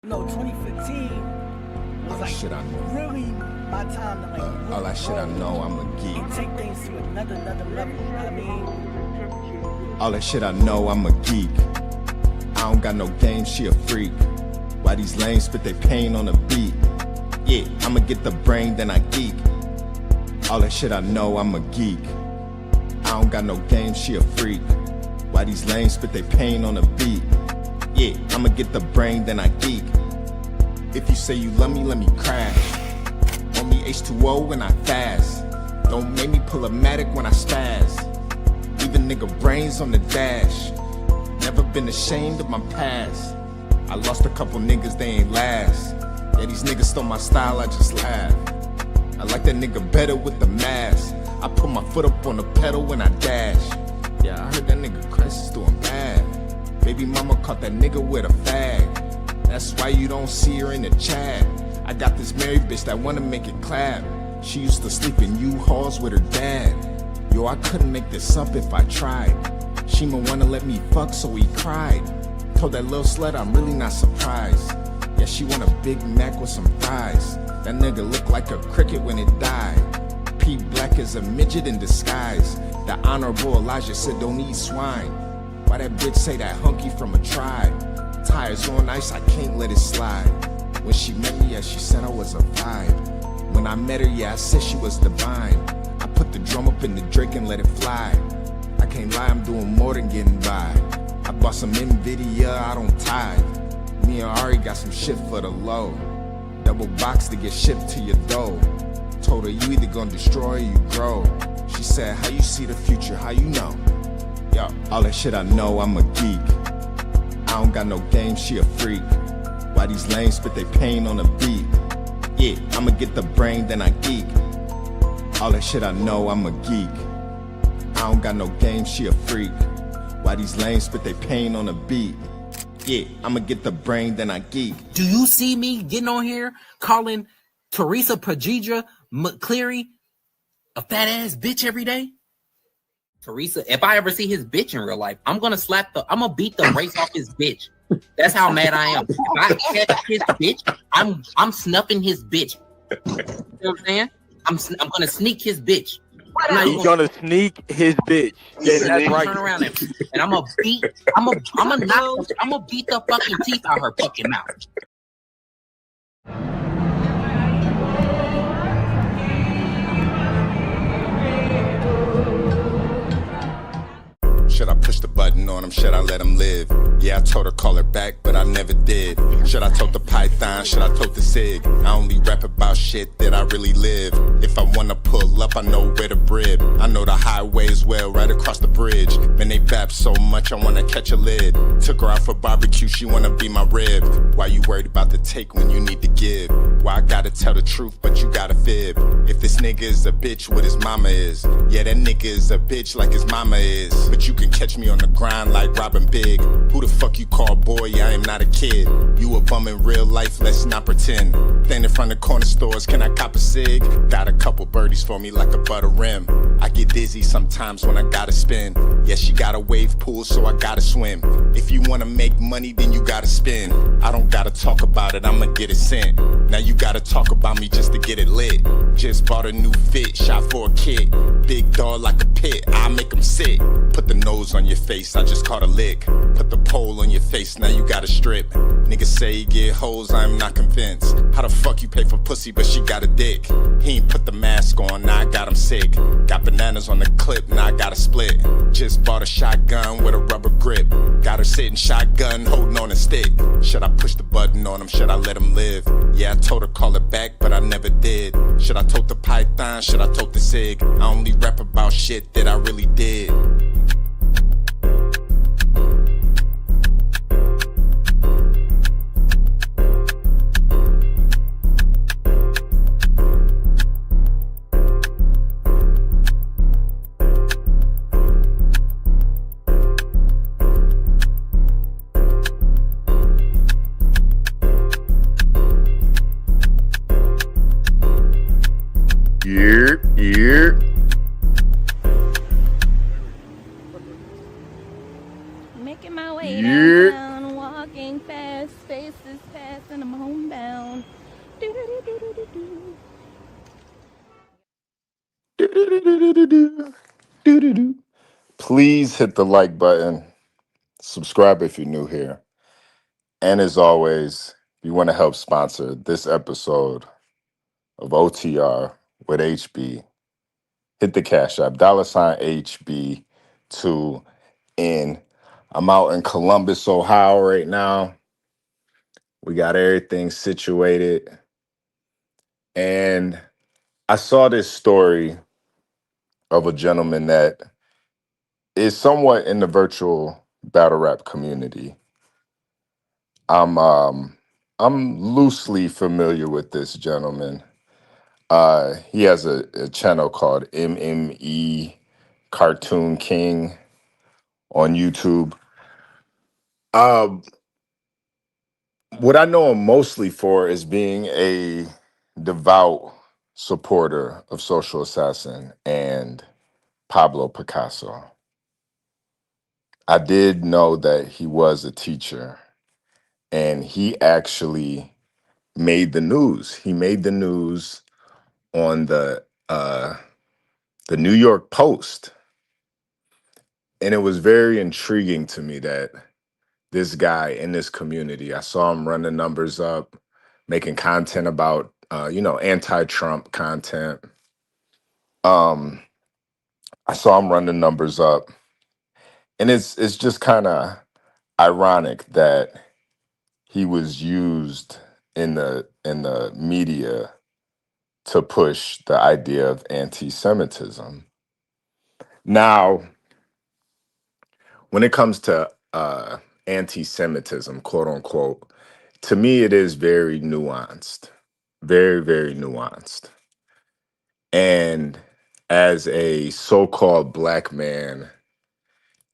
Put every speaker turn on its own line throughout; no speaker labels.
No, 2015 was like
shit I know.
really my time to like really
All that shit I know, I'm a geek.
and take things to another level. You know what I mean?
All that shit I know, I'm a geek. I don't got no game, she a freak. Why these lames spit they pain on a beat? Yeah, I'ma get the brain, then I geek. All that shit I know, I'm a geek. I don't got no game, she a freak. Why these lames spit they pain on a beat? Yeah, I'ma get the brain, then I geek. If you say you love me, let me crash. On me H2O when I fast. Don't make me pull a Matic when I spaz. Leave a nigga brains on the dash. Never been ashamed of my past. I lost a couple niggas, they ain't last. Yeah, these niggas stole my style, I just laugh. I like that nigga better with the mask. I put my foot up on the pedal when I dash. Yeah, I heard that nigga Chris is doing bad. Baby mama caught that nigga with a fag. That's why you don't see her in the chat. I got this married bitch that wanna make it clap. She used to sleep in U-Hauls with her dad. Yo, I couldn't make this up if I tried. Shima wanna let me fuck, so he cried. Told that little slut I'm really not surprised. Yeah, she want a Big Mac with some fries. That nigga look like a cricket when it died. P Black is a midget in disguise. The Honorable Elijah said don't eat swine. Why that bitch say that hunky from a tribe? Tires on ice, I can't let it slide. When she met me, yeah, she said I was a vibe. When I met her, yeah, I said she was divine. I put the drum up in the Drake and let it fly. I can't lie, I'm doing more than getting by. I bought some Nvidia, I don't tithe. Me and Ari got some shit for the low. Double box to get shipped to your door. Told her you either gonna destroy or you grow. She said, how you see the future, how you know? Yo, all that shit I know, I'm a geek. I don't got no game, she a freak. Why these lames spit they pain on a beat? Yeah, I'ma get the brain, then I geek. All that shit I know, I'm a geek. I don't got no game, she a freak. Why these lames spit they pain on a beat? Yeah, I'ma get the brain, then I geek.
Do you see me getting on here calling Teresa Pajidra McCleary a fat ass bitch every day? Teresa, if I ever see his bitch in real life, I'm gonna beat the race off his bitch. That's how mad I am. If I catch his bitch, I'm snuffing his bitch. You know what I'm saying? I'm gonna sneak his bitch.
He's gonna sneak his bitch. Yeah, that's right.
Turn around and I'm gonna beat the fucking teeth out her fucking mouth.
Should I push the button on him? Should I let him live? Yeah, I told her call her back, but I never did. Should I tote the python? Should I tote the cig? I only rap about shit that I really live. If I wanna pull up, I know where to brib. I know the highway as well, right across the bridge. Man, they bap so much, I wanna catch a lid. Took her out for barbecue, she wanna be my rib. Why you worried about the take when you need to give? Why I gotta tell the truth, but you gotta fib? If this nigga is a bitch, what his mama is? Yeah, that nigga is a bitch like his mama is. But you can catch me on the grind like Robin Big. Who the fuck you call boy? I am not a kid. You a bum in real life, let's not pretend. Stand in front of corner stores, can I cop a cig? Got a couple birdies for me like a butter rim. I get dizzy sometimes when I gotta spin. Yeah, she got a wave pool, so I gotta swim. If you wanna make money, then you gotta spin. I don't gotta talk about it, I'ma get it sent. Now you gotta talk about me just to get it lit. Just bought a new fit, shot for a kid. Big dog like a pit, I make him sit. Put the nose on your face, I just caught a lick. Put the pole on your face, now you gotta strip. Niggas say he get hoes, I'm not convinced. How the fuck you pay for pussy but she got a dick? He ain't put the mask on, now I got him sick. Got bananas on the clip, now I gotta split. Just bought a shotgun with a rubber grip. Got her sitting shotgun, holding on a stick. Should I push the button on him, should I let him live? Yeah, I told her call it back, but I never did. Should I tote the python, should I tote the cig? I only rap about shit that I really did. Yeah.
Making my way downtown, walking going fast, space is fast, and I'm homebound. Do do do do do do.
Do-do-do-do-do-do. Do-do-do. Please hit the like button. Subscribe if you're new here. And as always, if you want to help sponsor this episode of OTR with HB, hit the Cash App, $ HB2N. I'm out in Columbus, Ohio right now. We got everything situated. And I saw this story of a gentleman that is somewhat in the virtual battle rap community. I'm um I'm loosely familiar with this gentleman. He has a channel called MME Cartoon King on YouTube. Um, what I know him mostly for is being a devout supporter of Social Assassin and Pablo Picasso. I did know that he was a teacher, and he actually made the news. He made the news on the New York Post, and it was very intriguing to me that this guy in this community, I saw him run the numbers up, making content about anti-Trump content. Um, I saw him run the numbers up, and it's just kind of ironic that he was used in the media to push the idea of anti-Semitism. Now, when it comes to anti-Semitism, quote unquote, to me it is very nuanced, very, very nuanced. And as a so-called black man,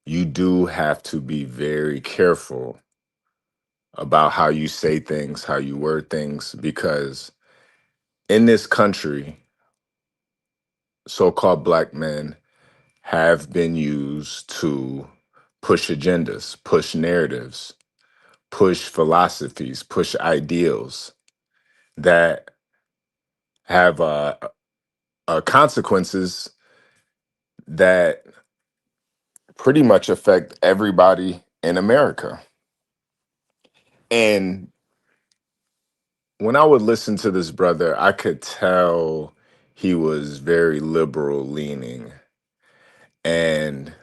you do have to be very careful about how you say things, how you word things, because in this country, so-called black men have been used to push agendas, push narratives, push philosophies, push ideals that have consequences that pretty much affect everybody in America. And when I would listen to this brother, I could tell he was very liberal leaning, and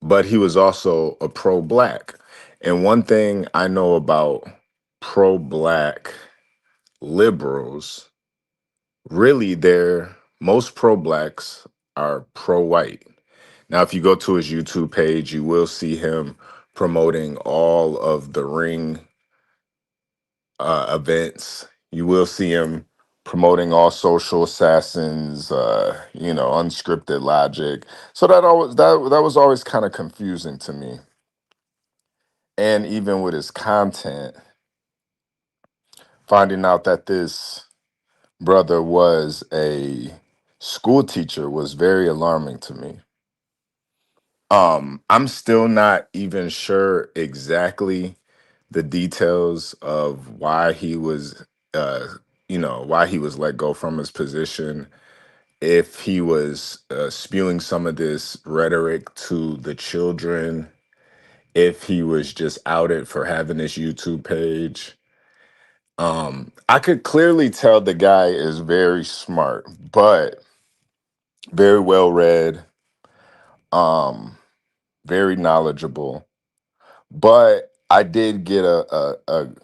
but he was also a pro-black. And one thing I know about pro-black liberals, really, they're most pro-blacks are pro-white. Now, if you go to his YouTube page, you will see him promoting all of the ring events. You will see him promoting all social assassins, unscripted logic. So that was always kind of confusing to me. And even with his content, finding out that this brother was a school teacher was very alarming to me. I'm still not even sure exactly the details of why he was why he was let go from his position, if he was spewing some of this rhetoric to the children, if he was just outed for having this YouTube page. I could clearly tell the guy is very smart, but very well read, um, very knowledgeable. But I did get the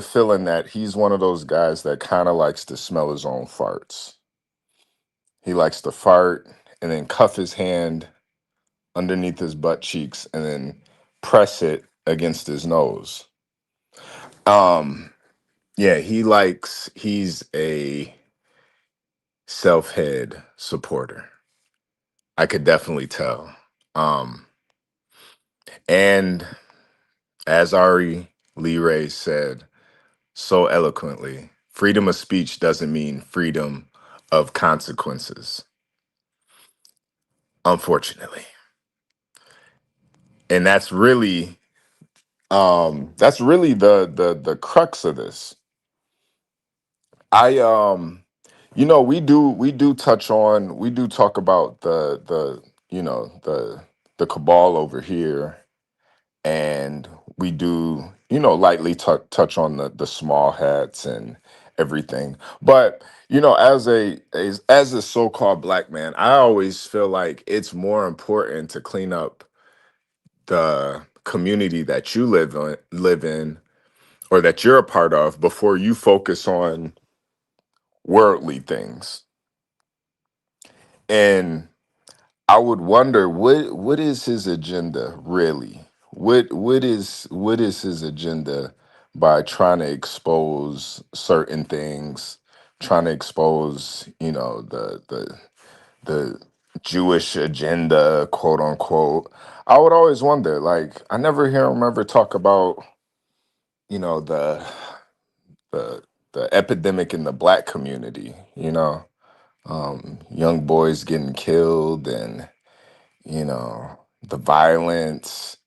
feeling that he's one of those guys that kind of likes to smell his own farts. He likes to fart and then cuff his hand underneath his butt cheeks and then press it against his nose. Um, yeah, he's a self-head supporter. I could definitely tell. Um, and as Ari Lee Ray said so eloquently, freedom of speech doesn't mean freedom of consequences, unfortunately. And that's really
That's really the crux of this. I we do touch on, we do talk about the cabal over here, and we do lightly touch on the small hats and everything. But as a so-called black man, I always feel like it's more important to clean up the community that you live in, or that you're a part of, before you focus on worldly things. And I would wonder, what is his agenda really? What is his agenda by trying to expose certain things, trying to expose, the Jewish agenda, quote unquote. I would always wonder, like, I never hear him ever talk about, you know, the the epidemic in the black community, young boys getting killed, and the violence.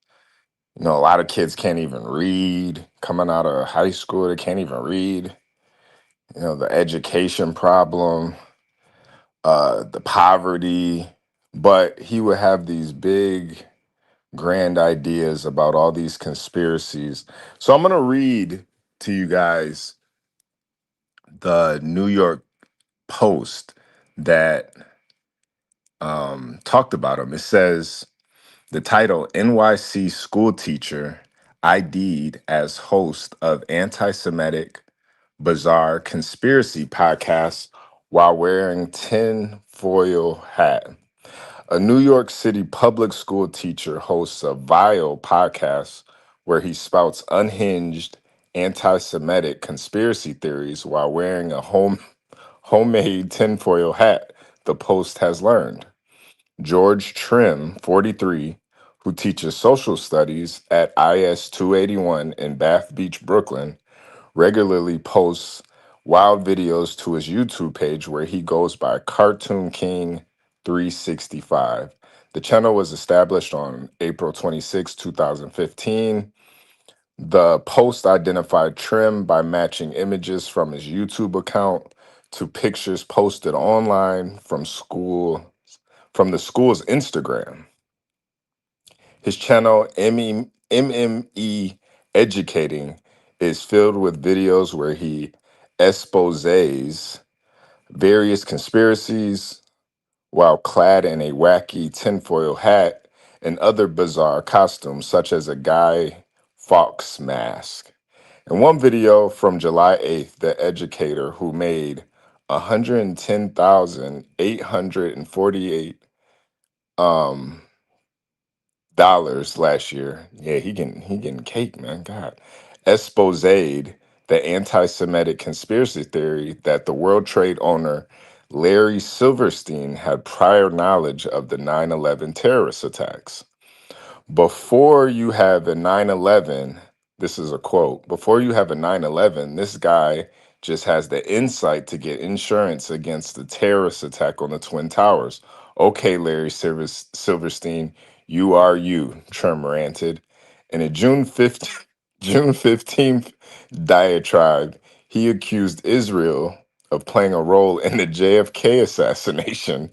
A lot of kids can't even read, coming out of high school, they can't even read. The education problem, the poverty. But he would have these big grand ideas about all these conspiracies. So I'm going to read to you guys the New York Post that talked about him. It says, the title, NYC school teacher ID'd as host of anti-Semitic bizarre conspiracy podcast while wearing tinfoil hat. A New York City public school teacher hosts a vile podcast where he spouts unhinged anti-Semitic conspiracy theories while wearing a homemade tinfoil hat, the Post has learned. George Trim, 43, who teaches social studies at IS 281 in Bath Beach, Brooklyn, regularly posts wild videos to his YouTube page where he goes by Cartoon King 365. The channel was established on April 26, 2015. The post identified Trim by matching images from his YouTube account to pictures posted online from the school's Instagram. His channel, MME Educating, is filled with videos where he exposes various conspiracies while clad in a wacky tinfoil hat and other bizarre costumes, such as a Guy Fawkes mask. In one video from July 8th, the educator, who made 110,848 um dollars last year. Yeah, he getting cake, man. God. Exposed the anti-Semitic conspiracy theory that the World Trade owner Larry Silverstein had prior knowledge of the 9/11 terrorist attacks. Before you have a 9/11, this is a quote, before you have a 9/11, this guy just has the insight to get insurance against the terrorist attack on the Twin Towers. Okay, Larry Silverstein, you are you, Trim ranted. In a June 15th diatribe, he accused Israel of playing a role in the JFK assassination.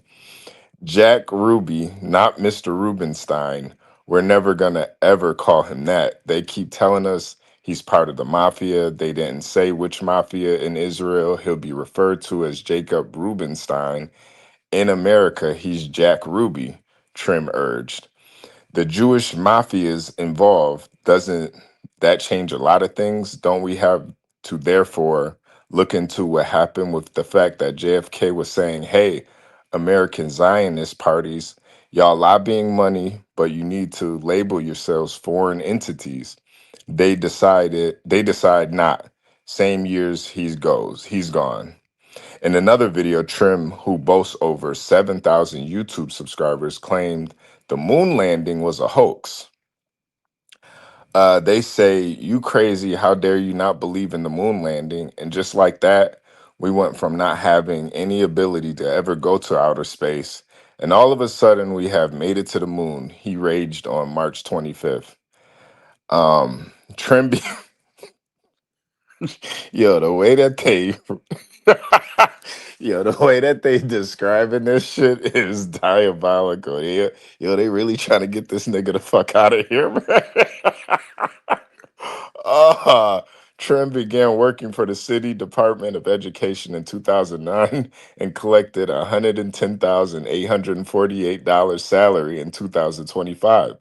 Jack Ruby, not Mr. Rubenstein. We're never going to ever call him that. They keep telling us he's part of the mafia. They didn't say which mafia in Israel. He'll be referred to as Jacob Rubenstein. In America, he's Jack Ruby, Trim urged. The Jewish mafias involved, doesn't that change a lot of things? Don't we have to therefore look into what happened with the fact that JFK was saying, hey, American Zionist parties, y'all lobbying money, but you need to label yourselves foreign entities. They decide not. Same years he's gone. In another video, Trim, who boasts over 7,000 YouTube subscribers, claimed the moon landing was a hoax. They say, you crazy, how dare you not believe in the moon landing? And just like that, we went from not having any ability to ever go to outer space, and all of a sudden we have made it to the moon, he raged on March 25th. Trim be- Yo, the way that they yo, the way that they describing this shit is diabolical. Yo, they really trying to get this nigga the fuck out of here, man. uh, Trim began working for the City Department of Education in 2009 and collected $110,848 salary in 2025.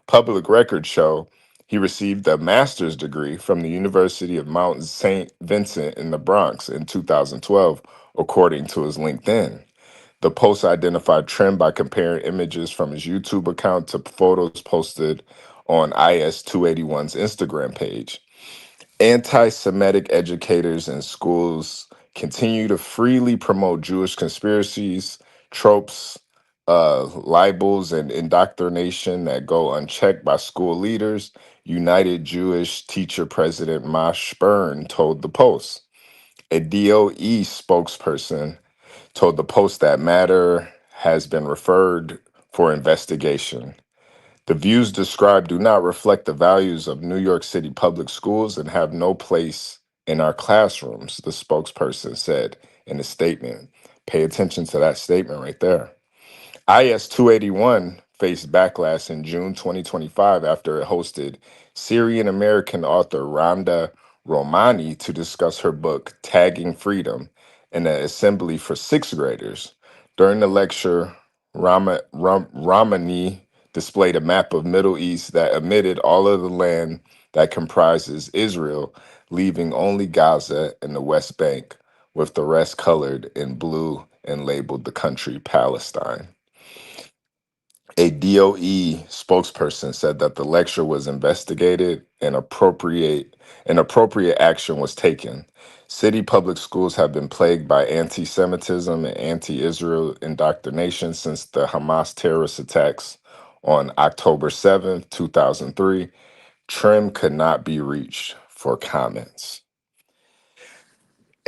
Public records show he received a master's degree from the University of Mount St. Vincent in the Bronx in 2012, according to his LinkedIn. The post identified Trim by comparing images from his YouTube account to photos posted on IS 281's Instagram page. Anti Semitic educators in schools continue to freely promote Jewish conspiracies, tropes, libels, and indoctrination that go unchecked by school leaders, United Jewish Teacher President Mosh Spern told the Post. A DOE spokesperson told the Post that matter has been referred for investigation. The views described do not reflect the values of New York City public schools and have no place in our classrooms, the spokesperson said in a statement. Pay attention to that statement right there. IS 281 faced backlash in June 2025 after it hosted Syrian American author Rhonda Romani to discuss her book, Tagging Freedom, in an assembly for sixth graders. During the lecture, Romani displayed a map of Middle East that omitted all of the land that comprises Israel, leaving only Gaza and the West Bank, with the rest colored in blue and labeled the country Palestine. A DOE spokesperson said that the lecture was investigated and appropriate action was taken. City public schools have been plagued by anti-Semitism and anti-Israel indoctrination since the Hamas terrorist attacks on October 7th, 2003. Trim could not be reached for comments.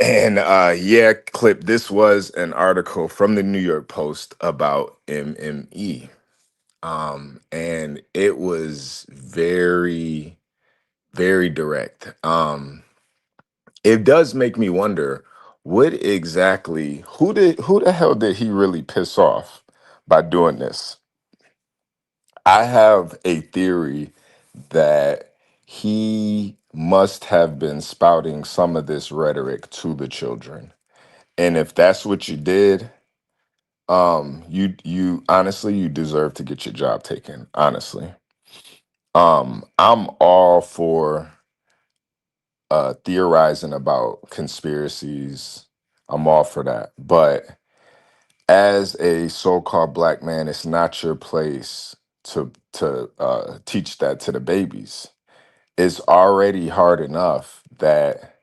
And yeah, Clip, this was an article from the New York Post about MME. And it was very, very direct. It does make me wonder what exactly who the hell did he really piss off by doing this? I have a theory that he must have been spouting some of this rhetoric to the children. And if that's what you did, you honestly you deserve to get your job taken, honestly. I'm all for theorizing about conspiracies. I'm all for that. But as a so-called black man, it's not your place to teach that to the babies. It's already hard enough that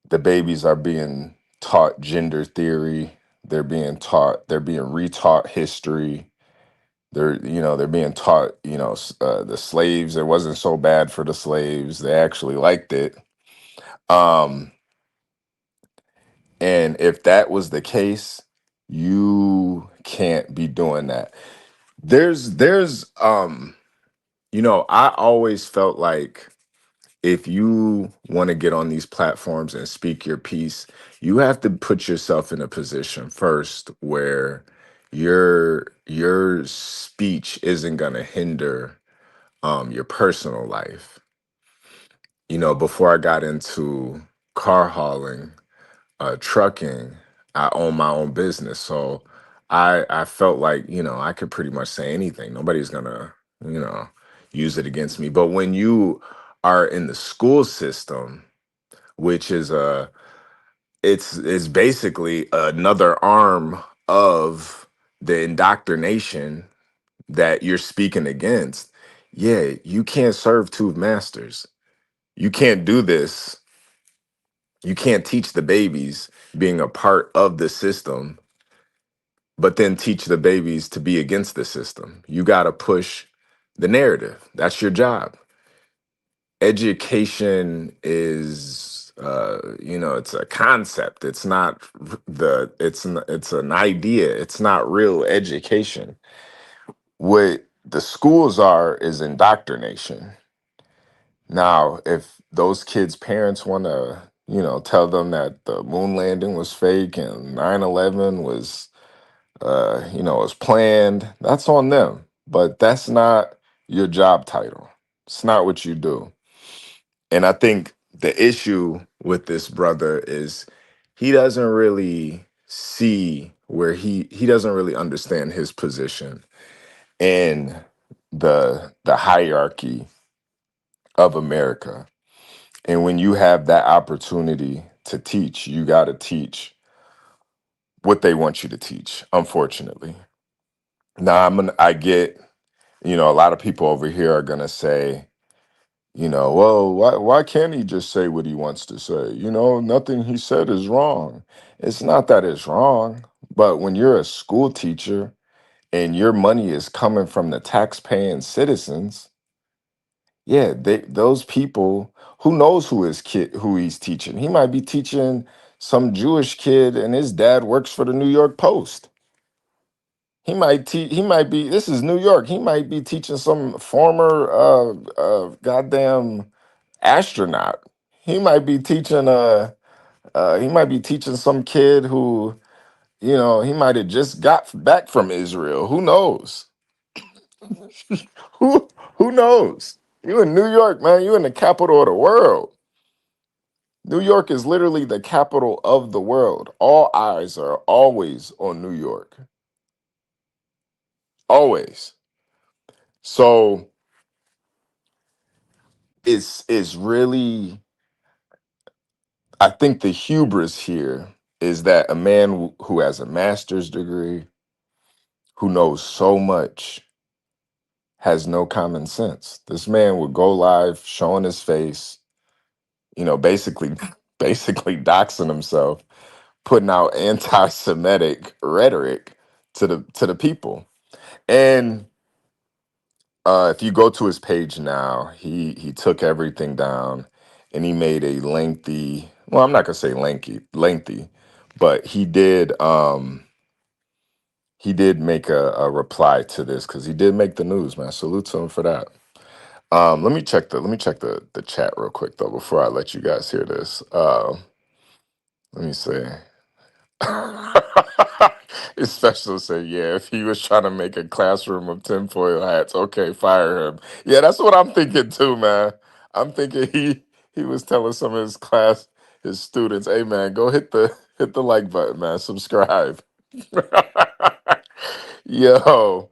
the babies are being taught gender theory. They're being retaught history. They're being taught, the slaves, it wasn't so bad for the slaves. They actually liked it. Um, and if that was the case, you can't be doing that. I always felt like if you want to get on these platforms and speak your piece, you have to put yourself in a position first where your speech isn't going to hinder your personal life. Before I got into car hauling, trucking, I own my own business. So I felt like, I could pretty much say anything. Nobody's gonna, you know, use it against me. But when you are in the school system, which is it's basically another arm of the indoctrination that you're speaking against, yeah, you can't serve two masters. You can't do this. You can't teach the babies being a part of the system, but then teach the babies to be against the system. You got to push the narrative. That's your job. Education is, it's a concept. It's not it's an idea. It's not real education. What the schools are is indoctrination. Now, if those kids' parents want to, tell them that the moon landing was fake and 9/11 was, was planned, that's on them. But that's not your job title. It's not what you do. And I think the issue with this brother is he doesn't really see where he doesn't really understand his position in the hierarchy of America. And when you have that opportunity to teach, you got to teach what they want you to teach, unfortunately. Now, I get, a lot of people over here are going to say, well, why can't he just say what he wants to say? Nothing he said is wrong. It's not that it's wrong, but when you're a school teacher and your money is coming from the tax-paying citizens, yeah, those people, who knows who he's teaching? He might be teaching some Jewish kid and his dad works for the New York Post. He might be, this is New York. He might be teaching some former goddamn astronaut. He might be teaching some kid who, he might have just got back from Israel. Who knows? who who knows? You in New York, man. You in the capital of the world. New York is literally the capital of the world. All eyes are always on New York. Always. So it's really, I think the hubris here is that a man who has a master's degree, who knows so much, has no common sense. This man would go live showing his face, basically basically doxing himself, putting out anti-Semitic rhetoric to the people. And if you go to his page now, he took everything down and he made a lengthy, well, I'm not gonna say lengthy, but he did make a reply to this because he did make the news, man. Salute to him for that. Let me check the chat real quick though before I let you guys hear this. Let me see. His special say, yeah, if he was trying to make a classroom of tinfoil hats, okay, fire him. Yeah, that's what I'm thinking too, man. I'm thinking he was telling some of his students, hey man, go hit the like button, man. Subscribe. Yo,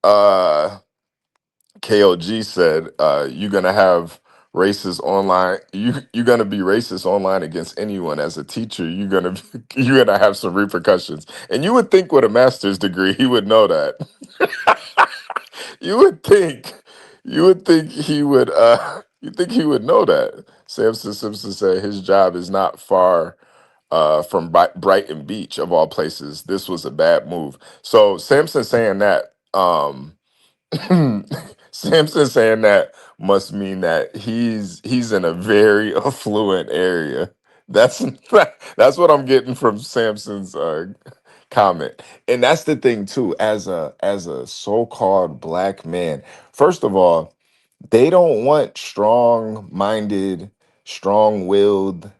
uh KOG said, you're gonna have racist online. You're gonna be racist online against anyone as a teacher. You're gonna have some repercussions. And you would think with a master's degree he would know that. you would think you think he would know that. Samson Simpson said his job is not far from Brighton Beach of all places. This was a bad move. So Samson saying that. Samson saying that must mean that he's in a very affluent area. That's that's what I'm getting from Samson's comment. And that's the thing too, as a so-called black man. First of all, they don't want strong-minded, strong-willed,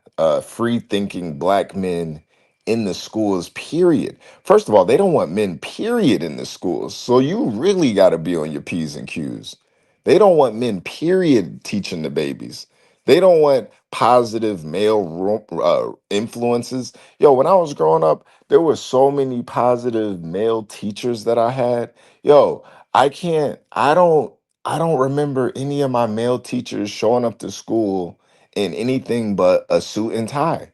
free-thinking black men in the schools, period. First of all, they don't want men, period, in the schools. So you really got to be on your P's and Q's. They don't want men, period, teaching the babies. They don't want positive male influences. Yo, when I was growing up, there were so many positive male teachers that I had. Yo, I don't remember any of my male teachers showing up to school in anything but a suit and tie.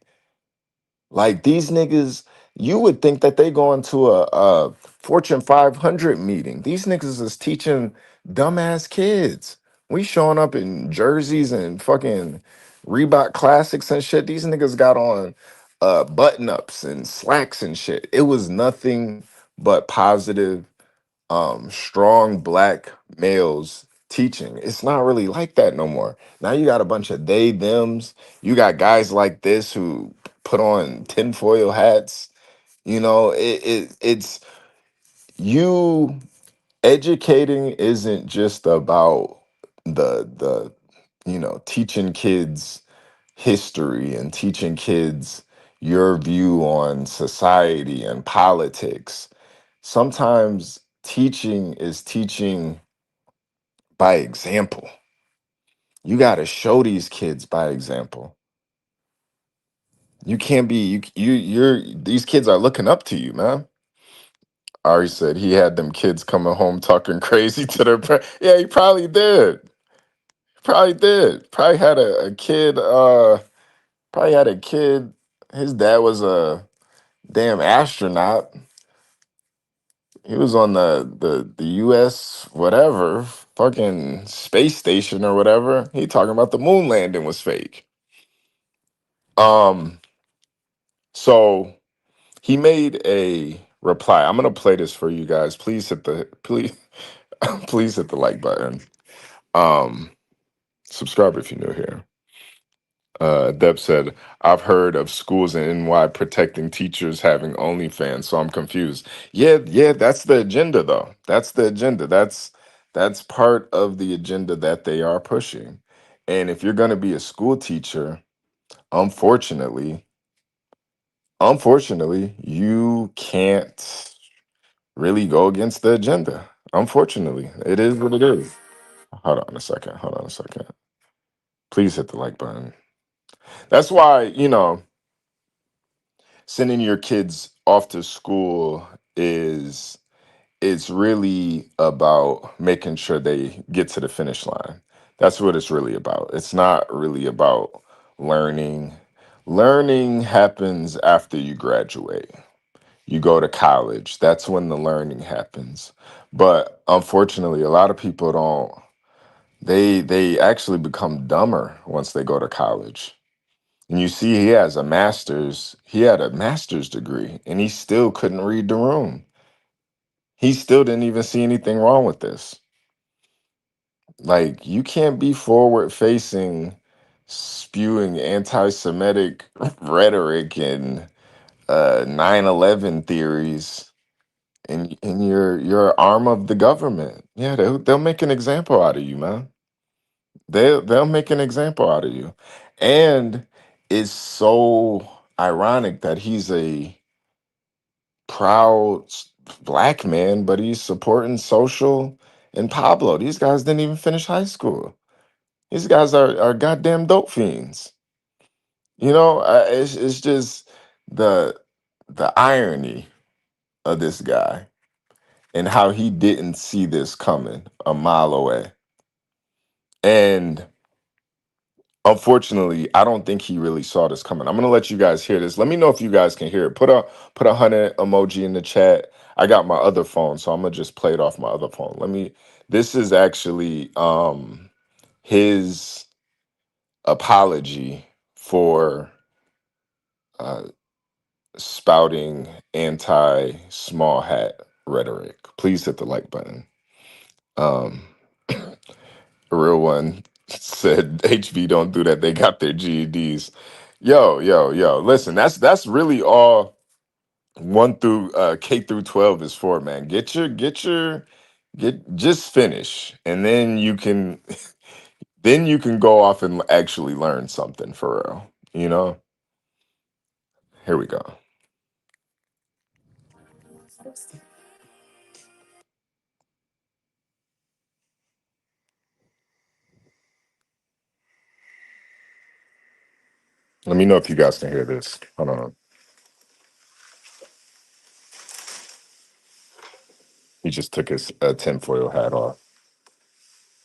Like these niggas, you would think that they going to a Fortune 500 meeting. These niggas is teaching dumbass kids. We showing up in jerseys and fucking Reebok classics and shit. These niggas got on button ups and slacks and shit. It was nothing but positive, strong black males teaching. It's not really like that no more. Now you got a bunch of they thems. You got guys like this who put on tinfoil hats. It's you educating isn't just about the teaching kids history and teaching kids your view on society and politics. Sometimes teaching is teaching by example. You got to show these kids by example. You can't be you're these kids are looking up to you, man. Ari said he had them kids coming home talking crazy to their parents. Yeah, he probably did. Probably did. Probably had a kid. Probably had a kid. His dad was a damn astronaut. He was on the U.S. whatever fucking space station or whatever. He talking about the moon landing was fake. Um. So he made a reply. I'm gonna play this for you guys. Please please hit the like button. Um. Subscribe if you're new here. Deb said, I've heard of schools in NY protecting teachers having OnlyFans, so I'm confused. Yeah, that's the agenda though. That's the agenda. That's part of the agenda that they are pushing. And if you're gonna be a school teacher, unfortunately, you can't really go against the agenda. Unfortunately. It is what it is. Hold on a second. Hold on a second. Please hit the like button. That's why, sending your kids off to school is it's really about making sure they get to the finish line. That's what it's really about. It's not really about learning. Learning happens after you graduate. You go to college. That's when the learning happens. But unfortunately, a lot of people don't they actually become dumber once they go to college. And you see, he had a master's degree, and he still couldn't read the room. He still didn't even see anything wrong with this. Like, you can't be forward facing, spewing anti Semitic rhetoric and 9/11 theories, and you're an arm of the government. Yeah, they'll make an example out of you, man. They'll make an example out of you. And it's so ironic that he's a proud black man, but he's supporting social and Pablo. These guys didn't even finish high school. These guys are goddamn dope fiends. It's just the the irony of this guy and how he didn't see this coming a mile away. And unfortunately, I don't think he really saw this coming. I'm gonna let you guys hear this. Let me know if you guys can hear it. Put a 100 emoji in the chat. I got my other phone, so I'm gonna just play it off my other phone. This is actually his apology for uh spouting anti small hat rhetoric. Please hit the like button. Um a real one said HB don't do that. They got their GEDs. Yo. Listen, that's really all 1 through K through 12 is for, man. Get just finish. And then you can go off and actually learn something for real. Here we go. Let me know if you guys can hear this. Hold on. He just took his tinfoil hat off.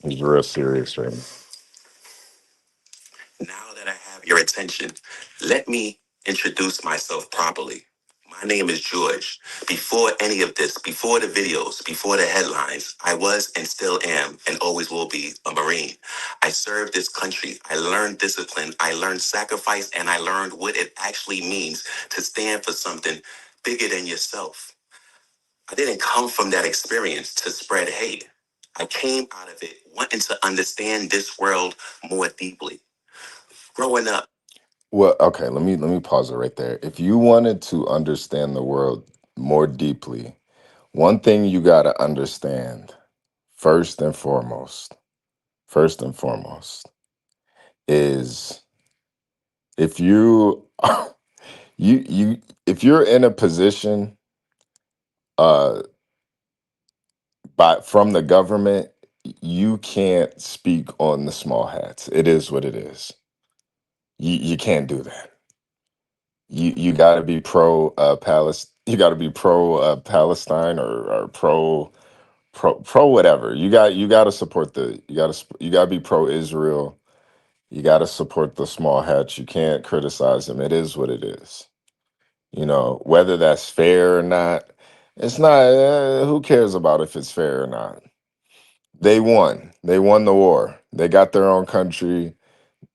He's real serious right now. Now that I have your attention, let me introduce myself properly. My name is George. Before any of this, before the videos, before the headlines, I was and still am and always will be a Marine. I served this country. I learned discipline. I learned sacrifice, and I learned what it actually means to stand for something bigger than yourself. I didn't come from that experience to spread hate. I came out of it wanting to understand this world more deeply. Growing up. Well, okay, let me pause it right there. If you wanted to understand the world more deeply, one thing you got to understand first and foremost, first and foremost, is if you you if you're in a position uh from the government, you can't speak on the small hats. It is what it is. You can't do that. You got to be pro you got to be pro Palestine or pro whatever. You got to support you got to be pro Israel. You got to support the small hats. You can't criticize them. It is what it is. Whether that's fair or not, it's not. Who cares about if it's fair or not? They won. They won the war. They got their own country.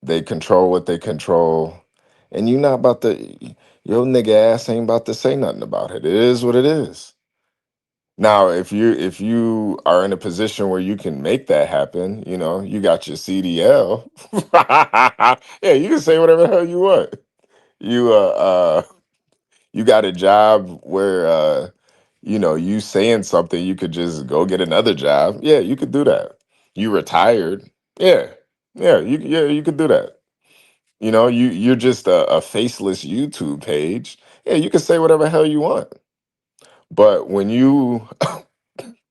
They control what they control. And you not about to, your nigga ass ain't about to say nothing about it. It is what it is. Now, if you are in a position where you can make that happen, you got your CDL. Yeah, you can say whatever the hell you want. You you got a job where you saying something, you could just go get another job. Yeah, you could do that. You retired. Yeah. Yeah, you could do that. You're just a faceless YouTube page. Yeah, you can say whatever hell you want. But when you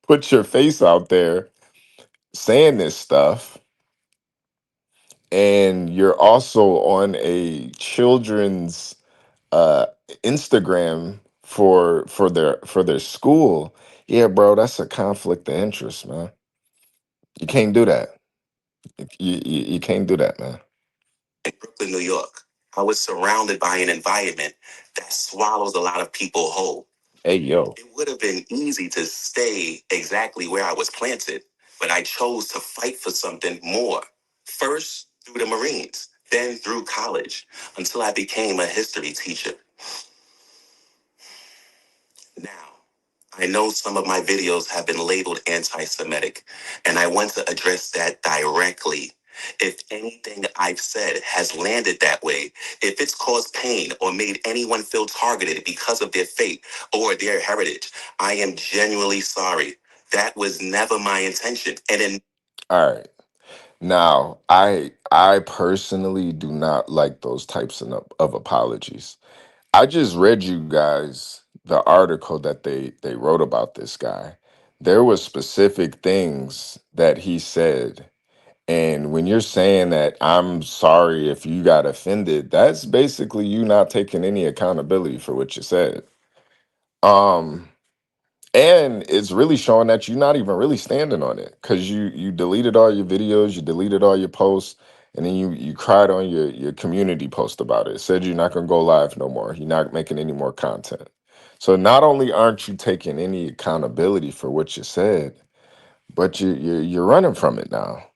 put your face out there saying this stuff, and you're also on a children's uh Instagram for their school, yeah, bro, that's a conflict of interest, man. You can't do that. You can't do that, man. In Brooklyn, New York, I was surrounded by an environment that swallows a lot of people whole. Hey, yo. It would have been easy to stay exactly where I was planted, but I chose to fight for something more. First, through the Marines, then through college, until I became a history teacher. Now, I know some of my videos have been labeled anti-Semitic, and I want to address that directly. If anything I've said has landed that way, if it's caused pain or made anyone feel targeted because of their faith or their heritage, I am genuinely sorry. That was never my intention. All right. Now, I personally do not like those types of apologies. I just read you guys the article that they wrote about this guy. There were specific things that he said. And when you're saying that I'm sorry if you got offended, that's basically you not taking any accountability for what you said. Um and it's really showing that you're not even really standing on it, because you deleted all your videos, you deleted all your posts, and then you cried on your community post about it. Said you're not gonna go live no more. You're not making any more content. So not only aren't you taking any accountability for what you said, but you're running from it now.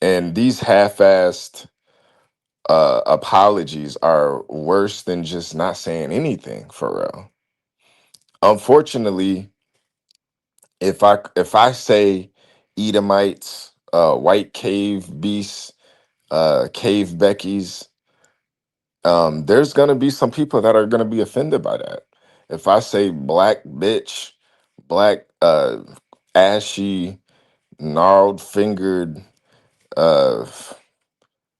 And these half-assed apologies are worse than just not saying anything for real. Unfortunately, if I say Edomites, white cave beasts, cave Beckies, there's gonna be some people that are gonna be offended by that. If I say black bitch, black ashy, gnarled fingered uh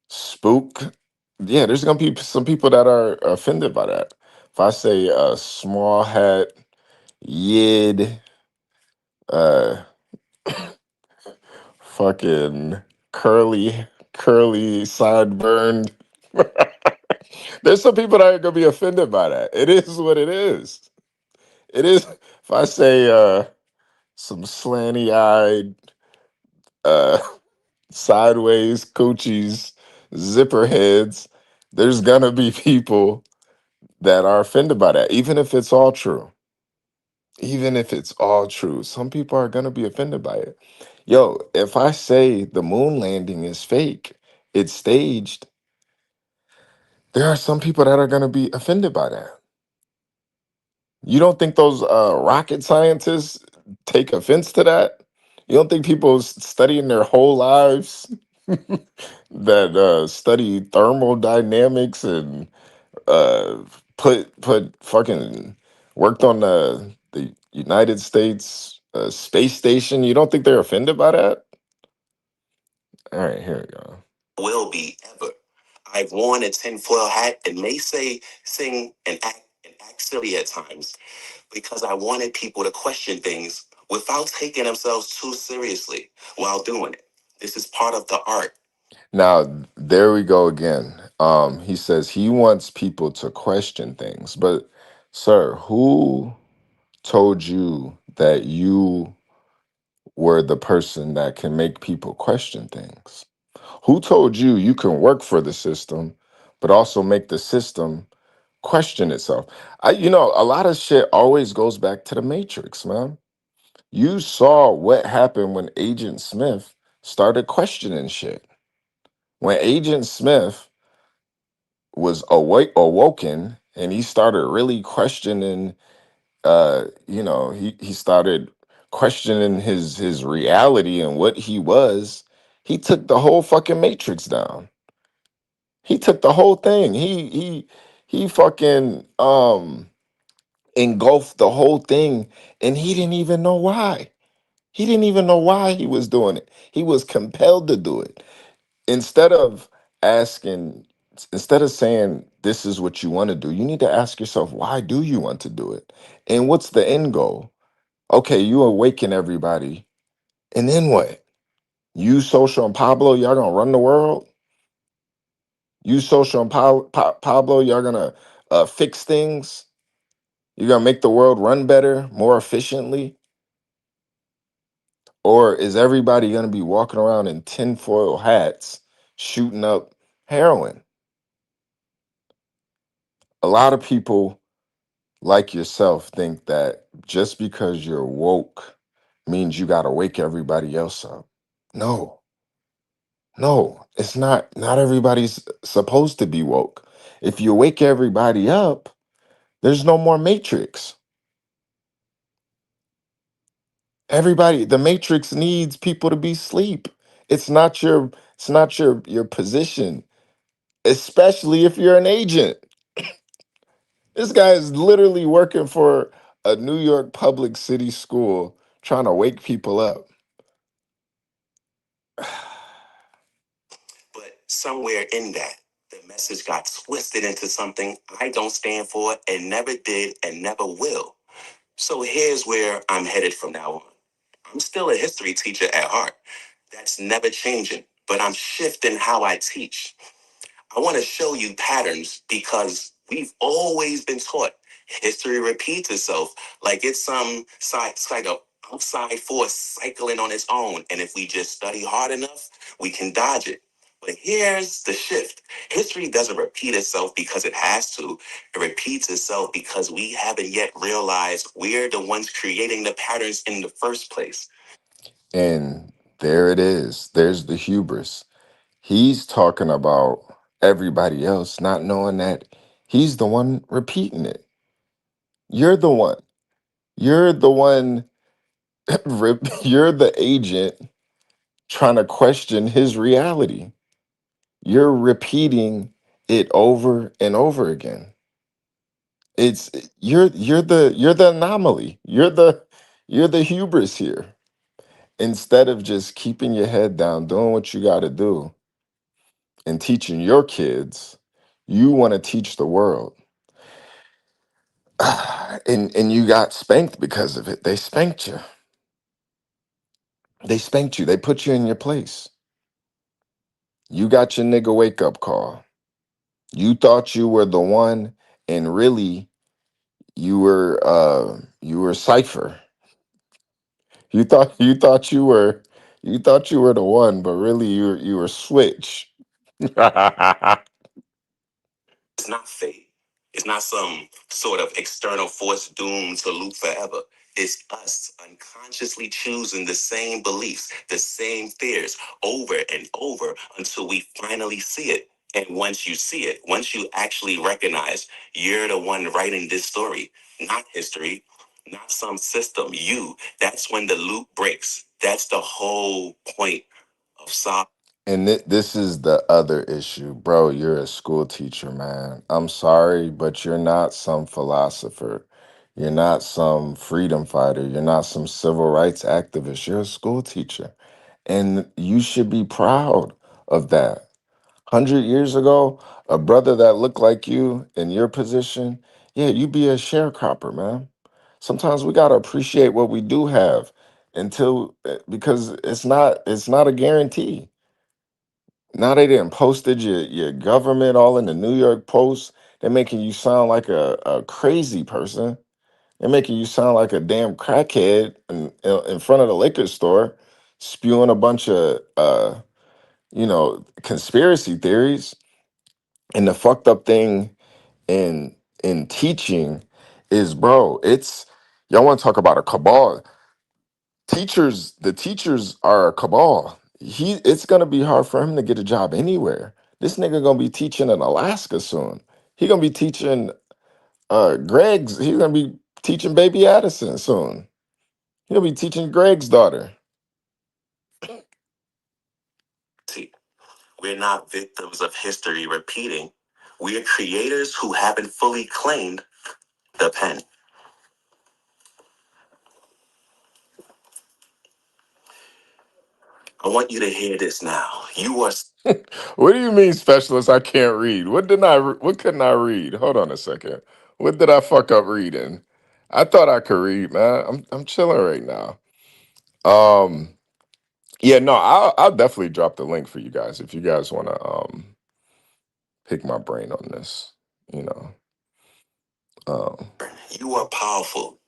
spook, yeah, there's gonna be some people that are offended by that. If I say small hat, yid, uh fucking curly sideburn. There's some people that are gonna be offended by that. It is what it is. It is. If I say some slanty eyed, uh sideways coochies, zipper heads, there's gonna be people that are offended by that, even if it's all true. Even if it's all true, some people are gonna be offended by it. Yo, if I say the moon landing is fake, it's staged, there are some people that are going to be offended by that. You don't think those rocket scientists take offense to that? You don't think people studying their whole lives that study thermodynamics and uh, put fucking worked on the United States space station? You don't think they're offended by that? All right, here we go.
will be ever. I've worn a tinfoil hat and may say, sing, and act silly at times because I wanted people to question things without taking themselves too seriously while doing it. This is part of the art. Now, there we go again. He says he wants people to question things. But, sir, who told you that you were the person that can make people question things? Who told you you can work for the system, but also make the system question itself? A lot of shit always goes back to the Matrix, man. You saw what happened when Agent Smith started questioning shit. When Agent Smith was awoken and he started really questioning, he started questioning his reality and what he was. He took the whole fucking Matrix down. He took the whole thing. He fucking engulfed the whole thing, and he didn't even know why. He didn't even know why he was doing it. He was compelled to do it. Instead of asking, instead of saying this is what you want to do, you need to ask yourself, why do you want to do it? And what's the end goal? Okay, you awaken everybody. And then what? You, Social, and Pablo, y'all gonna run the world? You, Social, and Pablo, y'all gonna fix things? You're gonna make the world run better, more efficiently? Or is everybody gonna be walking around in tinfoil hats shooting up heroin? A lot of people like yourself think that just because you're woke means you got to wake everybody else up. No, no, it's not. Not everybody's supposed to be woke. If you wake everybody up, there's no more Matrix. The Matrix needs people to be asleep. It's not your position, especially if you're an agent. This guy is literally working for a New York public city school trying to wake people up. But somewhere in that, the message got twisted into something I don't stand for and never did and never will. So here's where I'm headed from now on. I'm still a history teacher at heart. That's never changing, but I'm shifting how I teach. I want to show you patterns because we've always been taught history repeats itself like it's some it's like a outside force cycling on its own. And if we just study hard enough, we can dodge it. But here's the shift. History doesn't repeat itself because it has to. It repeats itself because we haven't yet realized we're the ones creating the patterns in the first place. And there it is. There's the hubris. He's talking about everybody else, not knowing that he's the one repeating it. You're the one. You're the one. You're the agent trying to question his reality. You're repeating it over and over again. It's you're the anomaly. You're the hubris here. Instead of just keeping your head down, doing what you got to do, and teaching your kids, you want to teach the world. And you got spanked because of it. They spanked you. They spanked you. They put you in your place. You got your nigga wake up call. You thought you were the one, and really you were Cypher. You thought you were the one, but really you were Switch. It's not fate. It's not some sort of external force doomed to loop forever. It's us unconsciously choosing the same beliefs, the same fears over and over until we finally see it. And once you see it, once you actually recognize you're the one writing this story, not history, not some system, that's when the loop breaks. That's the whole point of solving. And this is the other issue, bro. You're a school teacher, man. I'm sorry, but you're not some philosopher. You're not some freedom fighter. You're not some civil rights activist. You're a school teacher. And you should be proud of that.
100 years ago, a brother that looked like you in your position, yeah, you be a sharecropper, man. Sometimes we gotta appreciate what we do have until because it's not a guarantee. Now they didn't posted your government all in the New York Post. They're making you sound like a crazy person. They're making you sound like a damn crackhead in front of the liquor store, spewing a bunch of conspiracy theories. And the fucked up thing in teaching is, bro, it's y'all want to talk about a cabal. The teachers are a cabal. It's gonna be hard for him to get a job anywhere. This nigga gonna be teaching in Alaska soon. He gonna be teaching he's gonna be teaching baby Addison soon. He'll be teaching Greg's daughter. See, we're not victims of history repeating. We're creators who haven't fully claimed the pen. I want you to hear this now. You are. What do you mean, specialist? I can't read. What couldn't I read? Hold on a second. What did I fuck up reading? I thought I could read, man. I'm chilling right now. Um, yeah, no, I'll definitely drop the link for you guys if you guys want to pick my brain on this. You know, um, you are powerful.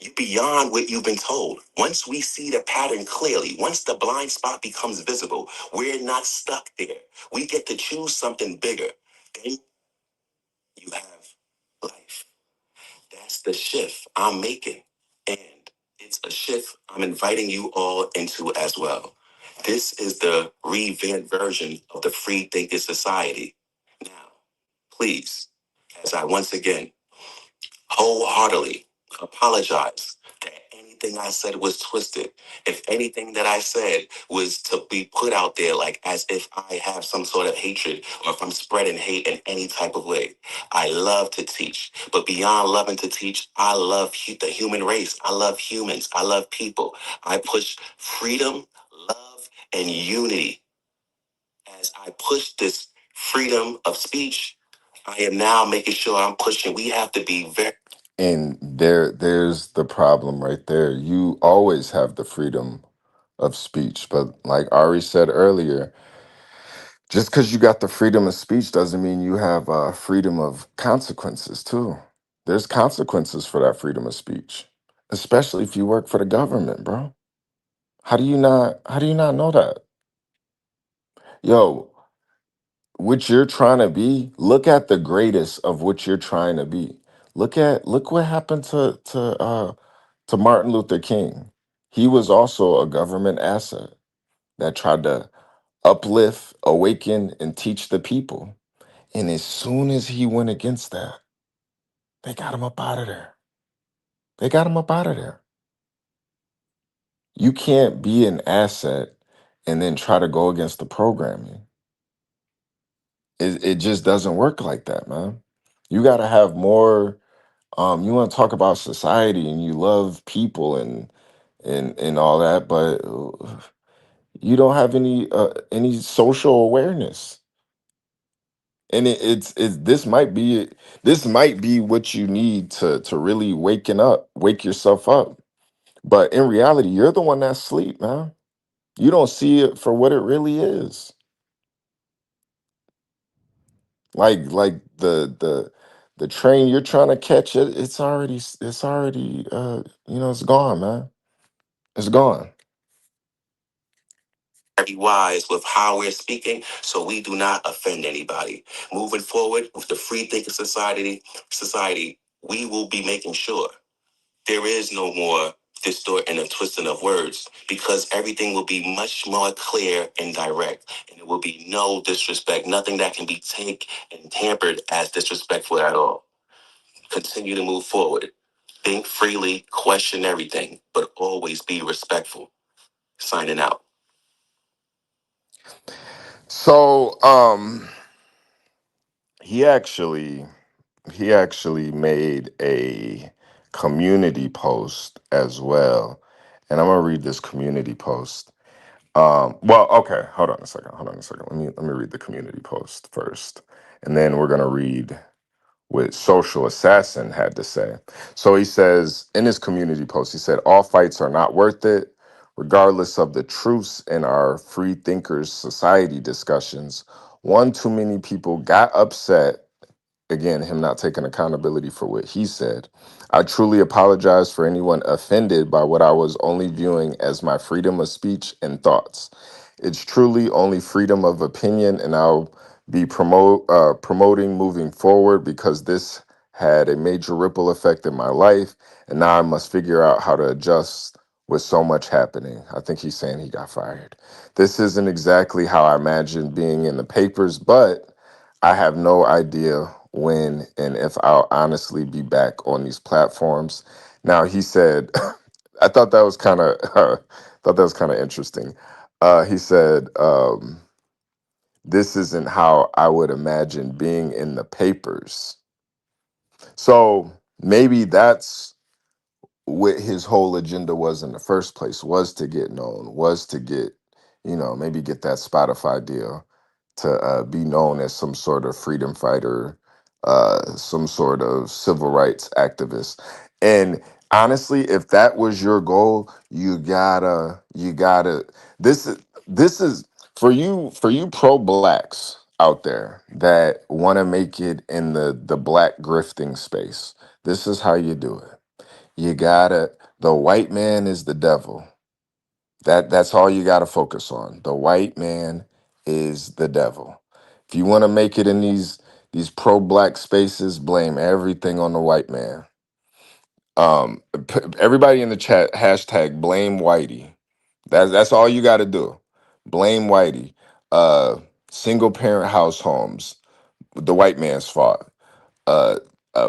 You beyond what you've been told. Once we see the pattern clearly, once the blind spot becomes visible, we're not stuck there. We get to choose something bigger. Then you have life. That's the shift I'm making. And it's a shift I'm inviting you all into as well. This is the revamped version of the Free Thinking Society. Now, please, as I once again wholeheartedly apologize that anything I said was twisted. If anything that I said was to be put out there like as if I have some sort of hatred or if I'm spreading hate in any type of way. I love to teach, but beyond loving to teach, I love the human race. I love humans. I love people. I push freedom, love, and unity. As I push this freedom of speech, I am now making sure I'm pushing. We have to be very. And there's the problem right there. You always have the freedom of speech, but like Ari said earlier, just because you got the freedom of speech doesn't mean you have freedom of consequences too. There's consequences for that freedom of speech, especially if you work for the government, bro. How do you not know that? Yo, what you're trying to be, look at the greatest of what you're trying to be. Look what happened to Martin Luther King. He was also a government asset that tried to uplift, awaken, and teach the people. And as soon as he went against that, they got him up out of there. They got him up out of there. You can't be an asset and then try to go against the programming. It just doesn't work like that, man. You got to have more. You want to talk about society and you love people and all that, but you don't have any social awareness. And it's this might be what you need to really wake yourself up. But in reality, you're the one that's asleep, man. You don't see it for what it really is. Like the train you're trying to catch it's already it's gone, man. It's gone. Be wise with how we're speaking so we do not offend anybody. Moving forward with the Free Thinking Society, we will be making sure there is no more distorting and twisting of words because everything will be much more clear and direct. And it will be no disrespect, nothing that can be taken and tampered as disrespectful at all. Continue to move forward. Think freely, question everything, but always be respectful. Signing out. So, he actually he actually made a community post as well, and I'm gonna read this community post. Well, okay, hold on a second. Hold on a second. Let me read the community post first. And then we're gonna read what Social Assassin had to say. So he says in his community post, he said, all fights are not worth it, regardless of the truths in our free thinkers society discussions. One too many people got upset. Again, him not taking accountability for what he said. I truly apologize for anyone offended by what I was only viewing as my freedom of speech and thoughts. It's truly only freedom of opinion, and I'll be promoting moving forward because this had a major ripple effect in my life, and now I must figure out how to adjust with so much happening. I think he's saying he got fired. This isn't exactly how I imagined being in the papers, but I have no idea when and if I'll honestly be back on these platforms. Now he said, I thought that was kind of thought that was kind of interesting. He said, "This isn't how I would imagine being in the papers." So maybe that's what his whole agenda was in the first place, was to get known, was to get, maybe get that Spotify deal, to be known as some sort of freedom fighter, some sort of civil rights activist. And honestly, if that was your goal, you gotta this is for you pro blacks out there that want to make it in the black grifting space. This is how you do it. You gotta, the white man is the devil. That's all you gotta focus on. The white man is the devil. If you want to make it in these pro-black spaces, blame everything on the white man. Everybody in the chat, hashtag blame whitey. That's all you gotta do. Blame whitey. Uh Single parent house homes, the white man's fault. Uh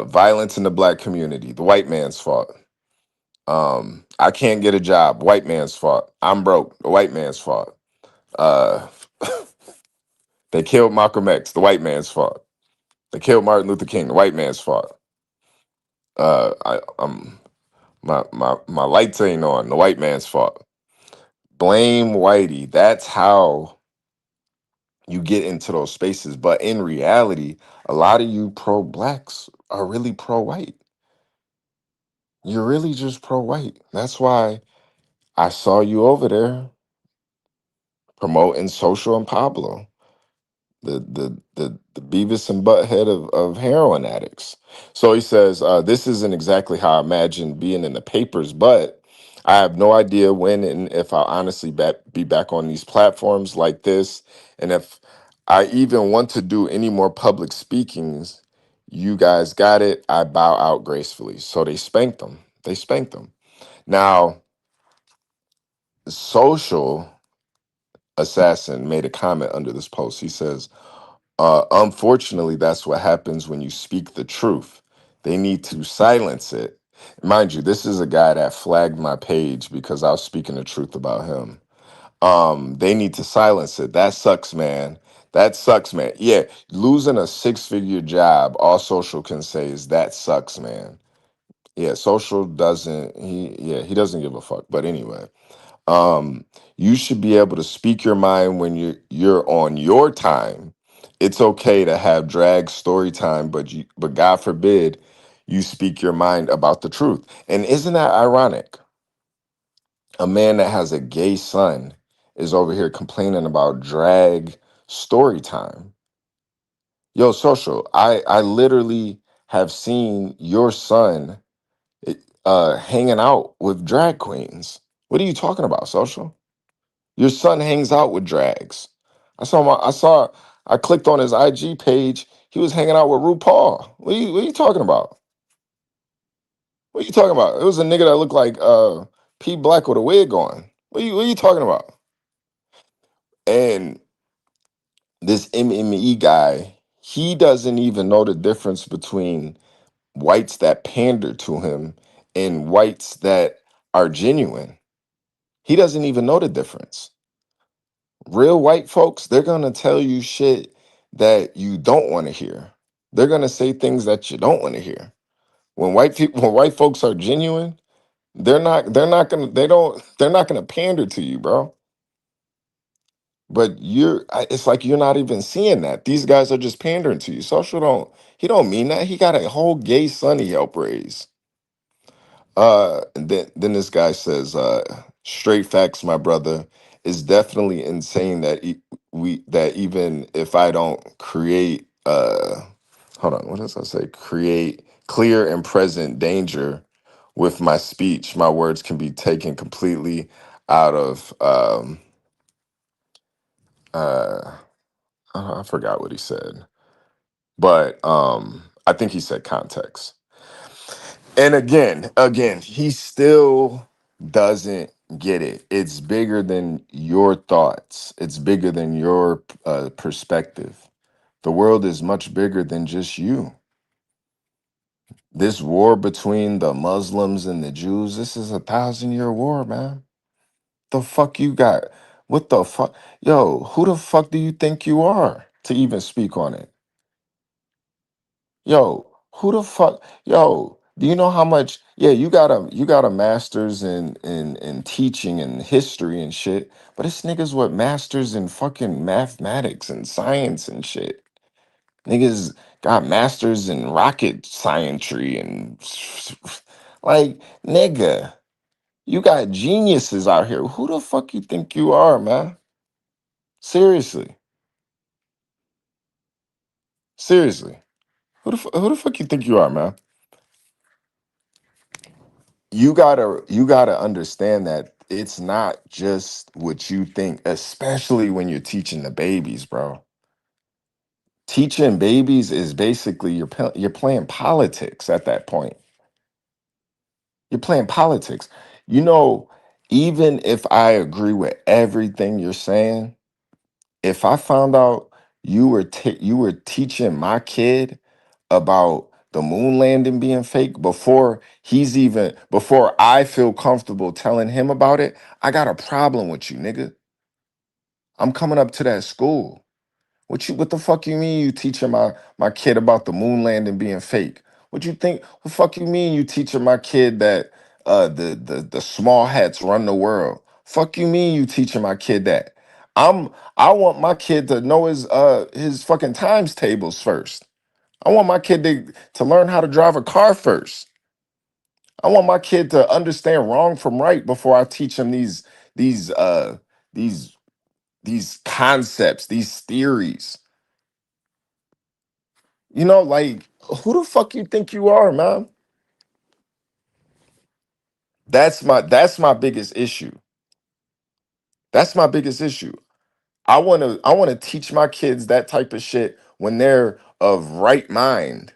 Violence in the black community, the white man's fault. I can't get a job, white man's fault. I'm broke, the white man's fault. Uh, they killed Malcolm X, the white man's fault. They killed Martin Luther King, the white man's fault. My lights ain't on, the white man's fault. Blame whitey. That's how you get into those spaces. But in reality, a lot of you pro blacks are really pro white. You're really just pro white. That's why I saw you over there promoting Social and Pablo, the Beavis and Butthead of heroin addicts. So he says, this isn't exactly how I imagined being in the papers, but I have no idea when and if I'll honestly be back on these platforms like this. And if I even want to do any more public speakings, you guys got it. I bow out gracefully. So they spanked them. They spanked them. Now, Social Assassin made a comment under this post. He says, unfortunately, that's what happens when you speak the truth. They need to silence it. Mind you, this is a guy that flagged my page because I was speaking the truth about him. They need to silence it. That sucks, man. That sucks, man. Yeah, losing a six-figure job, all Social can say is that sucks, man. Yeah, Social doesn't, he doesn't give a fuck. But anyway, um, you should be able to speak your mind when you're on your time. It's okay to have drag story time, but God forbid you speak your mind about the truth. And isn't that ironic? A man that has a gay son is over here complaining about drag story time. Yo, Social, I literally have seen your son hanging out with drag queens. What are you talking about, Social? Your son hangs out with drags. I clicked on his IG page. He was hanging out with RuPaul. What are you talking about? What are you talking about? It was a nigga that looked like P Black with a wig on. What are you talking about? And this MME guy, he doesn't even know the difference between whites that pander to him and whites that are genuine. He doesn't even know the difference. Real white folks, they're gonna tell you shit that you don't want to hear. They're gonna say things that you don't want to hear. When white folks are genuine, they're not gonna pander to you, bro. But it's like you're not even seeing that. These guys are just pandering to you. Social don't, he don't mean that. He got a whole gay son he helped raise. Then this guy says, straight facts, my brother. It's definitely insane that that even if I don't create hold on, what does I say? Create clear and present danger with my speech, my words can be taken completely out of uh I forgot what he said. But I think he said context. And again, he still doesn't get it. It's bigger than your thoughts. It's bigger than your perspective. The world is much bigger than just you. This war between the Muslims and the Jews, this is 1,000-year war, man. The fuck you got? What the fuck? Yo, who the fuck do you think you are to even speak on it? Yo, who the fuck? Yo, do you know how much? Yeah, you got a master's in teaching and history and shit, but this niggas with masters in fucking mathematics and science and shit. Niggas got masters in rocket scientry and like nigga, you got geniuses out here. Who the fuck you think you are, man? Seriously, seriously. Who the fuck you think you are, man? You gotta understand that it's not just what you think, especially when you're teaching the babies, bro. Teaching babies is basically you're playing politics at that point. You're playing politics. You know, even if I agree with everything you're saying, if I found out you were teaching my kid about the moon landing being fake before I feel comfortable telling him about it, I got a problem with you, nigga. I'm coming up to that school. What the fuck you mean you teaching my kid about the moon landing being fake? What you think? What the fuck you mean you teaching my kid that the small hats run the world? Fuck you mean you teaching my kid that? I want my kid to know his fucking times tables first. I want my kid to learn how to drive a car first. I want my kid to understand wrong from right before I teach him these these these concepts, these theories. You know, like who the fuck you think you are, man? That's my biggest issue. That's my biggest issue. I want to teach my kids that type of shit when they're of right mind.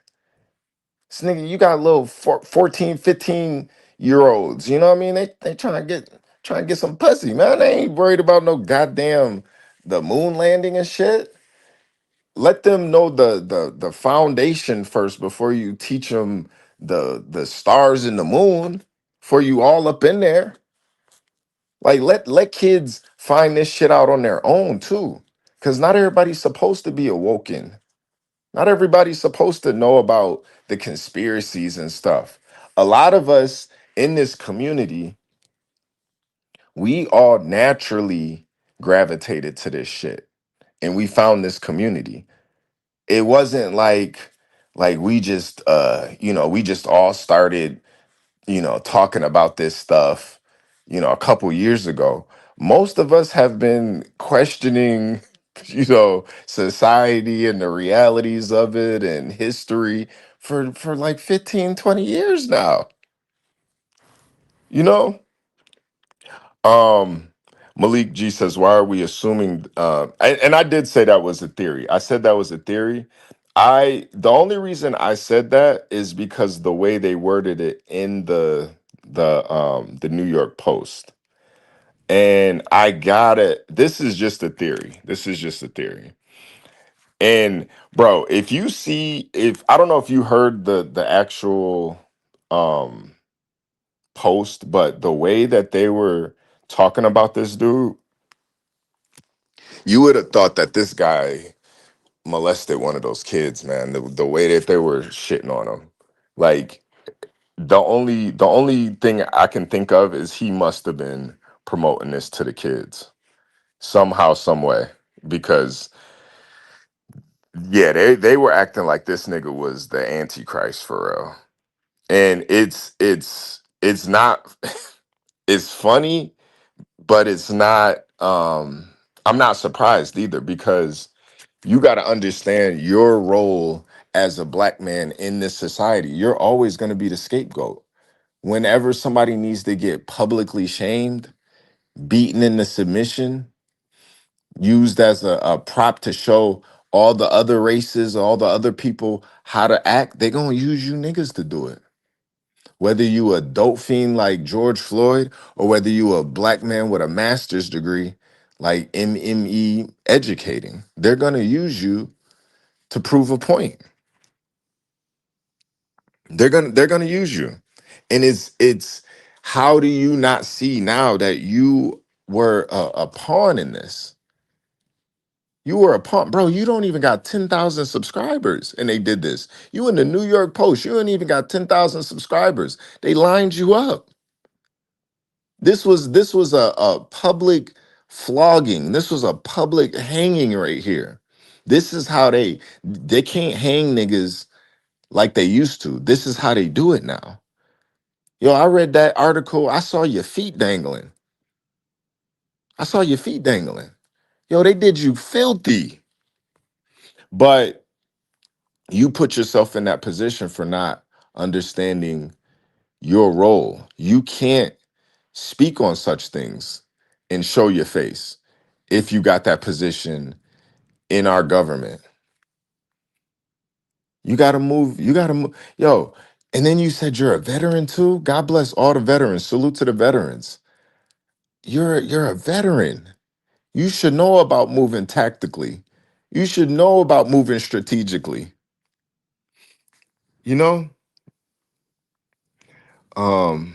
This nigga, you got little 14, 15-year olds, you know what I mean? They trying to get some pussy, man. They ain't worried about no goddamn the moon landing and shit. Let them know the foundation first before you teach them the stars and the moon. For you all up in there, like let kids find this shit out on their own too, because not everybody's supposed to be awoken. Not everybody's supposed to know about the conspiracies and stuff. A lot of us in this community, we all naturally gravitated to this shit, and we found this community. It wasn't like we just we just all started talking about this stuff a couple years ago. Most of us have been questioning society and the realities of it and history for like 15, 20 years now. you know Um, Malik G says, "Why are we assuming?" And I did say that was a theory. I said that was a theory. The only reason I said that is because the way they worded it in the New York Post, and I got it. This is just a theory. This is just a theory. And bro, if I don't know if you heard the actual um post, but the way that they were talking about this dude, you would have thought that this guy molested one of those kids, man. The way that they were shitting on him, like the only thing I can think of is he must have been promoting this to the kids. somehow, some way, because yeah, they were acting like this nigga was the Antichrist for real. And it's not it's funny, but it's not I'm not surprised either, because you got to understand your role as a black man in this society. You're always going to be the scapegoat. Whenever somebody needs to get publicly shamed, beaten into submission, used as a prop to show all the other races, all the other people how to act, they're going to use you niggas to do it. Whether you a dope fiend like George Floyd, or whether you a black man with a master's degree like MME educating, they're going to use you to prove a point. They're gonna use you. And it's how do you not see now that you were a pawn in this? You were a pawn, bro. You don't even got 10,000 subscribers, and they did this. You in the New York Post, you ain't even got 10,000 subscribers. They lined you up. This was a public flogging. This was a public hanging right here. This is how they can't hang niggas like they used to. This is how they do it now. Yo, I read that article. I saw your feet dangling. I saw your feet dangling. Yo, they did you filthy. But you put yourself in that position for not understanding your role. You can't speak on such things and show your face if you got that position in our government. You got to move. You got to move. Yo, and then you said you're a veteran too. God bless all the veterans. Salute to the veterans. You're a veteran. You should know about moving tactically. You should know about moving strategically. You know? Um,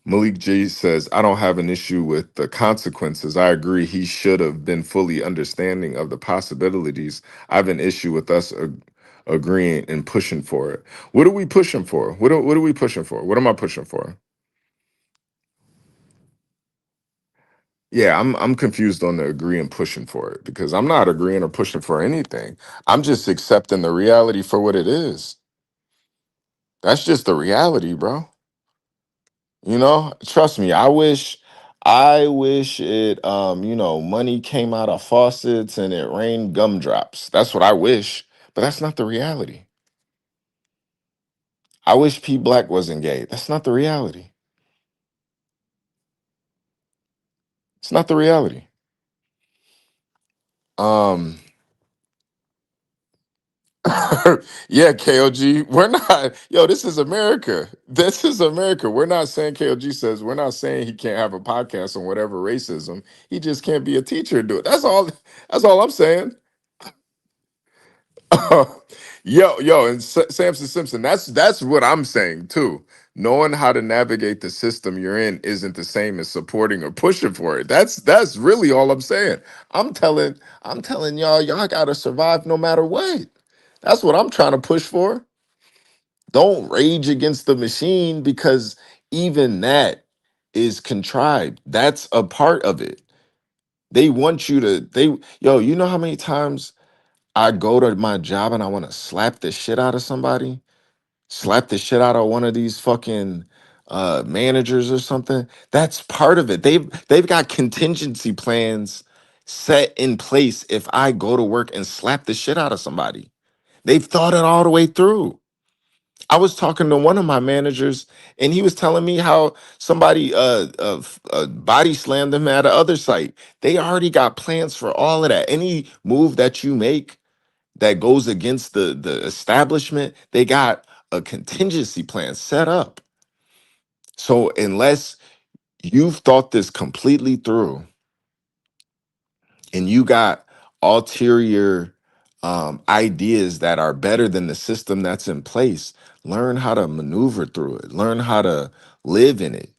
Malik J says, I don't have an issue with the consequences. I agree he should have been fully understanding of the possibilities. I have an issue with us agreeing and pushing for it. What are we pushing for? What are we pushing for? What am I pushing for? Yeah, I'm confused on the agree and pushing for it, because I'm not agreeing or pushing for anything. I'm just accepting the reality for what it is. That's just the reality, bro. You know, trust me, I wish it money came out of faucets and it rained gumdrops. That's what I wish, but that's not the reality. I wish P Black wasn't gay. That's not the reality. It's not the reality. Um yeah, KOG, we're not, yo, this is America. This is America. We're not saying, KOG says, we're not saying he can't have a podcast on whatever racism. He just can't be a teacher and do it. That's all I'm saying. Yo, and Samson Simpson. That's what I'm saying too. Knowing how to navigate the system you're in isn't the same as supporting or pushing for it. That's really all I'm saying. I'm telling y'all gotta survive no matter what. That's what I'm trying to push for. Don't rage against the machine, because even that is contrived. That's a part of it. They want you to you know how many times I go to my job and I want to slap the shit out of somebody, slap the shit out of one of these fucking managers or something. That's part of it. They've got contingency plans set in place if I go to work and slap the shit out of somebody. They've thought it all the way through. I was talking to one of my managers, and he was telling me how somebody body slammed them at the other site. They already got plans for all of that. Any move that you make that goes against the establishment, they got a contingency plan set up. So unless you've thought this completely through and you got ulterior ideas that are better than the system that's in place, learn how to maneuver through it, learn how to live in it.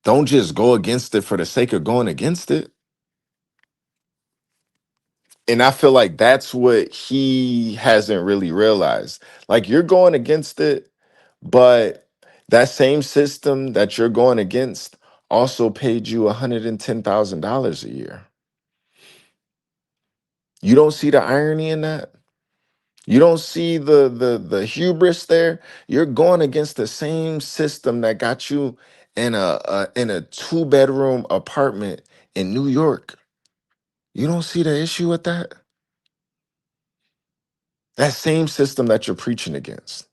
Don't just go against it for the sake of going against it. And I feel like that's what he hasn't really realized. Like, you're going against it, but that same system that you're going against also paid you $110,000 a year. You don't see the irony in that? You don't see the hubris there? You're going against the same system that got you in a 2-bedroom apartment in New York. You don't see the issue with that? That same system that you're preaching against.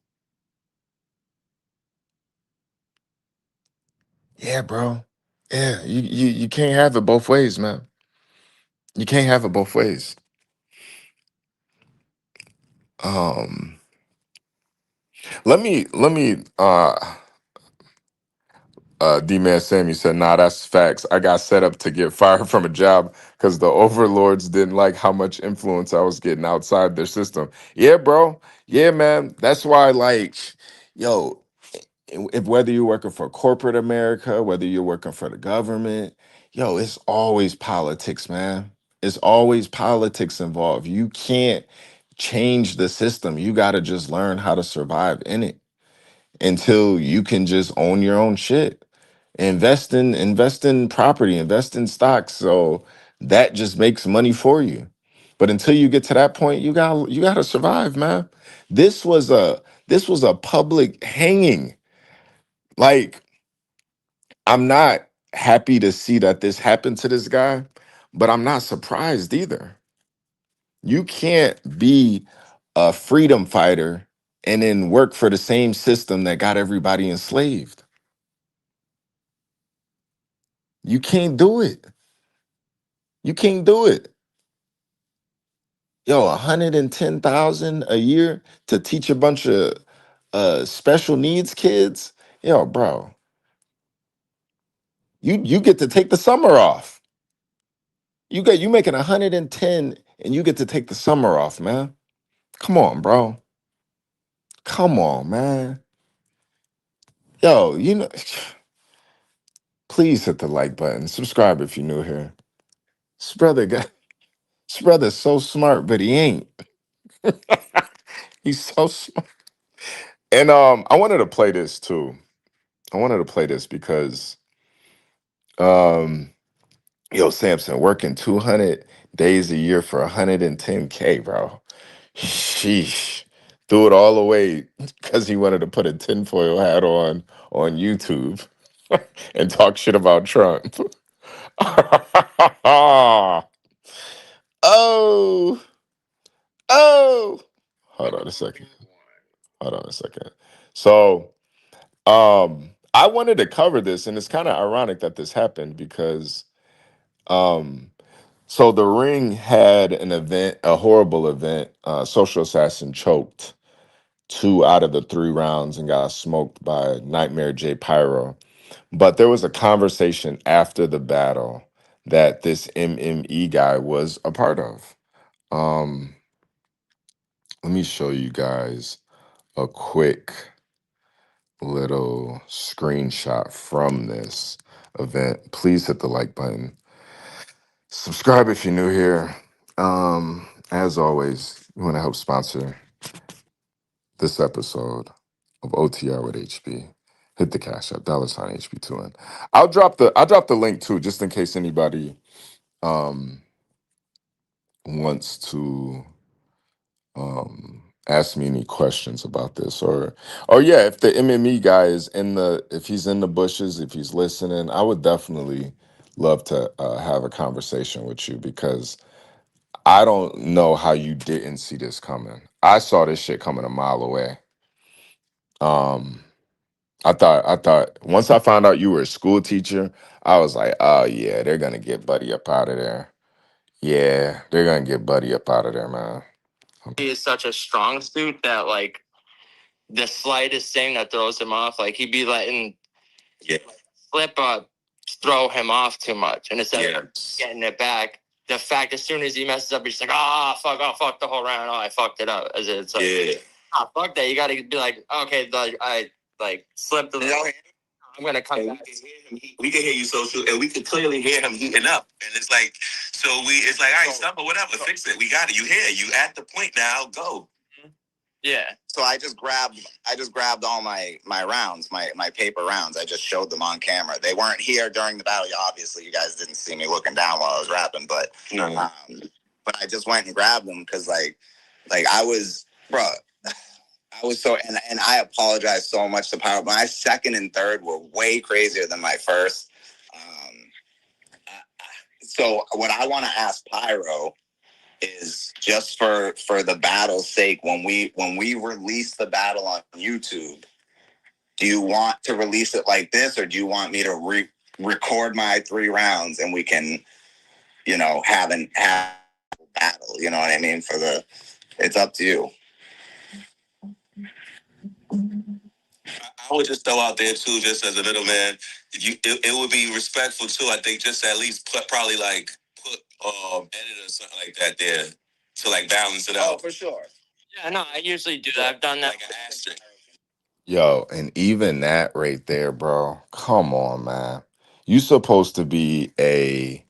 Yeah, bro. Yeah, you can't have it both ways, man. You can't have it both ways. Um, let me D-Man Sammy said, nah, that's facts. I got set up to get fired from a job because the overlords didn't like how much influence I was getting outside their system. Yeah, bro. Yeah, man. That's why, like, yo, if whether you're working for corporate America, whether you're working for the government, yo, it's always politics, man. It's always politics involved. You can't change the system. You got to just learn how to survive in it until you can just own your own shit. Invest in property, invest in stocks, so that just makes money for you. But until you get to that point, you got to survive, man. This was a public hanging. Like, I'm not happy to see that this happened to this guy, but I'm not surprised either. You can't be a freedom fighter and then work for the same system that got everybody enslaved. You can't do it. You can't do it. Yo, 110,000 a year to teach a bunch of special needs kids. Yo, bro, you get to take the summer off. You making 110 and you get to take the summer off, man. Come on, bro. Come on, man. Yo, please hit the like button. Subscribe if you're new here. This brother's so smart, but he ain't. He's so smart. And I wanted to play this too. I wanted to play this because um yo, Samson, working 200 days a year for 110K, bro. Sheesh. Threw it all away because he wanted to put a tinfoil hat on YouTube and talk shit about Trump. Oh, oh. Hold on a second. Hold on a second. So, I wanted to cover this, and it's kind of ironic that this happened because, um, so the Ring had an event, a horrible event. Social Assassin choked 2 out of the 3 rounds and got smoked by Nightmare J Pyro. But there was a conversation after the battle that this MME guy was a part of. Um, Let me show you guys a quick little screenshot from this event. Please hit the like button. Subscribe if you're new here. As always, we want to help sponsor this episode of OTR with HB. Hit the cash app, $ HB2N. I'll drop the link too, just in case anybody um wants to ask me any questions about this, or yeah, if the MME guy is if he's in the bushes, if he's listening, I would definitely love to have a conversation with you because I don't know how you didn't see this coming. I saw this shit coming a mile away. um I thought once I found out you were a school teacher, I was like, oh yeah, they're gonna get Buddy up out of there. Yeah, they're gonna get Buddy up out of there, man. He is such a strong suit that like the slightest thing that throws him off, like he'd be letting slip up, throw him off too much, and instead of getting it back, the fact as soon as he messes up, he's like, oh fuck the whole round, oh I fucked it up. As it's like, fuck that. You got to be like, okay, I like slipped. I'm gonna come back. We can hear you social, and we can clearly hear him heating up. And it's like, it's like, all right, stop or whatever, fix it. We got it. You here? You at the point now? Go.
Yeah. So I just grabbed all my rounds, my paper rounds. I just showed them on camera. They weren't here during the battle. Obviously, you guys didn't see me looking down while I was rapping, but but I just went and grabbed them because like I was, bro. I was so, and I apologize so much to Pyro. My second and third were way crazier than my first. Um, so what I want to ask Pyro is just for the battle's sake, when we release the battle on YouTube, do you want to release it like this, or do you want me to record my 3 rounds and we can, have a battle? You know what I mean? It's up to you. I would just throw out there too, just as a little man, it would be respectful too. I think just at least probably like put edit or something like that there to like balance it out. Oh, for sure. Yeah, no, I usually do that. I've done that. Like an asterisk.
Yo, and even that right there, bro. Come on, man. You supposed to be a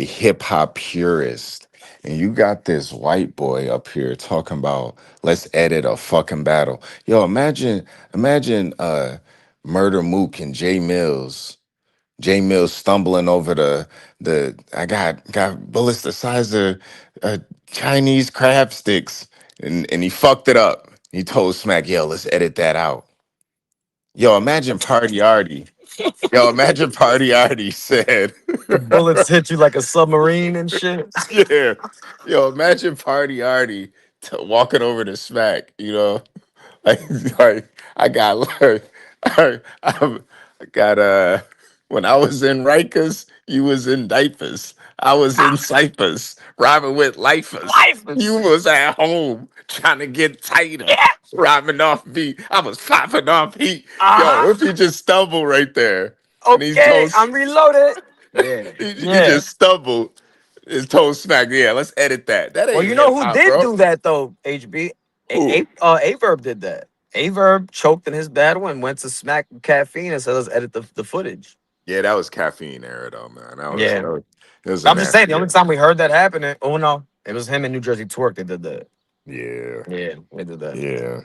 hip hop purist, and you got this white boy up here talking about let's edit a fucking battle. Yo, imagine Murder Mook and Jay Mills stumbling over the I got bullets the size of Chinese crab sticks, and he fucked it up. He told Smack, yo, let's edit that out. Yo, imagine Party Artie. Yo, imagine Party Artie said,
The bullets hit you like a submarine and shit.
yeah. Yo, imagine Party Artie walking over to Smack, Like, I got I got when I was in Rikers, you was in diapers. I was in ciphers, robbing with lifers. You was at home trying to get tighter, robbing off beat. I was popping off heat. Yo, if you just stumble right there, and he's
Okay,
told
I'm reloaded. Yeah,
he
yeah.
just stumbled. His told Smack, yeah, let's edit that. That
Well,
ain't
you know
hip
who
hop,
did
bro.
do that though? HB,
Who?
Averb did that. Averb choked in his battle and went to smack caffeine and said, "Let's edit the footage."
Yeah, that was caffeine era though, man.
Yeah,
It was a
I'm just saying. The
nasty
only
era.
time we heard that happening, oh no, it was him in New Jersey Twerk that did that.
Yeah,
Yeah, they did that.
yeah,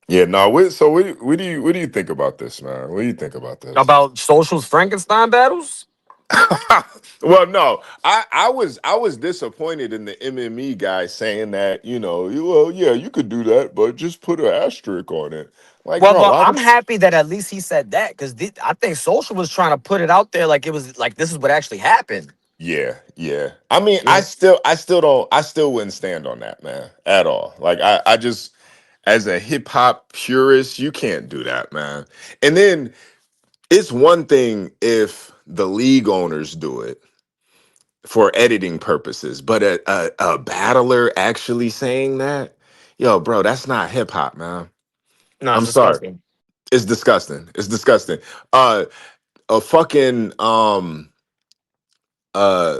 yeah. No, so what do you think about this, man? What do you think about this?
About Social's Frankenstein battles.
Well, no, I was disappointed in the MME guy saying that well, yeah, you could do that, but just put an asterisk on it. Like,
Well,
bro,
well,
why
I'm
would?
happy that at least he said that because I think Social was trying to put it out there like it was like this is what actually happened.
Yeah, yeah. I mean,
Yeah.
I still wouldn't stand on that, man, at all. Like, I just, as a hip hop purist, you can't do that, man. And then it's one thing if the league owners do it for editing purposes, but a battler actually saying that, yo, bro, that's not hip hop, man.
No, it's
I'm sorry.
disgusting.
It's disgusting. It's disgusting. A fucking uh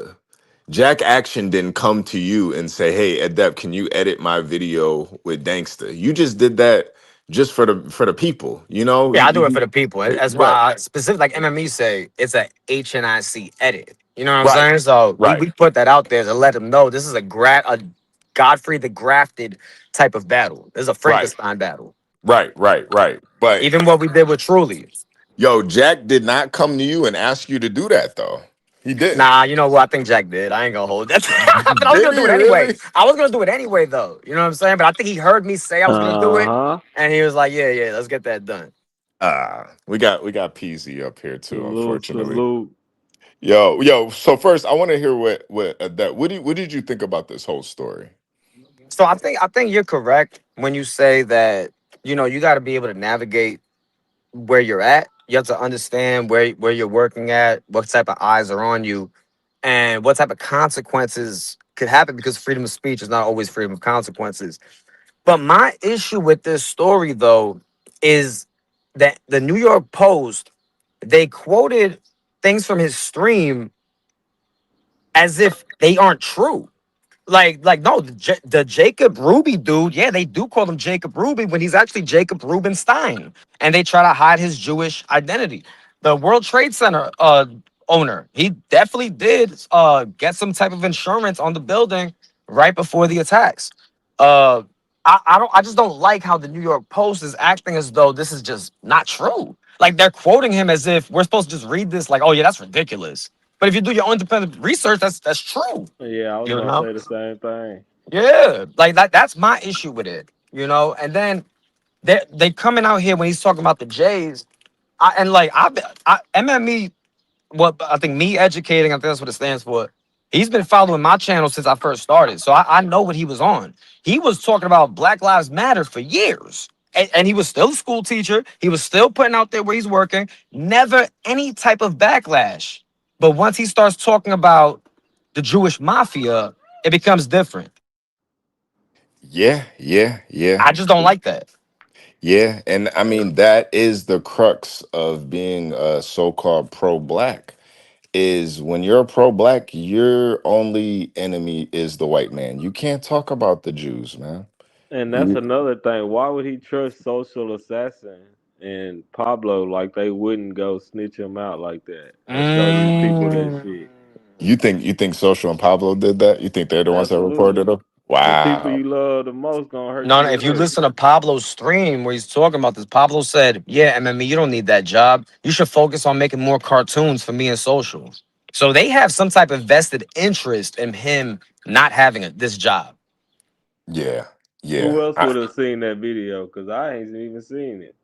Jack Action didn't come to you and say, "Hey, Adept, can you edit my video with Dankster?" You just did that just for the people, you know?
Yeah, I do it for the people. That's why
Right,
I specific like MME say it's a HNIC edit. You know what I'm
right,
saying? So we,
right,
we put that out there to let them know this is a Godfrey the Grafted type of battle. This is a
right,
Frankenstein battle.
right. But
Even what we did with Truly.
yo, Jack did not come to you and ask you to do that, though. He didn't.
Nah, you know what? I think Jack did. I ain't gonna hold that. But I was
Did
gonna
he
do it anyway.
really?
I was gonna do it anyway, though. You know what I'm saying? But I think he heard me say I was gonna do it,
Uh-huh.
and he was like, "Yeah, let's get that done."
We got PZ up here too,
Salute,
unfortunately.
salute.
Yo. So first, I want to hear what did you think about this whole story?
So I think you're correct when you say that you got to be able to navigate where you're at. You have to understand where you're working at, what type of eyes are on you, and what type of consequences could happen because freedom of speech is not always freedom of consequences. But my issue with this story though is that the New York Post they quoted things from his stream as if they aren't true. Like no, the Jacob Ruby dude, yeah, they do call him Jacob Ruby when he's actually Jacob Rubenstein, and they try to hide his Jewish identity. The World Trade Center owner, he definitely did get some type of insurance on the building right before the attacks. Uh, I just don't like how the New York Post is acting as though this is just not true. Like they're quoting him as if we're supposed to just read this like, oh yeah, that's ridiculous. But if you do your own independent research, that's true.
Yeah, I was
You
gonna
know?
say the same thing.
Yeah. Like that's my issue with it. You know, and then they coming out here when he's talking about the Jays. And like MME, what I think me educating, I think that's what it stands for. He's been following my channel since I first started. So I know what he was on. He was talking about Black Lives Matter for years. And he was still a school teacher. He was still putting out there where he's working. Never any type of backlash. But once he starts talking about the Jewish mafia, it becomes different.
Yeah, yeah, yeah.
I just don't like that.
Yeah, and I mean that is the crux of being a so-called pro-black is when you're a pro-black, your only enemy is the white man. You can't talk about the Jews, man.
And that's
You-
another thing. Why would he trust Social Assassin and Pablo like they wouldn't go snitch him out like that or show these people that
Mm.
shit?
you think Social and Pablo did that? You think they're the ones that reported
Absolutely.
them?
The people
Wow.
you love the most gonna hurt
No,
you
no,
the
if you
most.
listen to Pablo's stream where he's talking about this, Pablo said, yeah, MME, you don't need that job. You should focus on making more cartoons for me and social. So they have some type of vested interest in him not having this job.
Yeah.
Who
Yeah.
else would have seen that video? Cause I ain't even seen it.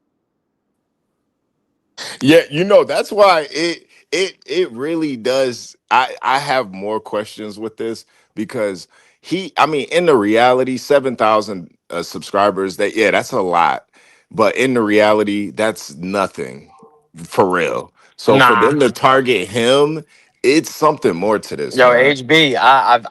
Yeah, that's why it really does. I have more questions with this because I mean, in the reality, 7,000 subscribers, that's a lot. But in the reality, that's nothing for real. So for
Nah.
them to target him, it's something more to this,
Yo,
man.
HB,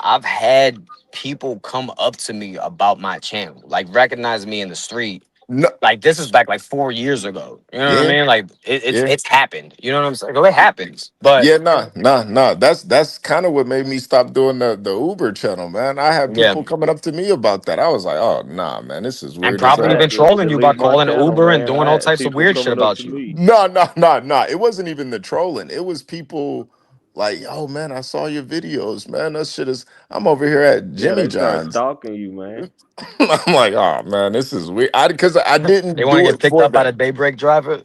I've had people come up to me about my channel, like recognize me in the street.
No,
Like this is back like 4 years ago. You know what I
yeah,
mean? Like it's
yeah.
it's happened. You know what I'm saying? It happens. But
Yeah, nah. That's kind of what made me stop doing the Uber channel, man. I had
yeah.
people coming up to me about that. I was like, oh nah, man, this is
And
weird as
probably
I
hell.
even
had to
trolling you by
delete my
calling
channel,
Uber and
man.
doing
I
all
had
types of
people
weird shit
coming up
about
to
you.
me.
No. It wasn't even the trolling. It was people like, oh man, I saw your videos, man. That shit is. I'm over here at
Yeah,
Jimmy
they start
John's.
stalking you, man.
I'm like, oh man, this is weird. Because I
They
didn't
want to
do
get
it
picked
for
up by
that.
the daybreak driver.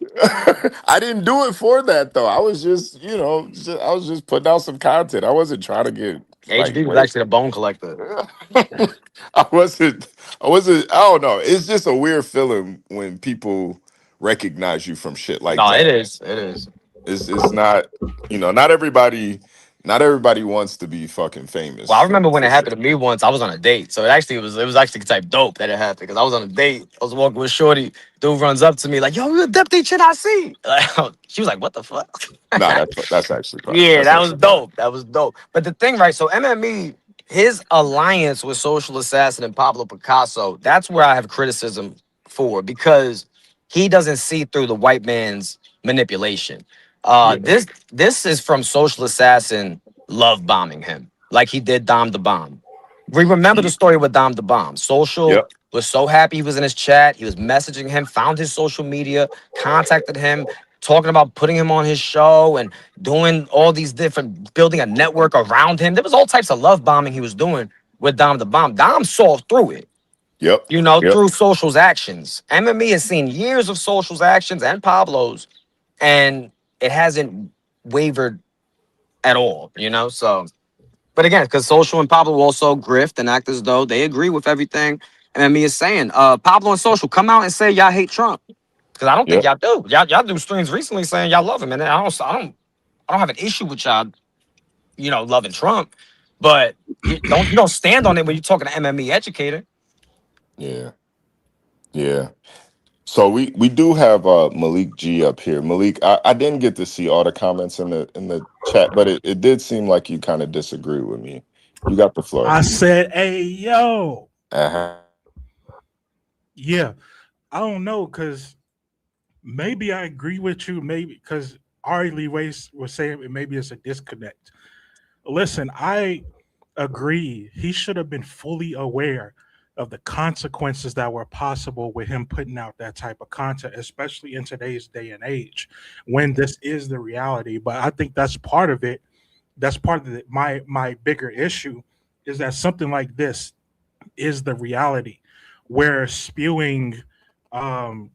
I didn't do it for that though. I was just, I was just putting out some content. I wasn't trying to get like
HB was
wait.
actually the bone collector.
I wasn't. I wasn't. I don't know. It's just a weird feeling when people recognize you from shit like
No, it
that.
is. It is.
It's not. Not everybody. Not everybody wants to be fucking famous
Well, I
for
remember when it
shit.
happened to me once. I was on a date, so it was actually type dope that it happened because I was on a date. I was walking with Shorty. Dude runs up to me like, "Yo, you a deputy? Should I see?" Like, she was like, "What the fuck?"
Nah, that's actually fine.
Yeah,
That's
that was
actually fine.
dope. That was dope. But the thing, right? So MME, his alliance with Social Assassin and Pablo Picasso, that's where I have criticism for because he doesn't see through the white man's manipulation.
Yeah.
This is from Social Assassin love bombing him like he did Dom the Bomb. We remember the story with Dom the Bomb. Social
Yep.
was so happy he was in his chat. He was messaging him, found his social media, contacted him, talking about putting him on his show and doing all these different, building a network around him. There was all types of love bombing he was doing with Dom the Bomb. Dom saw through it,
Yep. Yep.
through Social's actions. MME has seen years of Social's actions and Pablo's, and it hasn't wavered at all. So, but again, because Social and Pablo also grift and act as though they agree with everything MME is saying. Pablo and Social, come out and say y'all hate Trump. Because I don't think
Yep.
y'all do. Y'all do streams recently saying y'all love him, and I don't have an issue with y'all, loving Trump, but you don't stand on it when you're talking to MME educator.
Yeah. Yeah. So we do have Malik G up here. Malik, I didn't get to see all the comments in the chat, but it did seem like you kind of disagree with me. You got the floor.
I said, hey, yo.
Uh-huh.
Yeah. I don't know, because maybe I agree with you. Maybe because Ari Lee Wace was saying maybe it's a disconnect. Listen, I agree. He should have been fully aware of the consequences that were possible with him putting out that type of content, especially in today's day and age when this is the reality. But I think that's part of it. That's part of my bigger issue is that something like this is the reality. where spewing, um,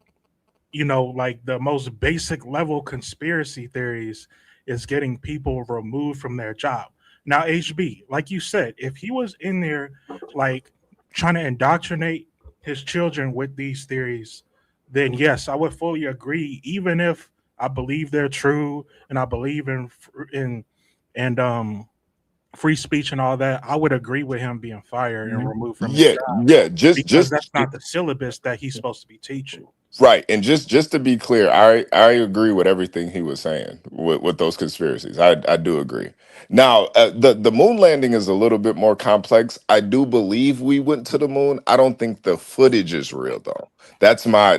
like the most basic level conspiracy theories is getting people removed from their job. Now, HB, like you said, if he was in there, like trying to indoctrinate his children with these theories, then yes, I would fully agree. Even if I believe they're true and I believe in and free speech and all that, I would agree with him being fired and removed from his
Yeah,
job
yeah.
because that's not the syllabus that he's supposed to be teaching.
Right, and just to be clear, I agree with everything he was saying with those conspiracies. I do agree. Now, the moon landing is a little bit more complex. I do believe we went to the moon. I don't think the footage is real though. That's my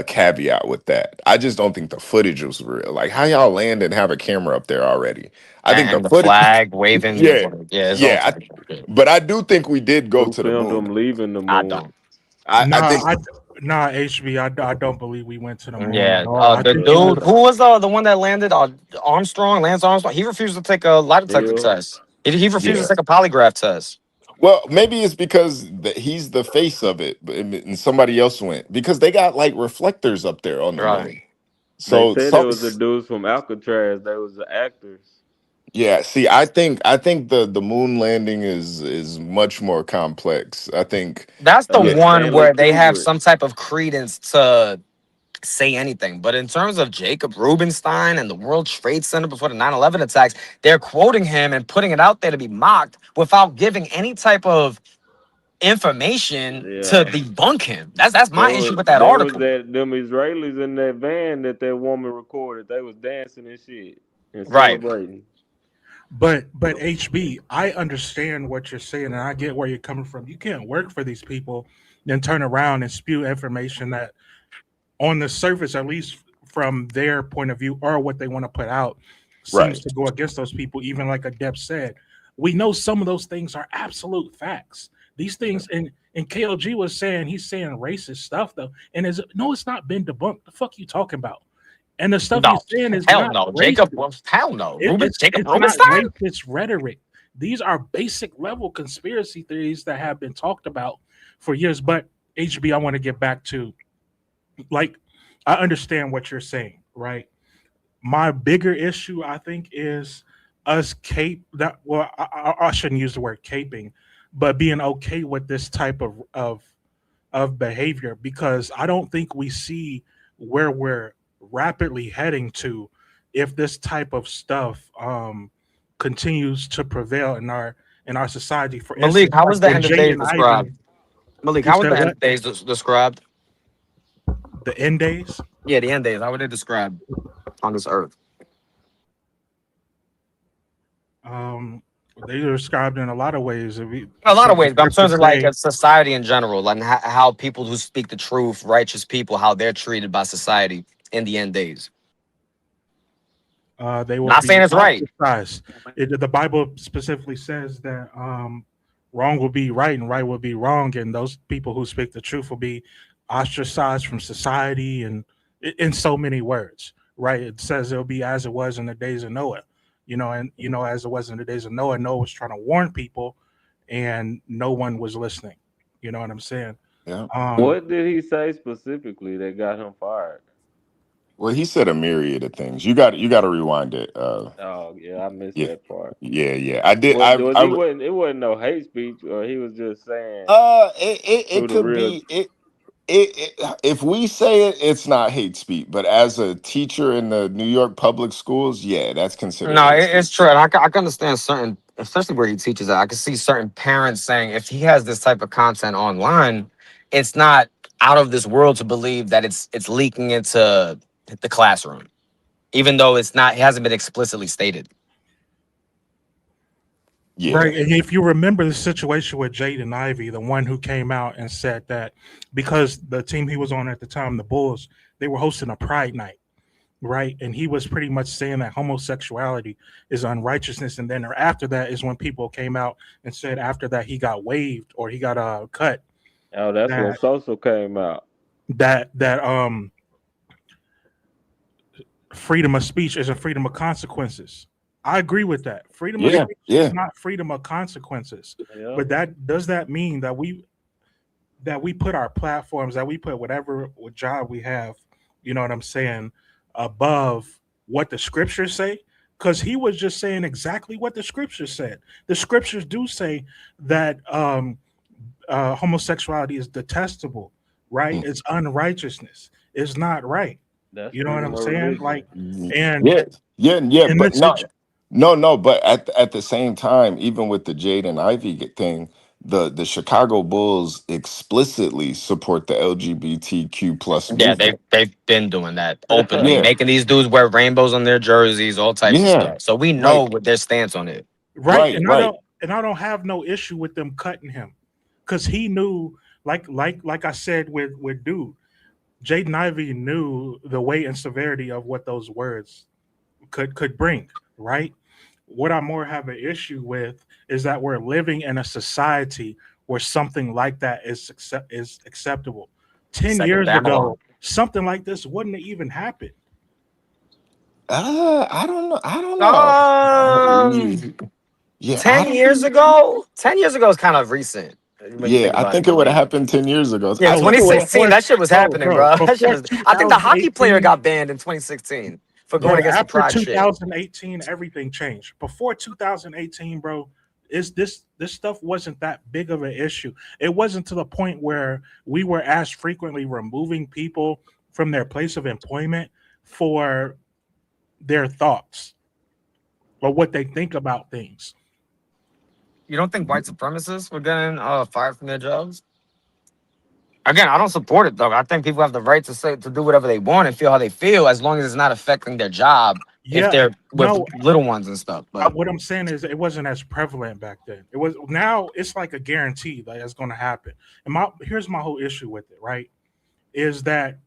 caveat with that. I just don't think the footage was real. Like how y'all land and have a camera up there already. I think the
And the
footage,
flag waving,
yeah,
yeah, it's all
yeah.
type of shit.
But I do think we did go
Who
to the
filmed
moon.
them leaving the
I
moon?
don't.
I
Nah,
think
HB, I don't believe we went to the moon
Yeah,
at all. I
the
think it was
dude who was the one that landed, Armstrong, Lance Armstrong. He refused to take a lie detector
Neil?
test. He refused
yeah.
to take a polygraph test.
Well, maybe it's because he's the face of it, and somebody else went because they got like reflectors up there on the
Right.
moon.
They
So,
said it was the dudes from Alcatraz. They was the actors.
yeah. See, I think the moon landing is much more complex. I think,
That's the
yeah,
one
Stanley
where they have
Kubrick.
some type of credence to say anything. But in terms of Jacob Rubinstein and the World Trade Center before the 9/11 attacks, they're quoting him and putting it out there to be mocked without giving any type of information to
Yeah.
debunk him. That's my
There
issue
was
with that
there was
article.
that them Israelis in that van that woman recorded. They was dancing and shit and
Right.
celebrating.
but HB, I understand what you're saying and I get where you're coming from. You can't work for these people, then turn around and spew information that on the surface, at least from their point of view or what they want to put out, seems
right,
to go against those people. Even like Adep said, we know some of those things are absolute facts. These things, and KLG was saying he's saying racist stuff though, and is no, it's not been debunked. The fuck you talking about? And the stuff
No.
he's saying is
Hell
not
no. Jacob
racist.
hell no.
It, it's
Jacob
it's not
Rubinstein?
racist rhetoric. These are basic level conspiracy theories that have been talked about for years. But HB, I want to get back to, like, I understand what you're saying, right? My bigger issue, I think, is us cape that. Well, I shouldn't use the word caping, but being okay with this type of behavior because I don't think we see where we're rapidly heading to if this type of stuff continues to prevail in our society. For
Malik,
instance,
how
like
was the
when
end of
Jade
days
and Ivy,
described? Malik,
you
how was
said
the end
what?
of days described?
The end days.
Yeah, the end days. How were they described on this earth?
Um, they are described in a lot of ways.
A lot of ways, but I'm
Scripture
talking like
say
a society in general, and how people who speak the truth, righteous people, how they're treated by society in the end days.
they will
Not
be
saying it's right.
ostracized. The Bible specifically says that wrong will be right and right will be wrong, and those people who speak the truth will be ostracized from society, and in so many words, right? It says it'll be as it was in the days of Noah, and as it was in the days of Noah. Noah was trying to warn people, and no one was listening. You know what I'm saying?
yeah.
Um,
What did he say specifically that got him fired?
Well, he said a myriad of things. You got to rewind it.
Oh yeah, I missed
Yeah,
that part.
yeah. I did.
What was he wasn't it wasn't no hate speech or he was just saying
It
who the
could
real
be if we say it, it's not hate speech. But as a teacher in the New York public schools, yeah, that's considered
No,
hate
it's
speech.
true, and I can understand certain, especially where he teaches at. I can see certain parents saying if he has this type of content online, it's not out of this world to believe that it's leaking into the classroom, even though it's not. It hasn't been explicitly stated.
Yeah,
Right. And if you remember the situation with Jade and Ivy, the one who came out and said that because the team he was on at the time, the Bulls, they were hosting a pride night, right? And he was pretty much saying that homosexuality is unrighteousness. And then after that is when people came out and said after that he got waived or he got cut,
oh that's when
that
Sosa came out.
that freedom of speech is a freedom of consequences. I agree with that. Freedom of
yeah,
speech is
yeah.
not freedom of consequences.
Yeah.
But that does that mean that we that we put our platforms, that we put whatever job we have, you know what I'm saying, above what the scriptures say. Because he was just saying exactly what the scriptures said. The scriptures do say that homosexuality is detestable, right?
Mm.
It's unrighteousness. It's not right.
That's
You know what
freedom
I'm
of
saying?
religion.
Like, and
Yeah, yeah, yeah,
in
but
this
no,
situ-
no, but at the same time, even with the Jade and Ivy thing, the Chicago Bulls explicitly support the LGBTQ plus
Yeah,
movement.
they've been doing that openly,
Yeah,
making these dudes wear rainbows on their jerseys, all types of
yeah,
stuff. So we know
like
what their stance on it.
right,
right, right.
and I don't have no issue with them cutting him, because he knew, like I said with dude, Jaden Ivey knew the weight and severity of what those words could bring, right? What I more have an issue with is that we're living in a society where something like that is acceptable. 10
Second
years
family.
ago, something like this wouldn't have even happened.
I don't know. I don't know.
Um,
Yeah, I
10
don't.
years ago? 10 years ago is kind of recent when you
Yeah,
think
I
about it,
think it would have
Malik.
happened 10 years ago.
Yeah,
I
Bro,
think it would have.
2016, that shit was happening, bro. That shit
before
was, I think the hockey player
2018,
got banned in 2016 for
yeah,
going against the
after
pride shit.
2018, everything changed. Before 2018, bro, is this stuff wasn't that big of an issue. It wasn't to the point where we were as frequently removing people from their place of employment for their thoughts or what they think about things.
You don't think white supremacists were getting fired from their jobs? Again, I don't support it though. I think people have the right to say to do whatever they want and feel how they feel as long as it's not affecting their job if
Yeah,
they're with
no,
little ones and stuff. But
what I'm saying is it wasn't as prevalent back then. It was now it's like a guarantee that it's going to happen. And my here's my whole issue with it, right? Is that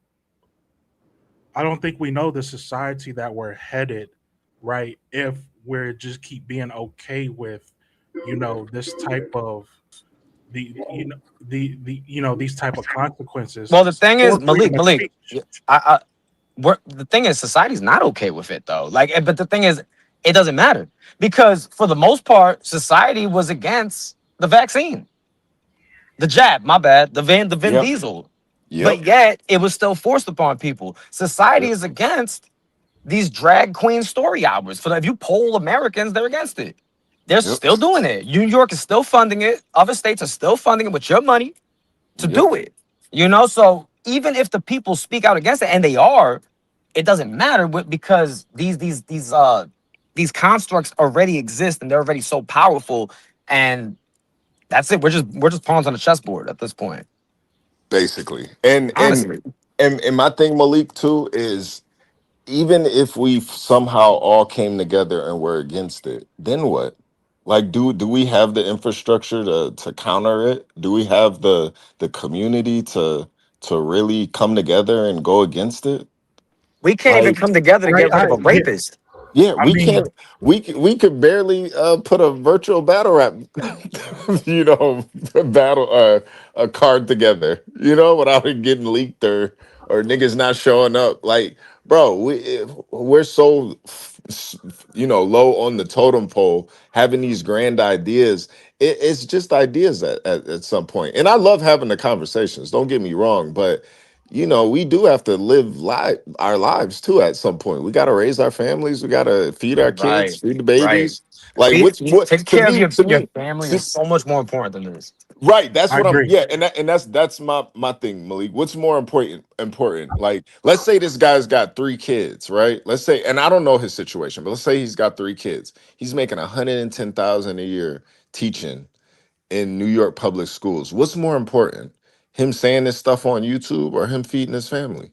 I don't think we know the society that we're headed, right? If we're just keep being okay with, this type of these type of consequences
well, the thing is,
for freedom
Malik,
of
Malik,
speech.
the thing is, society's not okay with it though. But the thing is, it doesn't matter because for the most part, society was against the vaccine, the jab. My bad, the Vin
Yep,
Diesel,
yep,
but yet it was still forced upon people. Society
yep,
is against these drag queen story hours. For if you poll Americans, they're against it. They're
yep,
still doing it. New York is still funding it. Other states are still funding it with your money to
yep,
do it. So even if the people speak out against it, and they are, it doesn't matter because these constructs already exist and they're already so powerful, and that's it. We're just pawns on the chessboard at this point.
basically. And
Honestly,
and my thing, Malik, too, is even if we somehow all came together and were against it, then what? Like, do we have the infrastructure to counter it? Do we have the community to really come together and go against it?
we can't even
Like,
come together to
Right?
get rid of a
Yeah.
rapist.
yeah,
I
we
mean,
can't. We could barely put a virtual battle rap, battle a card together, without it getting leaked or niggas not showing up. Like, bro, we're so low on the totem pole, having these grand ideas. It's just ideas at some point, and I love having the conversations. Don't get me wrong, but we do have to live our lives too at some point. We got to raise our families. We got to feed our kids,
Right,
feed the
right.
babies. Like, what
Take
to
care of
me, to
your
me,
family is
to-
so much more important than this.
right. That's
I
what I'm.
agree.
Yeah, and that's my thing, Malik. What's more important? Important. Like, let's say this guy's got 3 kids, right? Let's say, and I don't know his situation, but let's say he's got 3 kids. He's making 110,000 a year teaching in New York public schools. What's more important? Him saying this stuff on YouTube or him feeding his family?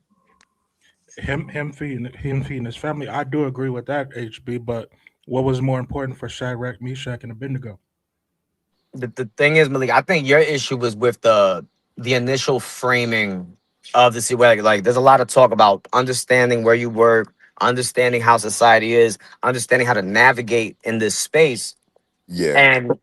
Him feeding his family. I do agree with that, HB. But what was more important for Shadrach, Meshach, and Abednego?
The thing is, Malik, I think your issue was with the initial framing of the situation. Like, there's a lot of talk about understanding where you work, understanding how society is, understanding how to navigate in this space.
Yeah.
And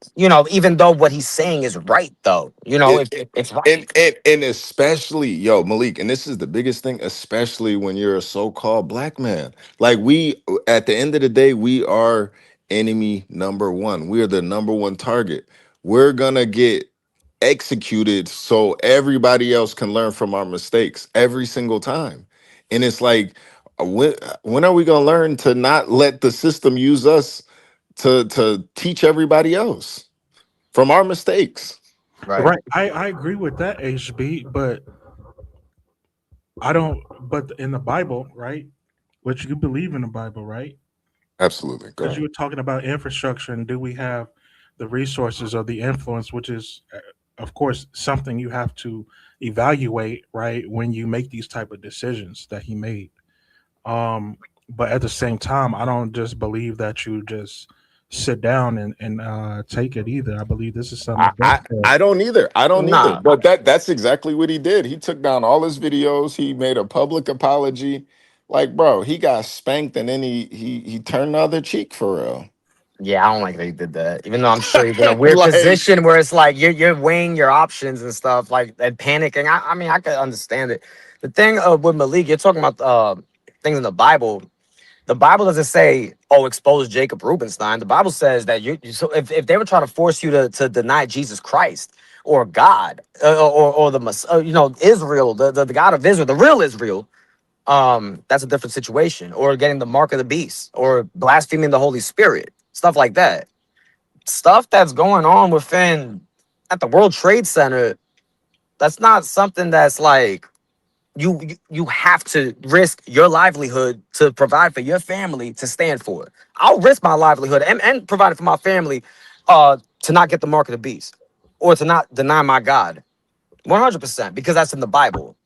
even though what he's saying is right, though, it's
and,
right.
and and especially, yo, Malik, and this is the biggest thing, especially when you're a so-called black man. Like, we, at the end of the day, we are enemy number one. We are the number one target. We're gonna get executed so everybody else can learn from our mistakes every single time. And it's like, when are we going to learn to not let the system use us to teach everybody else from our mistakes?
Right.
Right. I agree with that, HB, but I don't. But in the Bible, right? Which you believe in the Bible, right?
Absolutely. Go
Because you
ahead.
were talking about infrastructure and do we have the resources or the influence, which is, of course, something you have to evaluate, right, when you make these type of decisions that he made. But at the same time, I don't just believe that you just sit down and take it either. I believe this is something that does have.
I don't either. I don't either.
Nah.
But that's exactly what he did. He took down all his videos. He made a public apology. Like, bro, he got spanked and then he turned the other cheek for real.
Yeah, I don't like that he did that. Even though I'm sure he's in a weird
Like,
position where it's like you're weighing your options and stuff, like and panicking. I mean, I could understand it. The thing with Malik, you're talking about things in the Bible. The Bible doesn't say, "Oh, expose Jacob Rubenstein." The Bible says that so if they were trying to force you to deny Jesus Christ or God or the Israel, the God of Israel, the real Israel, that's a different situation. Or getting the mark of the beast or blaspheming the Holy Spirit, stuff like that. Stuff that's going on within at the World Trade Center. That's not something that's like you have to risk your livelihood to provide for your family to stand for it. I'll risk my livelihood and provide it for my family to not get the mark of the beast or to not deny my God. 100% because that's in the Bible.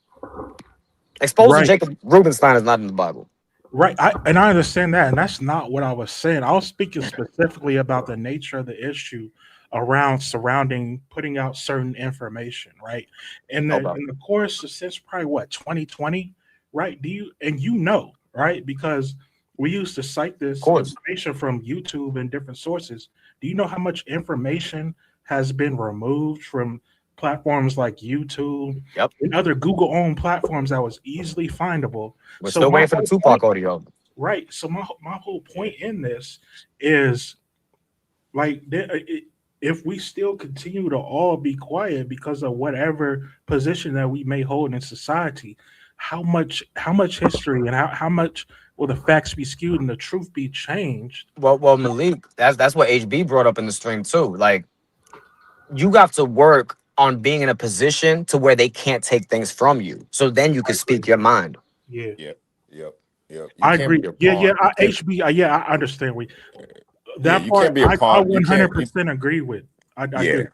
Exposing
Right.
Jacob Rubenstein is not in the Bible.
Right. I understand that. And that's not what I was saying. I was speaking specifically about the nature of the issue around surrounding putting out certain information, right?
Okay.
In the course of since probably what 2020, right? Do you and you know, right? Because we used to cite
Of
this
course.
information from YouTube and different sources. Do you know how much information has been removed from platforms like YouTube
Yep.
and other Google owned platforms that was easily findable?
We're
So
still
my
waiting for the
whole
Tupac
point,
audio.
right? So my whole point in this is like if we still continue to all be quiet because of whatever position that we may hold in society, how much history and how much will the facts be skewed and the truth be changed?
Well, Malik, that's what HB brought up in the stream too. Like you got to work on being in a position to where they can't take things from you. So then you
I
can speak
agree.
your mind.
Yeah,
yep, yep, yep. You
I
can't
agree.
be a
Yeah, yeah.
pawn. You can't.
HB. Yeah, I understand. We
Yeah,
that
you
part
can't be a
I
pawn. You can't.
100% agree with. I
Yeah,
do.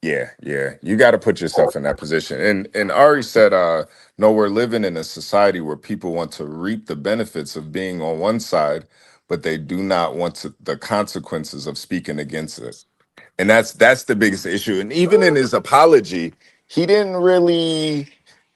yeah. You got to put yourself in that position. And Ari said, no, we're living in a society where people want to reap the benefits of being on one side, but they do not want the consequences of speaking against it. And that's the biggest issue. And even in his apology, he didn't really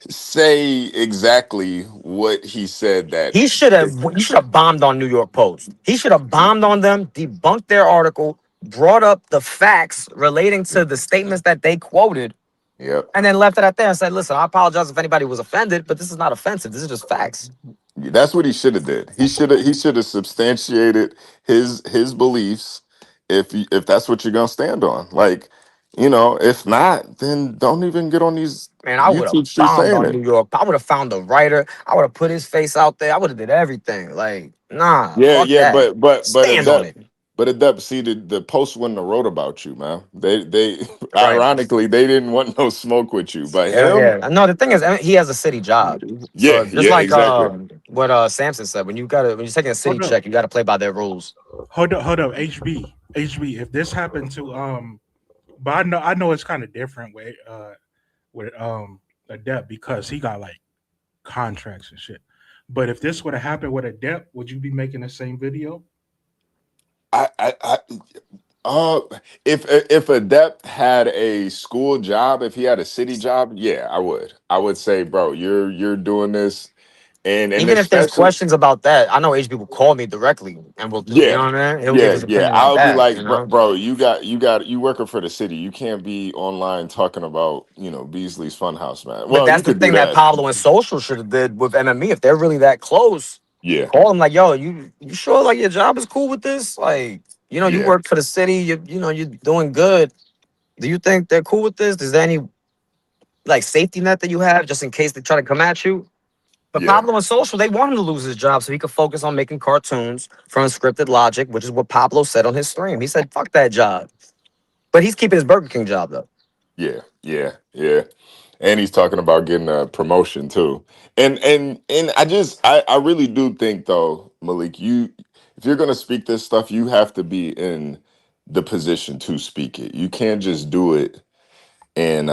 say exactly what he said that.
He should have bombed on New York Post. He should have bombed on them, debunked their article, brought up the facts relating to the statements that they quoted,
Yep.
and then left it at there and said, "Listen, I apologize if anybody was offended, but this is not offensive. This is just facts."
That's what he should have did. He should have substantiated his beliefs if that's what you're gonna stand on. Like, if not, then don't even get on these
Man, I would have
YouTube streets
bombed
saying
on
it.
New York. I would have found the writer. I would have put his face out there. I would have did everything. Like, nah,
Yeah,
fuck
yeah,
that.
but
Stand on
Adept,
it.
but Adept, see the post wouldn't have wrote about you, man. They
Right.
ironically they didn't want no smoke with you, but
Yeah,
him,
yeah. No, the thing is, I mean, he has a city job. So just
yeah,
like
exactly.
what Samson said, when you're taking a city
Hold up.
check, you gotta play by their rules.
Hold up. HB. If this happened to but I know it's kind of different with Adept because he got like contracts and shit. But if this would have happened with Adept, would you be making the same video?
I uh if Adept had a school job, if he had a city job, yeah, I would say, bro, you're doing this, and
Even if there's
especially.
questions about that, I know HB will call me directly and we'll you
Yeah,
know what I mean? He'll give his
yeah.
opinion like
I'll be
that,
like,
you
bro,
know.
you working for the city. You can't be online talking about, Beasley's Funhouse, man.
But
Well, you
that's the
could do
thing that
that.
Pablo and Social should have did with MME. If they're really that close,
Yeah,
call him like, yo, you sure like your job is cool with this? Like, you
yeah,
work for the city, you're doing good. Do you think they're cool with this? Is there any like safety net that you have just in case they try to come at you? But
Yeah,
Pablo and Social, they want him to lose his job so he could focus on making cartoons for unscripted logic, which is what Pablo said on his stream. He said, fuck that job. But he's keeping his Burger King job though.
yeah. And he's talking about getting a promotion too. And I really do think though, Malik, you if you're gonna speak this stuff, you have to be in the position to speak it. You can't just do it and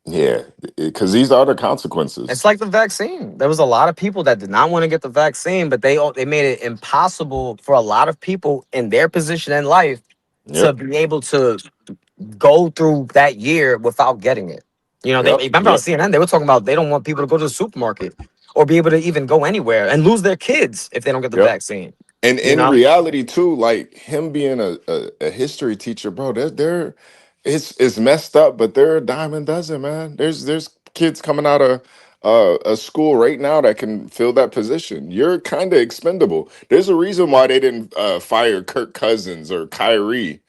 yeah, because these are the
It's
consequences.
like the vaccine. There was a lot of people that did not want to get the vaccine, but they made it impossible for a lot of people in their position in life to
Yep,
be able to go through that year without getting it. You know, they
yep,
remember on
yep,
CNN, they were talking about they don't want people to go to the supermarket or be able to even go anywhere and lose their kids if they don't get the
yep.
vaccine.
And
You
in
know?
reality too, like him being a history teacher, bro, they're it's messed up, but they're a dime a dozen, man. There's kids coming out of a school right now that can fill that position. You're kind of expendable. There's a reason why they didn't fire Kirk Cousins or Kyrie.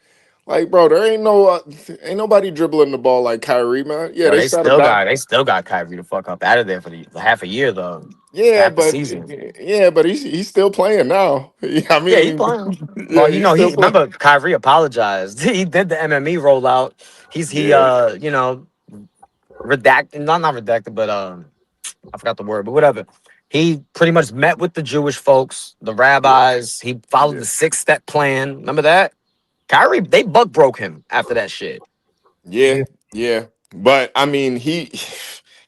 Like, bro, there ain't nobody dribbling the ball like Kyrie, man. Yeah,
Yo,
they shot about.
they still got Kyrie the fuck up out of there for the half a year though.
Yeah,
Half the
but
season.
he's still playing now. I
Yeah, he
mean,
playing.
yeah,
Well, you
he's
know,
still
he
playing.
remember Kyrie apologized. He did the MME rollout.
Yeah,
You know, redacted, not redacted, but I forgot the word, but whatever. He pretty much met with the Jewish folks, the
yeah,
rabbis. He followed
yeah,
the 6-step plan. Remember that? Kyrie, they bug broke him after that shit.
yeah, yeah. But I mean,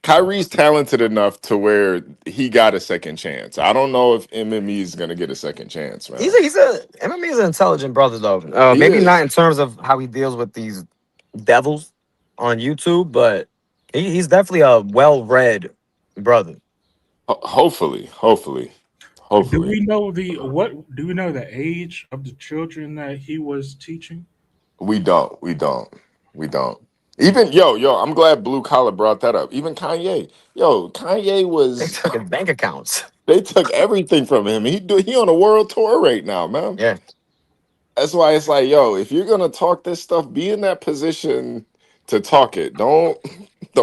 Kyrie's talented enough to where he got a second chance. I don't know if MME is gonna get a second chance, man.
He's a MME is an intelligent brother though.
He
Maybe not
is.
in terms of how he deals with these devils on YouTube, but he's definitely a well-read brother.
Hopefully,
Do
hopefully.
we know the what? Do we know the age of the children that he was teaching?
We don't. We don't. We don't. Even yo, I'm glad Blue Collar brought that up. Even Kanye. Yo, Kanye
They
was
took his bank accounts.
they took everything from him. He on a world tour right now, man.
Yeah.
That's why it's like, yo, if you're gonna talk this stuff, be in that position to talk it. Don't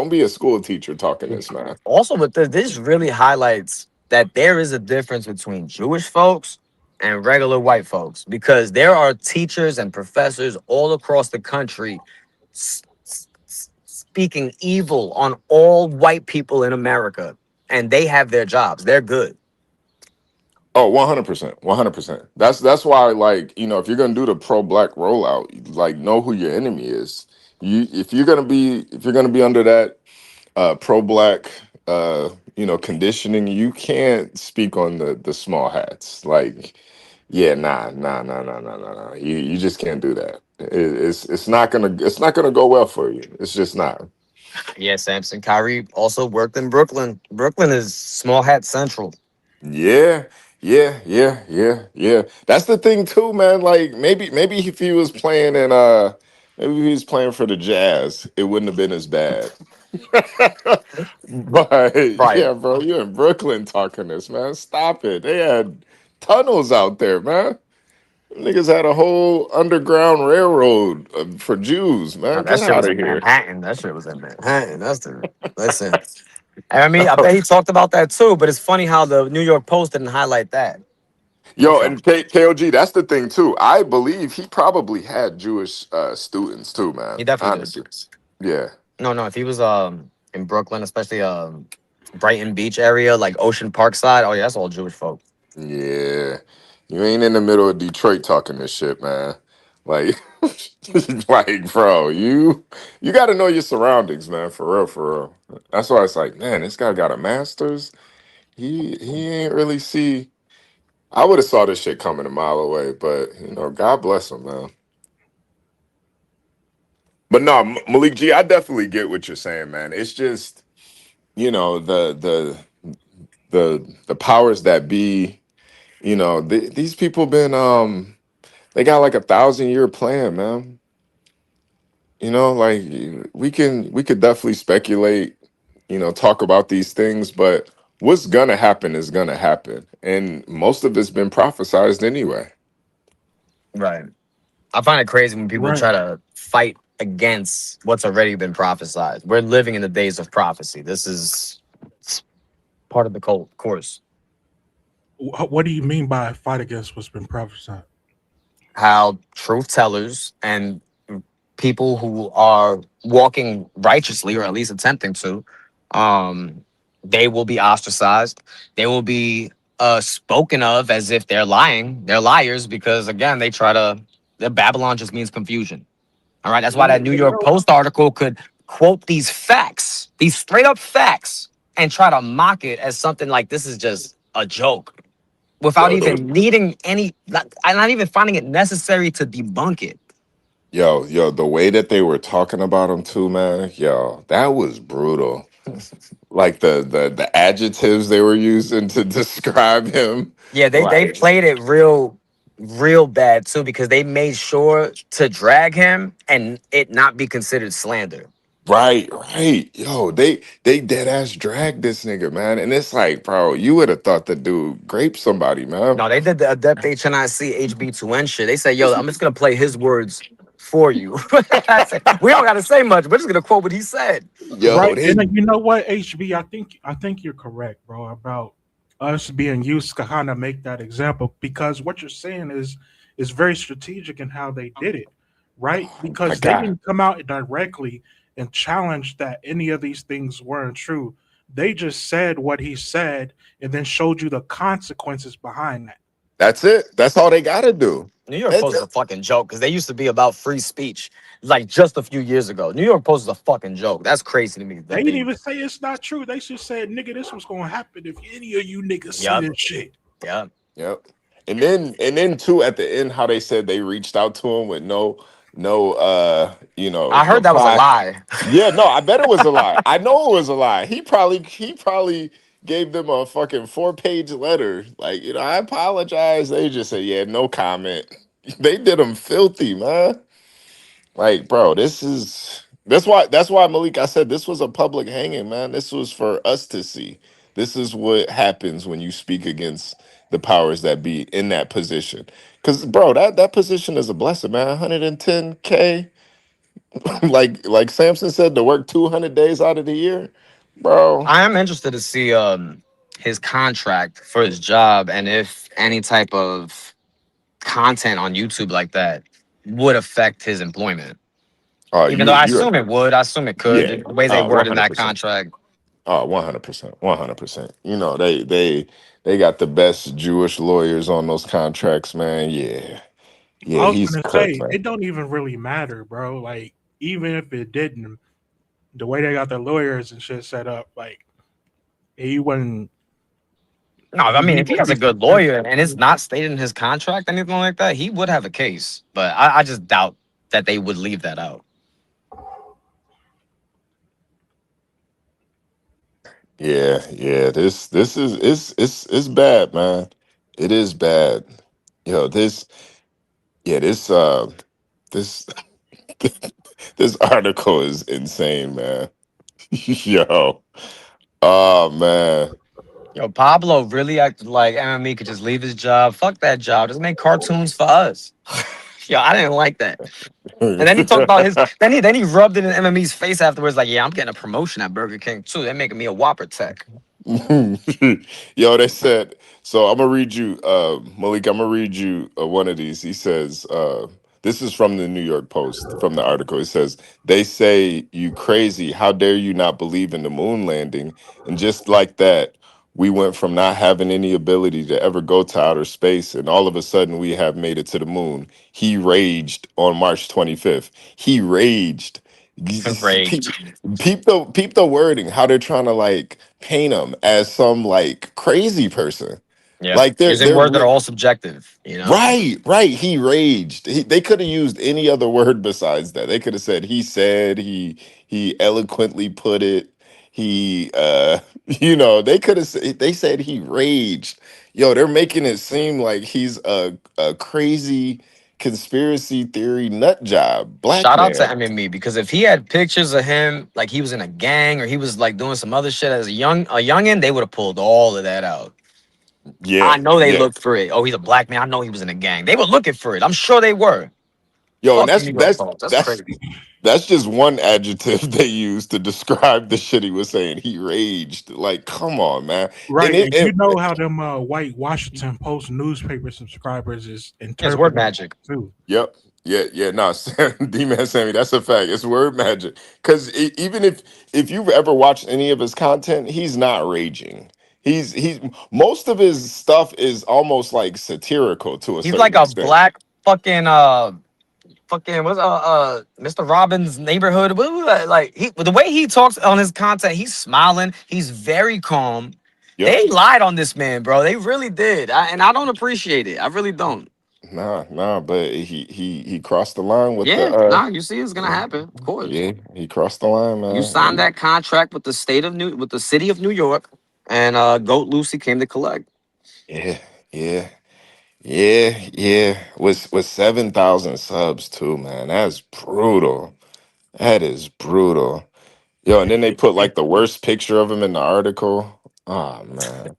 be a school teacher talking this, man.
Also, with this really highlights that there is a difference between Jewish folks and regular white folks because there are teachers and professors all across the country speaking evil on all white people in America, and they have their jobs. They're good.
Oh, 100%. 100%. That's why, like, if you're gonna do the pro black rollout, like know who your enemy is. If you're gonna be under that pro black conditioning, you can't speak on the small hats. Like, yeah, nah. You just can't do that. It's not gonna go well for you. It's just not.
Yeah, Samson Kyrie also worked in Brooklyn. Brooklyn is small hat central.
Yeah, yeah. That's the thing too, man. Like maybe if he was playing in maybe if he was playing for the Jazz, it wouldn't have been as bad. But
Right.
yeah, bro, you're in Brooklyn talking this, man. Stop it. They had tunnels out there, man. Niggas had a whole underground railroad for Jews,
Now,
man.
that
Get
shit
out
was
of
in
here.
Manhattan. That shit was in Manhattan. That's the listen. I mean, I bet he talked about that too, but it's funny how the New York Post didn't highlight that.
Yo,
So
and KOG, that's the thing too. I believe he probably had Jewish students too,
he
man.
definitely did.
Honestly. Yeah.
No, if he was in Brooklyn, especially Brighton Beach area, like Ocean Park side, oh yeah, that's all Jewish folk.
Yeah. You ain't in the middle of Detroit talking this shit, man. Like, like, bro, you got to know your surroundings, man. For real, for real. That's why it's like, man, this guy got a master's. He ain't really see. I would have saw this shit coming a mile away, but God bless him, man. But no, Malik G, I definitely get what you're saying, man. It's just, the powers that be, these people been they got like 1,000-year plan, man. Like we could definitely speculate, talk about these things, but what's gonna happen is gonna happen. And most of it's been prophesized anyway.
Right. I find it crazy when people
Right.
try to fight against what's already been prophesied. We're living in the days of prophecy. This is part of the course.
What do you mean by fight against what's been prophesied?
How truth tellers and people who are walking righteously, or at least attempting to, um, they will be ostracized. They will be spoken of as if they're lying. They're liars because again, they try to. The Babylon just means confusion. All right, that's why that New York Post article could quote these facts, these straight up facts, and try to mock it as something like this is just a joke, without
Yo, the
even needing any, not even finding it necessary to debunk it.
yo, the way that they were talking about him too, man. Yo, that was brutal. Like the adjectives they were using to describe him.
Yeah, they
Like,
played it real bad too because they made sure to drag him and it not be considered slander.
right. Yo, they dead ass dragged this nigga, man. And it's like, bro, you would have thought the dude raped somebody, man.
No, they did the Adept HNIC HB2N shit. They said, yo, I'm just gonna play his words for you. I said, we don't gotta say much. We're just gonna quote what he said.
Yo,
Right, and
they
then you know what, HB, I think you're correct, bro, about us being used to kind of make that example because what you're saying is very strategic in how they did it, right?
oh my
Because they
God.
didn't come out directly and challenge that any of these things weren't true. They just said what he said and then showed you the consequences behind that.
That's it. That's all they gotta do.
New York
That's
Post is a fucking joke because they used to be about free speech like just a few years ago. New York Post is a fucking joke. That's crazy to me
They
that
didn't
they.
even say it's not true. They just said, nigga, this was gonna happen if any of you niggas say
Yep,
this shit.
yep.
Yep. And then too at the end, how they said they reached out to him with no
I heard that was a
reply.
lie.
Yeah, no, I bet it was a lie. I know it was a lie. He probably gave them a fucking 4-page letter. Like, I apologize. They just said, yeah, no comment. They did him filthy, man. Like, bro, that's why Malik, I said this was a public hanging, man. This was for us to see. This is what happens when you speak against the powers that be in that position. Cause bro, that position is a blessing, man. 110K. Like Samson said, to work 200 days out of the year. Bro.
I am interested to see his contract for his job and if any type of content on YouTube like that would affect his employment.
Oh,
Even though
you
I
you
assume it would, I assume it could.
yeah.
The way they worded that
100%.
contract.
Oh, 100%. 100%. They got the best Jewish lawyers on those contracts, man. Yeah. Yeah,
I was
he's
gonna
cooked,
say
man.
it don't even really matter, bro. Like even if it didn't, the way they got their lawyers and shit set up, like he wouldn't
No, I mean,
he
if he
wouldn't
has a
be
good lawyer
successful.
and it's not stated in his contract, anything like that, he would have a case. But I just doubt that they would leave that out.
Yeah. This is it's bad, man. It is bad. Yo, this this article is insane, man. Yo. Oh man.
Yo, Pablo really acted like MME could just leave his job. Fuck that job. Just make cartoons for us. Yo, I didn't like that. And then he talked about his. Then he rubbed it in MME's face afterwards. Like, yeah, I'm getting a promotion at Burger King too. They're making me a Whopper tech.
Yo, they said, so I'm gonna read you, Malik, I'm gonna read you one of these. He says, this is from the New York Post, from the article. It says, they say you crazy. How dare you not believe in the moon landing? And just like that, we went from not having any ability to ever go to outer space, and all of a sudden we have made it to the moon. He raged on March 25th. He raged. Peep,
Rage.
peep the wording, how they're trying to like paint him as some like crazy person.
Yeah,
Like
using words that are all subjective. You know.
right. He raged. They could have used any other word besides that. They could have said he said, he eloquently put it. He they could have said, they said he raged. Yo, they're making it seem like he's a crazy conspiracy theory nut job, black
Shout out to
man.
MME because if he had pictures of him like he was in a gang or he was like doing some other shit as a youngin, they would have pulled all of that out. I
Yeah,
know they
yeah.
looked for it. Oh, he's a black man. I know he was in a gang. They were looking for it. I'm sure they were.
Yo, and
Fuck the
that's
New York
that's
Post. That's
that's
crazy.
that's just one adjective they used to describe the shit he was saying. He raged. Like, come on, man. And
Right,
it,
and you
it
know how them white Washington Post newspaper subscribers is
It's word
interpreting
magic.
too.
yep. Yeah, yeah, no, D-Man Sammy, that's a fact. It's word magic. Because even if you've ever watched any of his content, he's not raging. He's most of his stuff is almost like satirical to a
He's like
certain
a
extent.
black fucking what's Mr. Robbins' neighborhood. What was that? Like he the way he talks on his content, he's smiling. He's very calm.
Yep.
They lied on this man, bro. They really did, and I don't appreciate it. I really don't.
Nah, but he crossed the line with the
Yeah, nah. You see, it's gonna happen. Of course,
yeah, he crossed the line,
you signed
man.
that contract with the city of New York, and Goat Lucy came to collect.
Yeah, yeah, yeah. With 7,000 subs too, man. That's brutal. That is brutal. Yo, and then they put like the worst picture of him in the article. Oh man.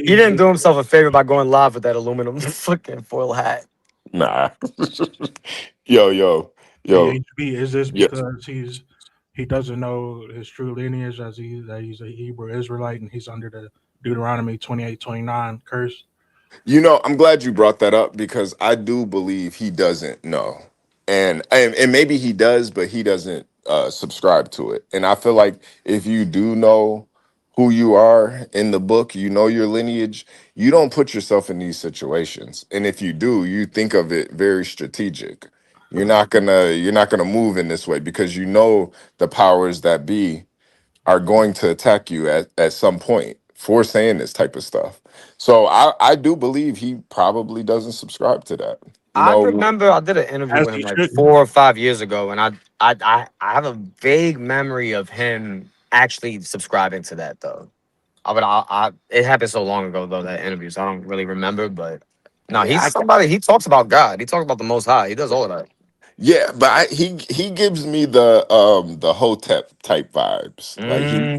He didn't
HB,
do himself a favor by going live with that aluminum fucking foil hat.
Nah. Yo.
HB, is this
Yeah.
because he doesn't know his true lineage as that he's a Hebrew Israelite and he's under the Deuteronomy 28:29 curse?
You know, I'm glad you brought that up because I do believe he doesn't know. And maybe he does, but he doesn't subscribe to it. And I feel like if you do know who you are in the book, you know your lineage, you don't put yourself in these situations. And if you do, you think of it very strategic. You're not gonna move in this way because you know the powers that be are going to attack you at some point for saying this type of stuff. So I do believe he probably doesn't subscribe to that. You
I
know,
remember I did an interview
As
with him
he
like
shouldn't.
4 or 5 years ago, and I have a vague memory of him actually subscribing to that though. But it happened so long ago though, that interview, so I don't really remember. But no, he's
I,
somebody. He talks about God. He talks about the Most High. He does all of that.
yeah, but he gives me the Hotep type vibes. Like he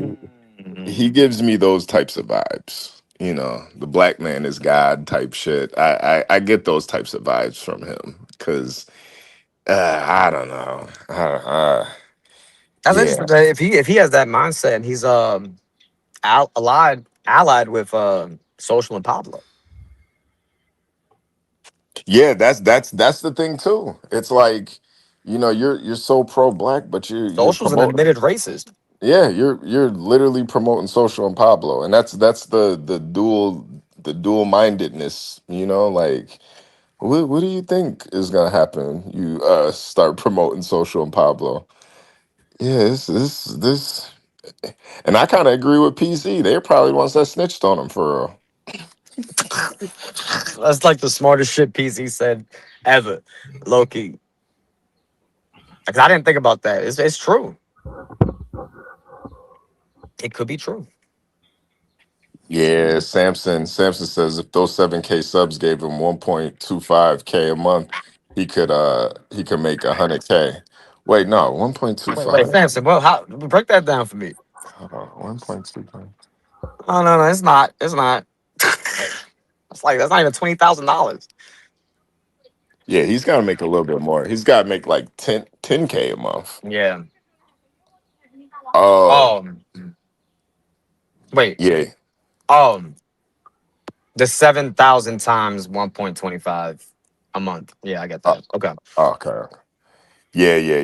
Mm.
gives me those types of vibes. You know, the black man is God type shit. I get those types of vibes from him because I don't know.
That's
Yeah.
interesting. That if he has that mindset, and he's allied with Social and Pablo.
Yeah, that's the thing too. It's like, you're so pro black, but you're
Social's an
promoting.
admitted racist.
Yeah, you're literally promoting social and Pablo, and that's the dual mindedness. Like what do you think is gonna happen? You start promoting social and Pablo. Yeah, this, and I kind of agree with PC. They're probably the ones that snitched on him for real.
That's like the smartest shit PC said ever. Low key. Because I didn't think about that. It's true. It could be true.
Yeah, Samson says if those 7K subs gave him 1.25K a month, he could make 100K. Wait, no,
Wait,
1.25.
Samson. Well, how break that down for me?
Hold on, 1.25.
Oh no, it's not. It's not. It's like that's not even $20,000.
Yeah, he's got to make a little bit more. He's got to make like 10K a month.
Yeah.
Oh,
Um. Wait.
yeah.
Um. The 7,000 times 1.25 a month. Yeah, I get
Oh,
that. Okay.
okay. Yeah. Yeah.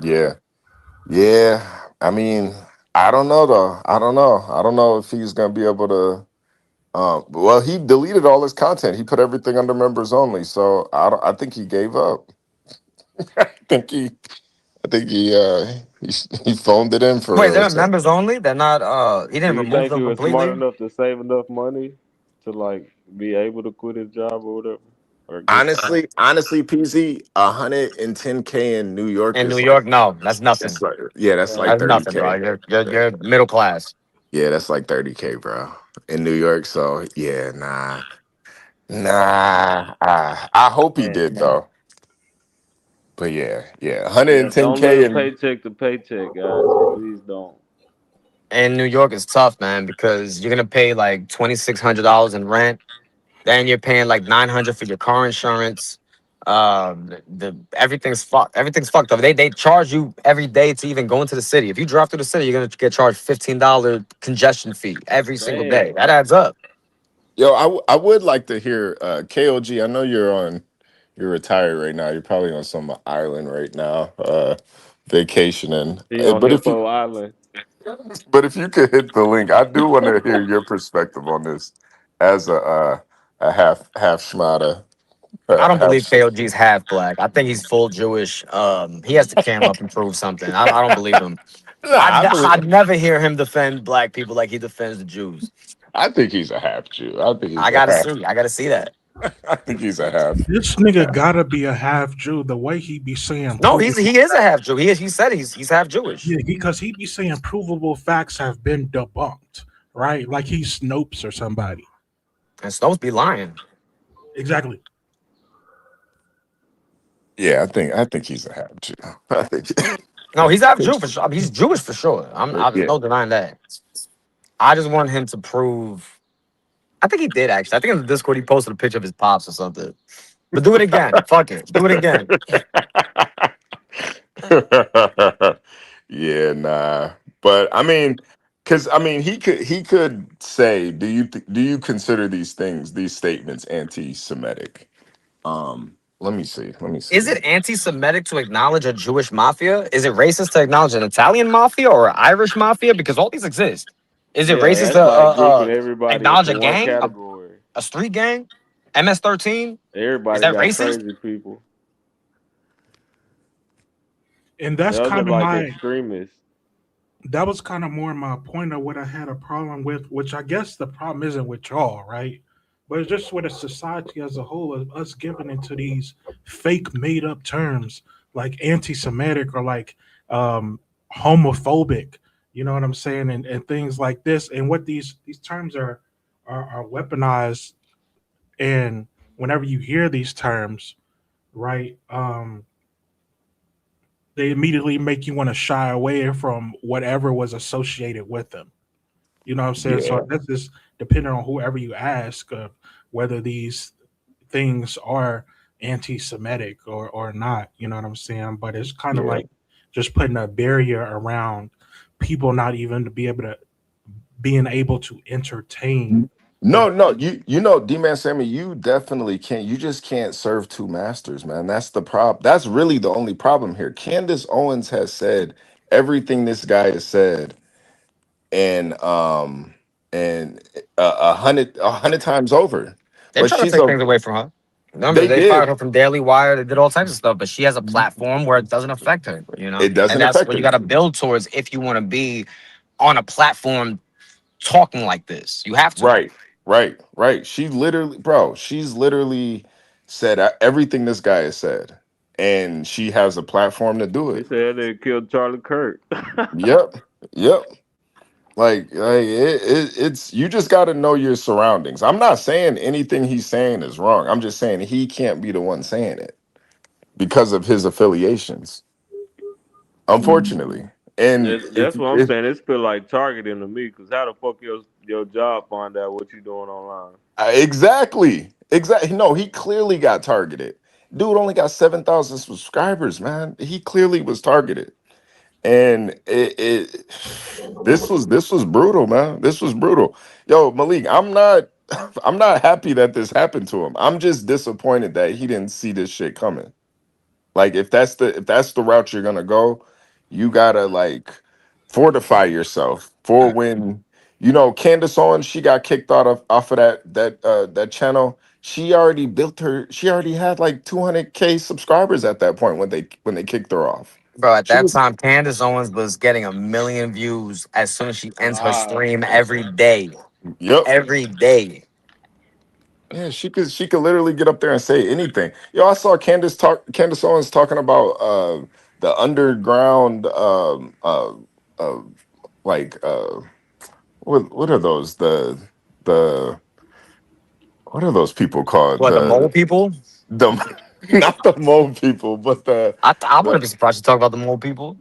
Yeah. Yeah. I mean, I don't know though. I don't know if he's gonna be able to. Well, he deleted all his content. He put everything under members only. So I think he gave up. I think he. I think he phoned it in for
Wait,
real.
they're
So
members only. They're not. He
Do
didn't
you
remove
think he
them
was smart
completely.
enough to save enough money to like be able to quit his job or whatever, or get some?
honestly, PZ, 110K in New York
In New
is like
York, no, that's nothing.
that's like
That's nothing, bro.
30K.
You're middle class.
Yeah, that's like 30K, bro, in New York. So yeah, nah. I hope he did though. But yeah,
Yeah, don't live
110K and
paycheck to paycheck, guys. Please don't.
In New York, it's tough, man, because you're gonna pay like $2,600 in rent. Then you're paying like 900 for your car insurance. The everything's fucked. Everything's fucked up. They charge you every day to even go into the city. If you drive through the city, you're gonna get charged $15 congestion fee every single day.
Damn.
That adds up.
Yo, I would like to hear KOG. I know you're retired right now. You're probably on some island right now, vacationing.
He on
But if you
Hippo Island.
could hit the link, I do want to hear your perspective on this as a half schmata,
I don't
half.
believe KOG's half black. I think he's full Jewish. He has to cam up and prove something. I don't believe him.
Nah, I believe.
I'd never hear him defend black people like he defends the Jews.
I think he's a half Jew. I think he's
I
a
gotta
half.
see. I gotta see that.
I think he's a half.
This nigga gotta be a half Jew. The way he be saying,
No, he is a half Jew. He said he's half Jewish.
yeah, because he be saying provable facts have been debunked, right? Like he's Snopes or somebody.
And Snopes be lying.
Exactly.
Yeah, I think he's a half Jew. I think.
No, he's half Jew for sure. I mean, he's Jewish for sure. I'm
Yeah.
no denying that. I just want him to prove. I think he did actually. I think in the Discord he posted a picture of his pops or something. But do it again. Fuck it. Do it again.
Yeah, nah. But I mean, because I mean, he could say, do you consider these statements anti-Semitic? Let me see. Let me see.
Is it anti-Semitic to acknowledge a Jewish mafia? Is it racist to acknowledge an Italian mafia or an Irish mafia? Because all these exist. Is it
Yeah,
racist to
that's like grouping everybody
acknowledge
into
a
one
gang,
category.
a street gang, MS-13? Is
Everybody
that
got
racist?
crazy people.
And that's
Those are
kind of
like
my
extremists.
that was kind of more my point of what I had a problem with, which I guess the problem isn't with y'all, right? But it's just with a society as a whole, of us giving into these fake made up terms like anti Semitic or like homophobic, you know what I'm saying? And things like this. And what these terms are weaponized. And whenever you hear these terms, right, they immediately make you want to shy away from whatever was associated with them. You know what I'm saying?
Yeah,
So that's just depending on whoever you ask whether these things are anti-Semitic or not. You know what I'm saying? But it's kind of
yeah.
like just putting a barrier around people not even to be able to being able to entertain the.
No, you know, D-Man Sammy, you definitely can't. You just can't serve two masters, man. That's the problem. That's really the only problem here. Candace Owens has said everything this guy has said, and a hundred times over.
They're
But
trying to
she's
take
a.
things away from her. Remember,
They
they fired
did.
her from Daily Wire. They did all types of stuff, but she has a platform where it doesn't affect her,
It
And
doesn't
that's
affect
what you
her.
got to build towards if you want to be on a platform talking like this. You have to.
Right, right. She literally, bro. She's literally said everything this guy has said, and she has a platform to do
They
it.
said they killed Charlie Kirk.
Yep, yep. It's you just got to know your surroundings. I'm not saying anything he's saying is wrong. I'm just saying he can't be the one saying it because of his affiliations, unfortunately. And
That's what I'm saying. It's feel like targeting to me. Cause how the fuck your job find out what you doing online?
exactly. No, he clearly got targeted. Dude only got 7,000 subscribers, man. He clearly was targeted. And this was brutal, man. This was brutal. Yo, Malik, I'm not happy that this happened to him. I'm just disappointed that he didn't see this shit coming. Like if that's the route you're gonna go, you gotta like fortify yourself for when Candace Owens, she got kicked out of off of that channel. She already had like 200K subscribers at that point when they kicked her off.
Bro, at
She
that
was
time, Candace Owens was getting 1 million views as soon as she ends her
Wow.
stream every day.
Yep.
Every day.
Yeah, she could literally get up there and say anything. Yo, I saw Candace Owens talking about the underground uh like what are those the what are those people called
What, the mole people?
the not the mole people but
I wouldn't
the
be surprised to talk about the mole people.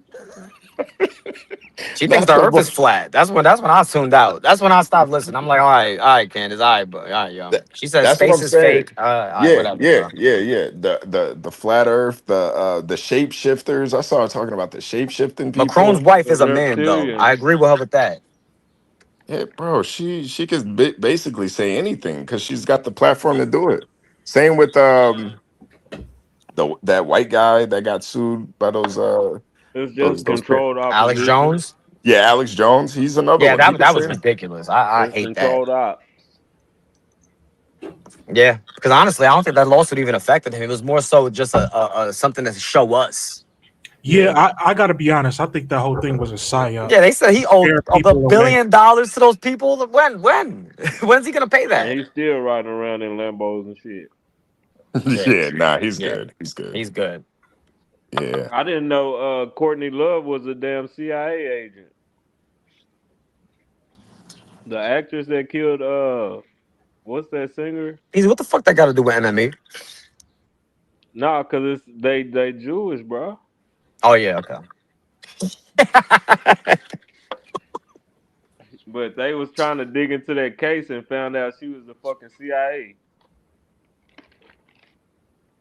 She thinks
Not
the
the
Earth
vo-
is flat. That's when I tuned out. That's when I stopped listening. I'm like, all right, Candace, all right, bro, all right, yo.
that,
She says
that's what
space
I'm
is
saying.
fake. All right,
Yeah,
whatever,
yeah,
bro.
yeah, yeah. The flat Earth, the shapeshifters. I saw her talking about the shape shifting
Macron's
people.
wife
The
is a man, though. I
reptilians.
agree with her with that.
Yeah, bro. She could basically say anything because she's got the platform to do it. Same with that white guy that got sued by
It's just
those
controlled
Alex
opposition.
Jones.
yeah, Alex Jones. He's another
Yeah,
one. He
that
could
that
say
was
anything.
ridiculous. I
It's
hate that.
controlled ops.
Yeah, because honestly, I don't think that lawsuit even affected him. It was more so just a something to show us.
Yeah, I gotta be honest. I think that whole thing was a psyop.
Yeah, they said he owed
Scare
a
people away.
$1 billion to those people. When? When's he gonna pay
And
that?
he's still riding around in Lambos and shit.
Yeah,
Yeah, nah, he's
yeah,
good. He's good.
he's good.
Yeah.
I didn't know Courtney Love was a damn CIA agent. The actress that killed what's that singer?
He's what the fuck that got to do with MME?
Nah, cause it's they Jewish, bro.
Oh yeah, okay.
But they was trying to dig into that case and found out she was the fucking CIA.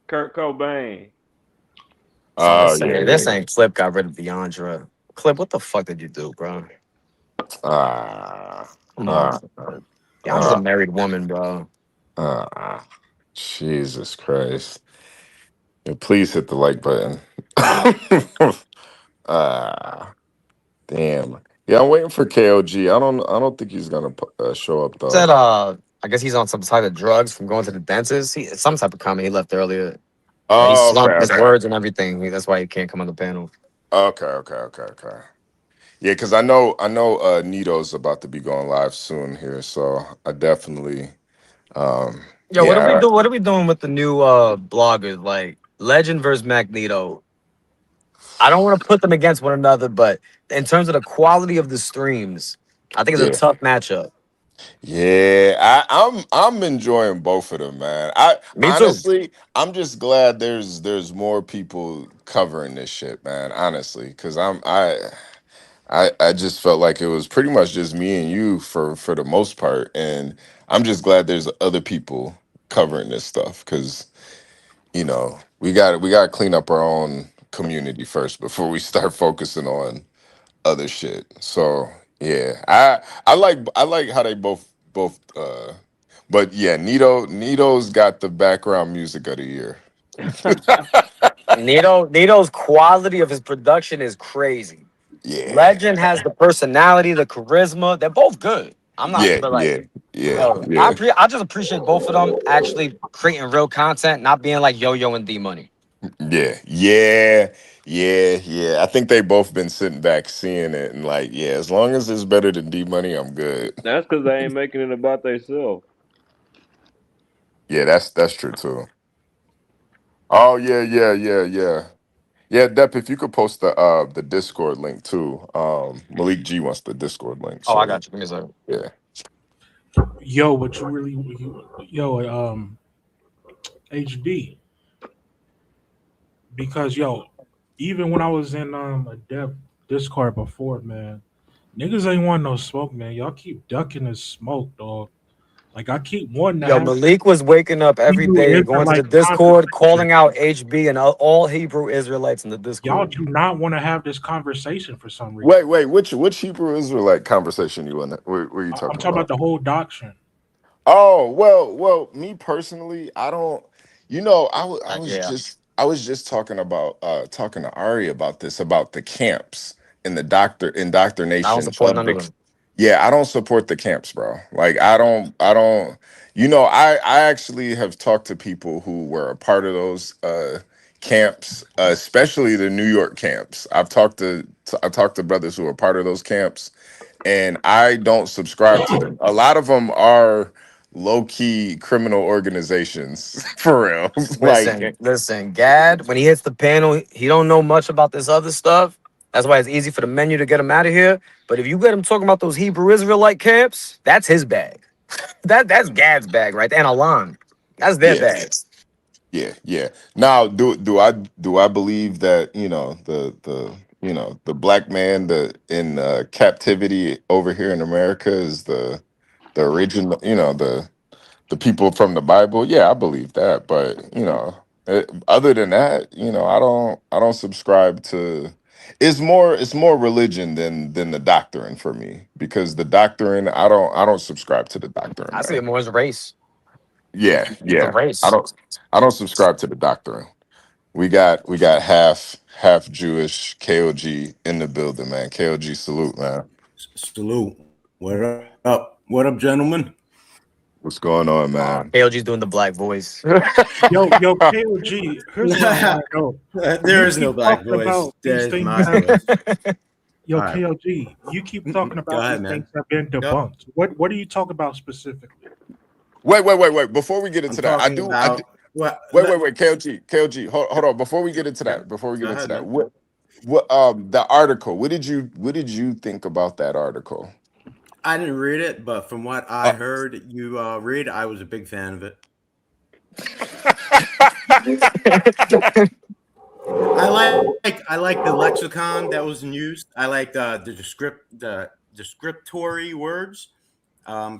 Kurt Cobain.
Oh, they're
Yeah,
saying they're
yeah.
saying Clip got rid of Deandra. Clip, what the fuck did you do, bro?
Ah,
Come on,
ah,
bro. Deandra's a
ah,
married woman, bro.
ah. Jesus Christ. Yeah, please hit the like button. Ah, damn. Yeah, I'm waiting for KOG. I don't think he's gonna show up though.
Said I guess he's on some type of drugs from going to the dentist. Some type of comment he left earlier. He
Oh, okay,
slumped his
okay,
words and everything. That's why he can't come on the panel.
okay. Yeah, because I know Nito's about to be going live soon here, so I definitely
Yo, what are we
yeah.
doing? What are we doing with the new bloggers like Legend versus Magneto? I don't want to put them against one another, but in terms of the quality of the streams, I think it's a
Yeah.
tough matchup.
Yeah, I'm enjoying both of them, man. I
Me too.
honestly, I'm just glad there's more people covering this shit, man. Honestly, because I just felt like it was pretty much just me and you for the most part, and I'm just glad there's other people covering this stuff because we got to clean up our own community first before we start focusing on other shit. So yeah, I like how they both but yeah, Nito's got the background music of the year.
Nito's quality of his production is crazy.
Yeah.
Legend has the personality, the charisma. They're both good. I'm not,
Yeah,
but like,
yeah, yeah,
yo,
yeah.
I just appreciate both of them actually creating real content, not being like Yo Yo and D Money.
Yeah. I think they both been sitting back seeing it and like, yeah, as long as it's better than D Money, I'm good.
That's because they ain't making it about themselves.
Yeah, that's true too. Oh yeah. Yeah, Dep, if you could post the Discord link too. Malik G wants the Discord link.
Oh, I
So
got you. Give me a second.
yeah.
Yo, but yo, HB, because yo, even when I was in a dev Discord before, man, niggas ain't want no smoke, man. Y'all keep ducking the smoke, dog. Like I keep wanting to
Yo,
have
Malik was waking up every
Hebrew
day, going to the
Israelite
Discord,
conversation.
calling out HB and all Hebrew Israelites in the
Y'all
Discord.
do not want to have this conversation for some reason.
Wait, which Hebrew Israelite conversation you in? Were you
I'm
talking
talking about
about?
the whole doctrine.
Oh, well, me personally, I don't
Yeah,
I was just talking to Ari about this, about the camps and the
I don't
indoctrination
support
of
none of
the
them.
yeah, I don't support the camps, bro. Like I don't I actually have talked to people who were a part of those camps, especially the New York camps. I talked to brothers who are part of those camps, and I don't subscribe to them. A lot of them are low key criminal organizations for real. Like,
Listen, Gad, when he hits the panel, he don't know much about this other stuff. That's why it's easy for the menu to get him out of here. But if you get him talking about those Hebrew Israelite camps, that's his bag. That's Gad's bag right there. And Alon. That's their
yeah,
bags.
yeah. Now, do I believe that the black man in captivity over here in America is the original, the people from the Bible. Yeah, I believe that, but other than that, I don't subscribe to. It's more religion than the doctrine for me, because the doctrine, I don't subscribe to the doctrine,
I see it
man.
more as a race.
Yeah,
It's a
yeah. I
race.
don't I don't subscribe to the doctrine. We got half Jewish KOG in the building, man. KOG salute, man.
Salute. What up? What up, gentlemen?
What's going on, man?
KLG's doing the black voice.
Yo, KOG, here's what I want to know.
There
You
is no
keep
black
talking
voice.
about these
There's
things
my
have,
voice.
yo,
All right.
KOG, you keep talking
Go
about
ahead,
these things
man.
have been
Yep.
debunked. What do you talk about specifically?
Wait. Before we get
I'm
into that,
talking about what?
wait. KOG, hold on. Before we get into
Go
that,
ahead, man.
what the article? What did you think about that article?
I didn't read it, but from what I
Uh,
heard you read, I was a big fan of it. I like the lexicon that was used. I like the descriptory words.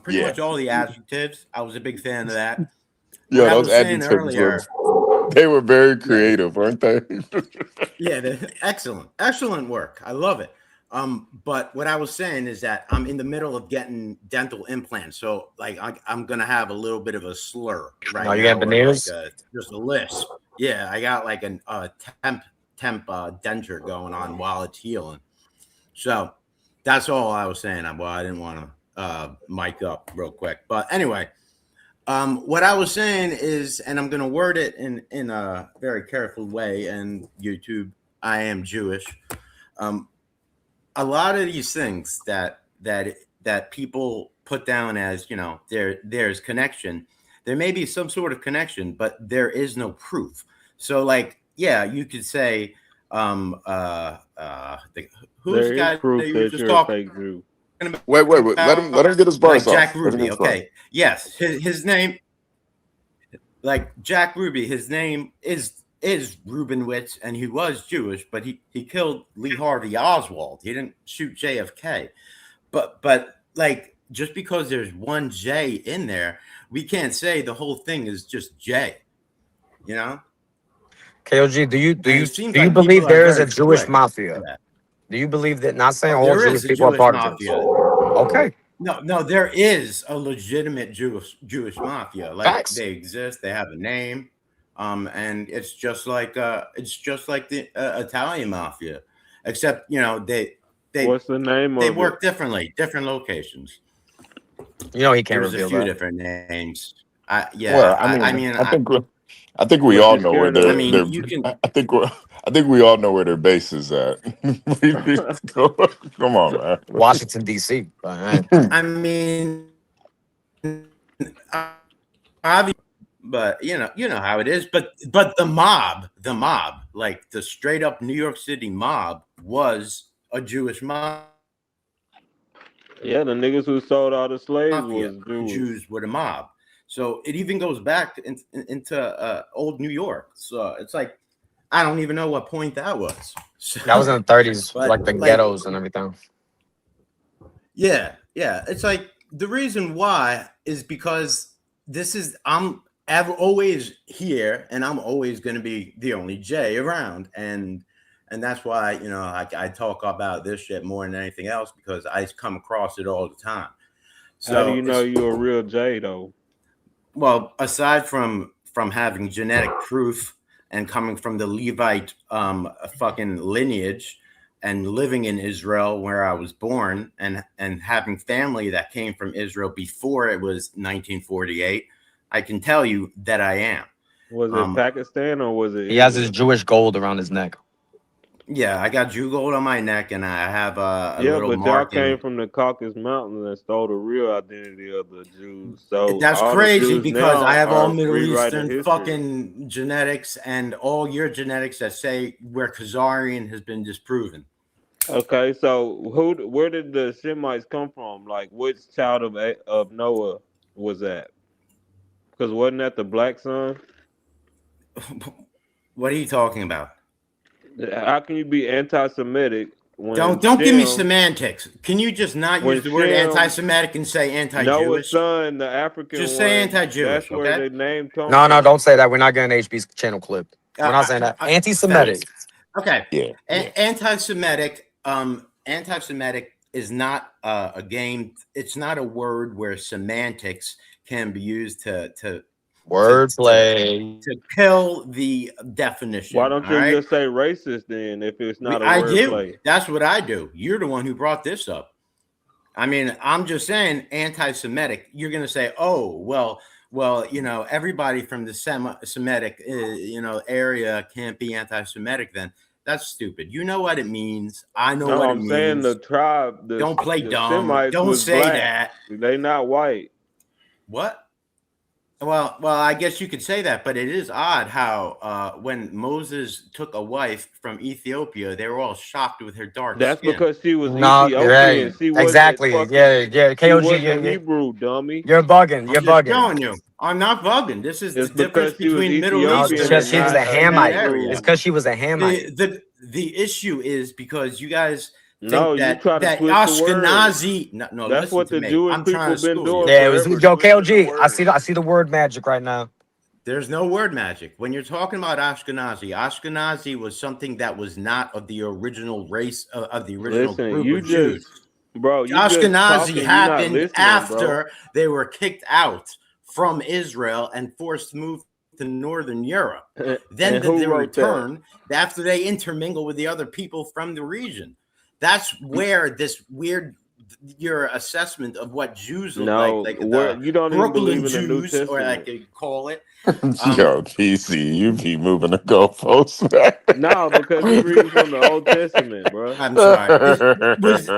Pretty
yeah,
much all the adjectives. I was a big fan of that. What
yo,
I
those
was saying
adjectives
earlier,
they were very
yeah,
creative, weren't they?
yeah, excellent work. I love it. But what I was saying is that I'm in the middle of getting dental implants, so like I'm gonna have a little bit of a slur
Oh,
right
you got
now, or like
veneers?
just a lisp. Yeah, I got like an temp denture going on while it's healing. So that's all I was saying. Well, I didn't want to mic up real quick, but anyway, what I was saying is, and I'm going to word it in a very careful way. And YouTube, I am Jewish. Um, a lot of these things that people put down as there's connection. There may be some sort of connection, but there is no proof. So, like, yeah, you could say, who's the
There is
guy that
proof
you were
that
just
you're a
talking
fake Jew.
Wait. Let him get his
like
bars
Jack
off. Let him get
Ruby.
his bars.
Okay, yes, his name, like Jack Ruby. His name is Rubinowitz, and he was Jewish, but he killed Lee Harvey Oswald. He didn't shoot JFK. But like, just because there's one J in there, we can't say the whole thing is just J. You know,
KLG, do you do
and
you
it seems
do you
like people
believe
are
there is a
very
Jewish
quick
mafia?
to that.
Do you believe that? Not saying all
There
Jewish
is a
people are
Jewish
part of this.
mafia.
Okay,
No, there is a legitimate Jewish mafia. Like,
facts.
they exist. They have a name, and it's just like the Italian mafia, except they
What's the name
they
of it?
work differently, different locations.
You know he can't
There's a
reveal
few
that.
different names.
Well,
I mean,
I think we
What
all
you
know where
scared of
I
their
mean,
that?
their
you can.
I think we all know where their base is at. Come on, man.
Washington D.C. But,
I mean, obviously, but you know how it is. But the mob, like the straight up New York City mob, was a Jewish
Yeah, the niggas who sold all the slaves
mafia.
was Jewish.
Jews were the mob. So it even goes back into old New York. So it's like, I don't even know what point that was.
that was in the
So,
30s,
but
like the
like,
ghettos and everything.
yeah, it's like, the reason why is because I'm always here, and I'm always going to be the only J around, and that's why I talk about this shit more than anything else, because I come across it all the time.
How do
So
you know
it's,
you're a real J though?
well, aside from having genetic proof and coming from the Levite fucking lineage, and living in Israel where I was born, and having family that came from Israel before it was 1948, I can tell you that I am.
Was it
Um,
Pakistan or was it
He has his
Israel?
Jewish gold around his neck.
yeah, I got Jew gold on my neck, and I have a
Yeah,
little
but y'all
marking.
came from the Caucasus Mountains and stole the real identity of the Jews. So
That's
all the
crazy,
Jews
because I
now
have all
are
Middle
rewriting
Eastern
history.
fucking genetics, and all your genetics that say where Khazarian has been disproven.
Okay, so where did the Shemites come from? Like, which child of Noah was that? Because wasn't that the black son?
What are you talking about?
How can you be anti-Semitic when
Don't give me
Shem,
semantics. Can you just not
when
use the word
Shem,
anti-Semitic and say
Noah's
anti-Jewish?
son, the African
Just say
one, that's
anti-Jewish,
where
okay?
the name come
No, no,
from.
don't say that. We're not getting HB's channel clip. We're not saying that. Anti-Semitic.
Thanks. Okay.
Yeah, yeah.
Anti-Semitic. Anti-Semitic is not a game. It's not a word where semantics can be used to
Wordplay.
kill the definition.
Why don't
All
you
right.
just say racist then if it's not a
I
word
do.
play?
That's what I do. You're the one who brought this up. I mean, I'm just saying anti-Semitic. You're going to say, oh, well, you know, everybody from the Semitic, area can't be anti-Semitic. Then that's stupid. You know what it means. I know
No,
what it
I'm saying
means.
the tribe,
Don't play
the
dumb.
Semites
Don't
was
say
black.
that.
They not white.
What? Well, I guess you could say that, but it is odd how when Moses took a wife from Ethiopia, they were all shocked with her dark
That's
skin.
because she was
No,
Ethiopian.
right.
She wasn't
Exactly.
fucking.
Yeah.
She
KOG,
wasn't Hebrew, dummy.
you're bugging.
I'm
You're
just
bugging.
showing you. I'm not bugging. This is the
It's
difference
because she was
between Middle
No, it's
Ethiopian
Eastern
because
and
she was
not
a
and that
Hamite.
area.
It's because she was a Hamite.
The issue is because you guys
No,
think
you try to
that
twist the word.
Ashkenazi. No,
That's
listen
what
to
the
me.
Jewish
I'm trying
people
to
been
school
doing
you.
Yeah, it was
forever.
yo
twisting the
KOG.
word.
I see the word magic right now.
There's no word magic. When you're talking about Ashkenazi was something that was not of the original race of the original
Listen,
group
you
of Jews.
just, bro, you just
Ashkenazi
talking. You not
happened
listening, bro.
after they were kicked out from Israel and forced to move to Northern Europe. Then
And who
they
wrote that?
return after they intermingle with the other people from the region. That's where this weird your assessment of what Jews look
No,
like
where
the
you don't even
Brooklyn
believe in the New
Jews, or like
Testament.
they call it.
Yo, PC, you be moving the goalposts, man.
No, because he reading from the Old Testament, bro.
I'm sorry.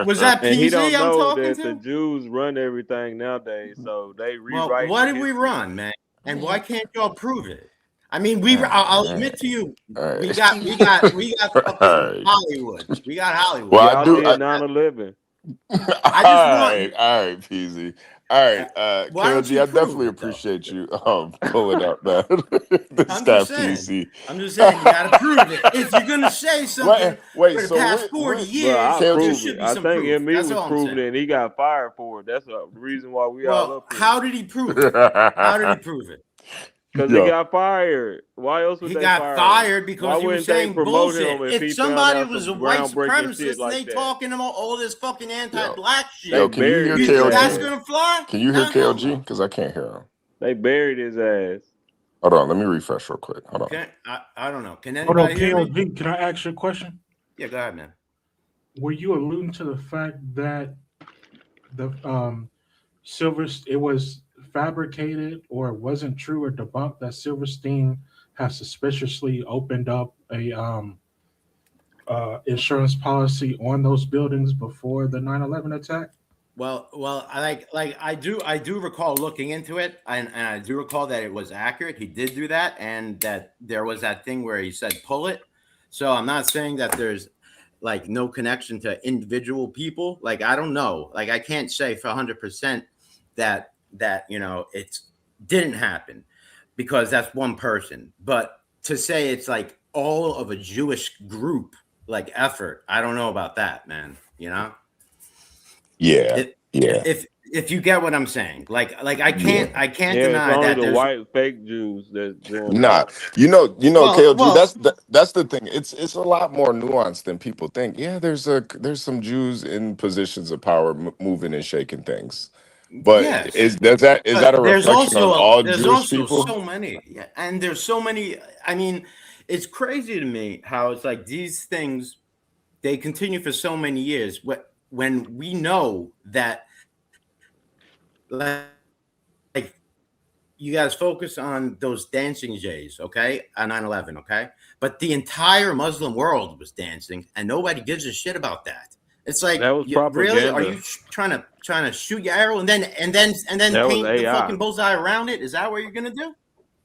Was that
And he
PZ
don't
I'm
know
talking
that the
to?
Jews run everything nowadays, so they
Well,
rewriting
what
the
did we
history.
run, man? And why can't y'all prove it? I mean,
All
I'll
right,
admit to you,
all right,
we got
all
fucking
right.
Hollywood. We got Hollywood.
Well, I
Y'all
do.
did 9/11.
I just want.
All right, PZ. All right,
Why don't
KLG,
you
I
prove
definitely
it though?
appreciate you pulling up, man. This
I'm
guy
just saying.
PC.
I'm just saying you got to prove it. If you're gonna say something
Wait.
for the
So
past 40
what?
Bro,
years,
I'll
there
KLG,
prove
should
it.
be
I
some
think
proof.
ME
That's
was
all I'm
proving
saying.
it and he got fired for it. That's the reason why we all
Well,
up here.
how did he prove it? How did he prove it?
Because he
Yo,
got fired. Why else would
He
they
got
fire him?
fired
Why
because he was
wouldn't they
saying
promote
bullshit.
him if
If
he found
somebody
out
was a
some
white
groundbreaking shit
supremacist and
like
they
that?
talking about all this fucking
yo,
anti-black
They
shit,
can you hear
buried
you
his
think that's
KLG?
ass.
gonna fly?
Can you hear
Hell
KLG?
no.
Because I can't hear him.
They buried his ass.
Hold on, let me refresh real quick. Hold on.
I don't know. Can
Hold on,
anybody hear me?
KLG, can I ask you a question?
Yeah, go ahead, man.
Were you alluding to the fact that the it was fabricated or it wasn't true or debunked that Silverstein has suspiciously opened up a insurance policy on those buildings before the 9/11 attack?
Well, I do recall looking into it, and I do recall that it was accurate. He did do that, and that there was that thing where he said pull it. So I'm not saying that there's like no connection to individual people. Like I don't know. Like I can't say for 100% that it didn't happen because that's one person. But to say it's like all of a Jewish group like effort, I don't know about that, man.
Yeah.
If you get what I'm saying, like I can't
Yeah, it's
deny
only
that
the
there's
white fake Jews that's doing
Nah,
that.
KLG.
well
That's the thing. It's a lot more nuanced than people think. Yeah, there's some Jews in positions of power moving and shaking things, but
yes,
is that a
there's
reflection on all Jewish
also
people?
so many, yeah, and there's so many. I mean, it's crazy to me how it's like these things they continue for so many years. When we know that, like you guys focus on those dancing jays, okay, on 9/11, okay, but the entire Muslim world was dancing, and nobody gives a shit about that. It's like,
That was
really? Are
propaganda.
you trying to shoot your arrow and then
That was
paint the
AI.
fucking bullseye around it? Is that what you're gonna do?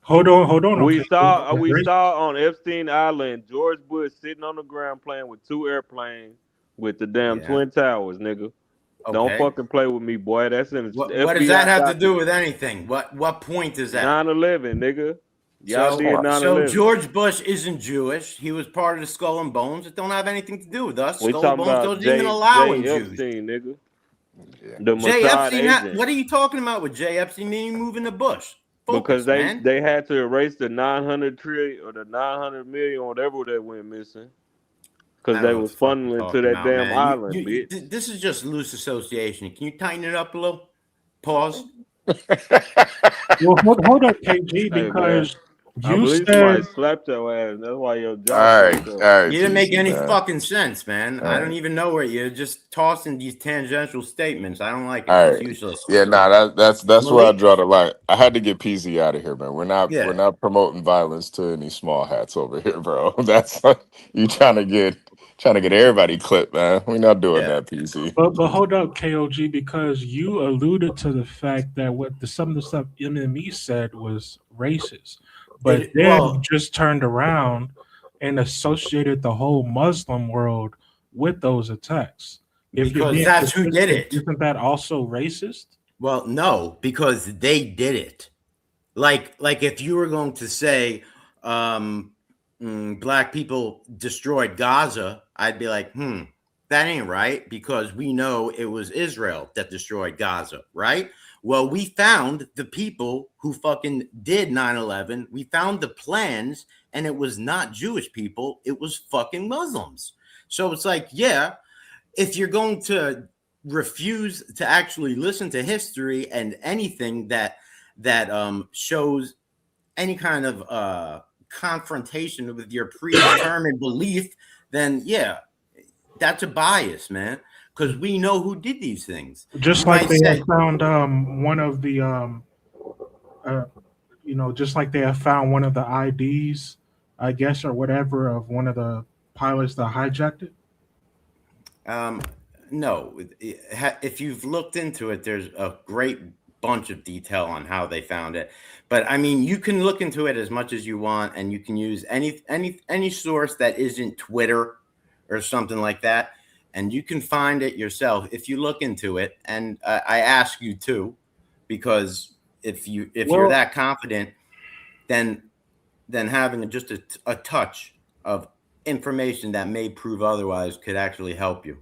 Hold on.
We
Okay.
saw on Epstein Island George Bush sitting on the ground playing with two airplanes with the damn
Yeah.
twin towers, nigga. Don't
Okay.
fucking play with me, boy. That's in the
What does that
FBI
have to do
document.
with anything? What point is that?
9/11, nigga. Y'all did
So
9/11.
George Bush isn't Jewish. He was part of the Skull and Bones. It don't have anything to do with us.
We
Skull and
talking
Bones
about
doesn't even allow in
J.
Jews.
Epstein, nigga.
Yeah.
The
Jay
Mossad
Epstein,
agent.
what are you talking about with Jay Epstein? Then you move into Bush.
Because
Focus, man.
they had to erase the 900 trillion or the 900 million or whatever that went missing. Because
I
they
don't know what
was
the fuck you're
funneling to
talking
that
about,
damn
man.
island, bitch.
This is just loose association. Can you tighten it up a little? Pause.
Well, hold up, KG,
Hey man,
because
I
you
believe somebody
said
slapped your ass. That's why your
All
jaw fucked
right,
up.
all right,
You didn't make
TC,
any
man.
fucking sense, man.
All
I don't
right,
even know where you're just tossing these tangential statements. I don't like it.
all
It's
right.
useless.
Yeah, nah, that's where I
Malik?
draw the line. I had to get PZ out of here, man. We're
Yeah.
not promoting violence to any small hats over here, bro. That's you trying to get everybody clipped, man. We're not doing
Yeah.
that, PZ.
but hold up, KOG, because you alluded to the fact that some of the stuff MME said was racist, but then you
Well,
just turned around and associated the whole Muslim world with those attacks. If you're
because
being
that's who did
consistent,
it.
isn't that also racist?
Well, no, because they did it. Like if you were going to say um black people destroyed Gaza, I'd be like, that ain't right, because we know it was Israel that destroyed Gaza, right? Well, we found the people who fucking did 9/11. We found the plans, and it was not Jewish people, it was fucking Muslims. So it's like, yeah, if you're going to refuse to actually listen to history and anything that shows any kind of confrontation with your predetermined belief, then yeah, that's a bias, man. Because we know who did these things.
Just
You
like
might
they have
say,
found one of the uh, just like they have found one of the IDs, I guess, or whatever, of one of the pilots that hijacked it.
um, no, if you've looked into it, there's a great bunch of detail on how they found it. But I mean, you can look into it as much as you want, and you can use any source that isn't Twitter or something like that, and you can find it yourself if you look into it. And I ask you to, because if you're
Well,
that confident, then having just a touch of information that may prove otherwise could actually help you.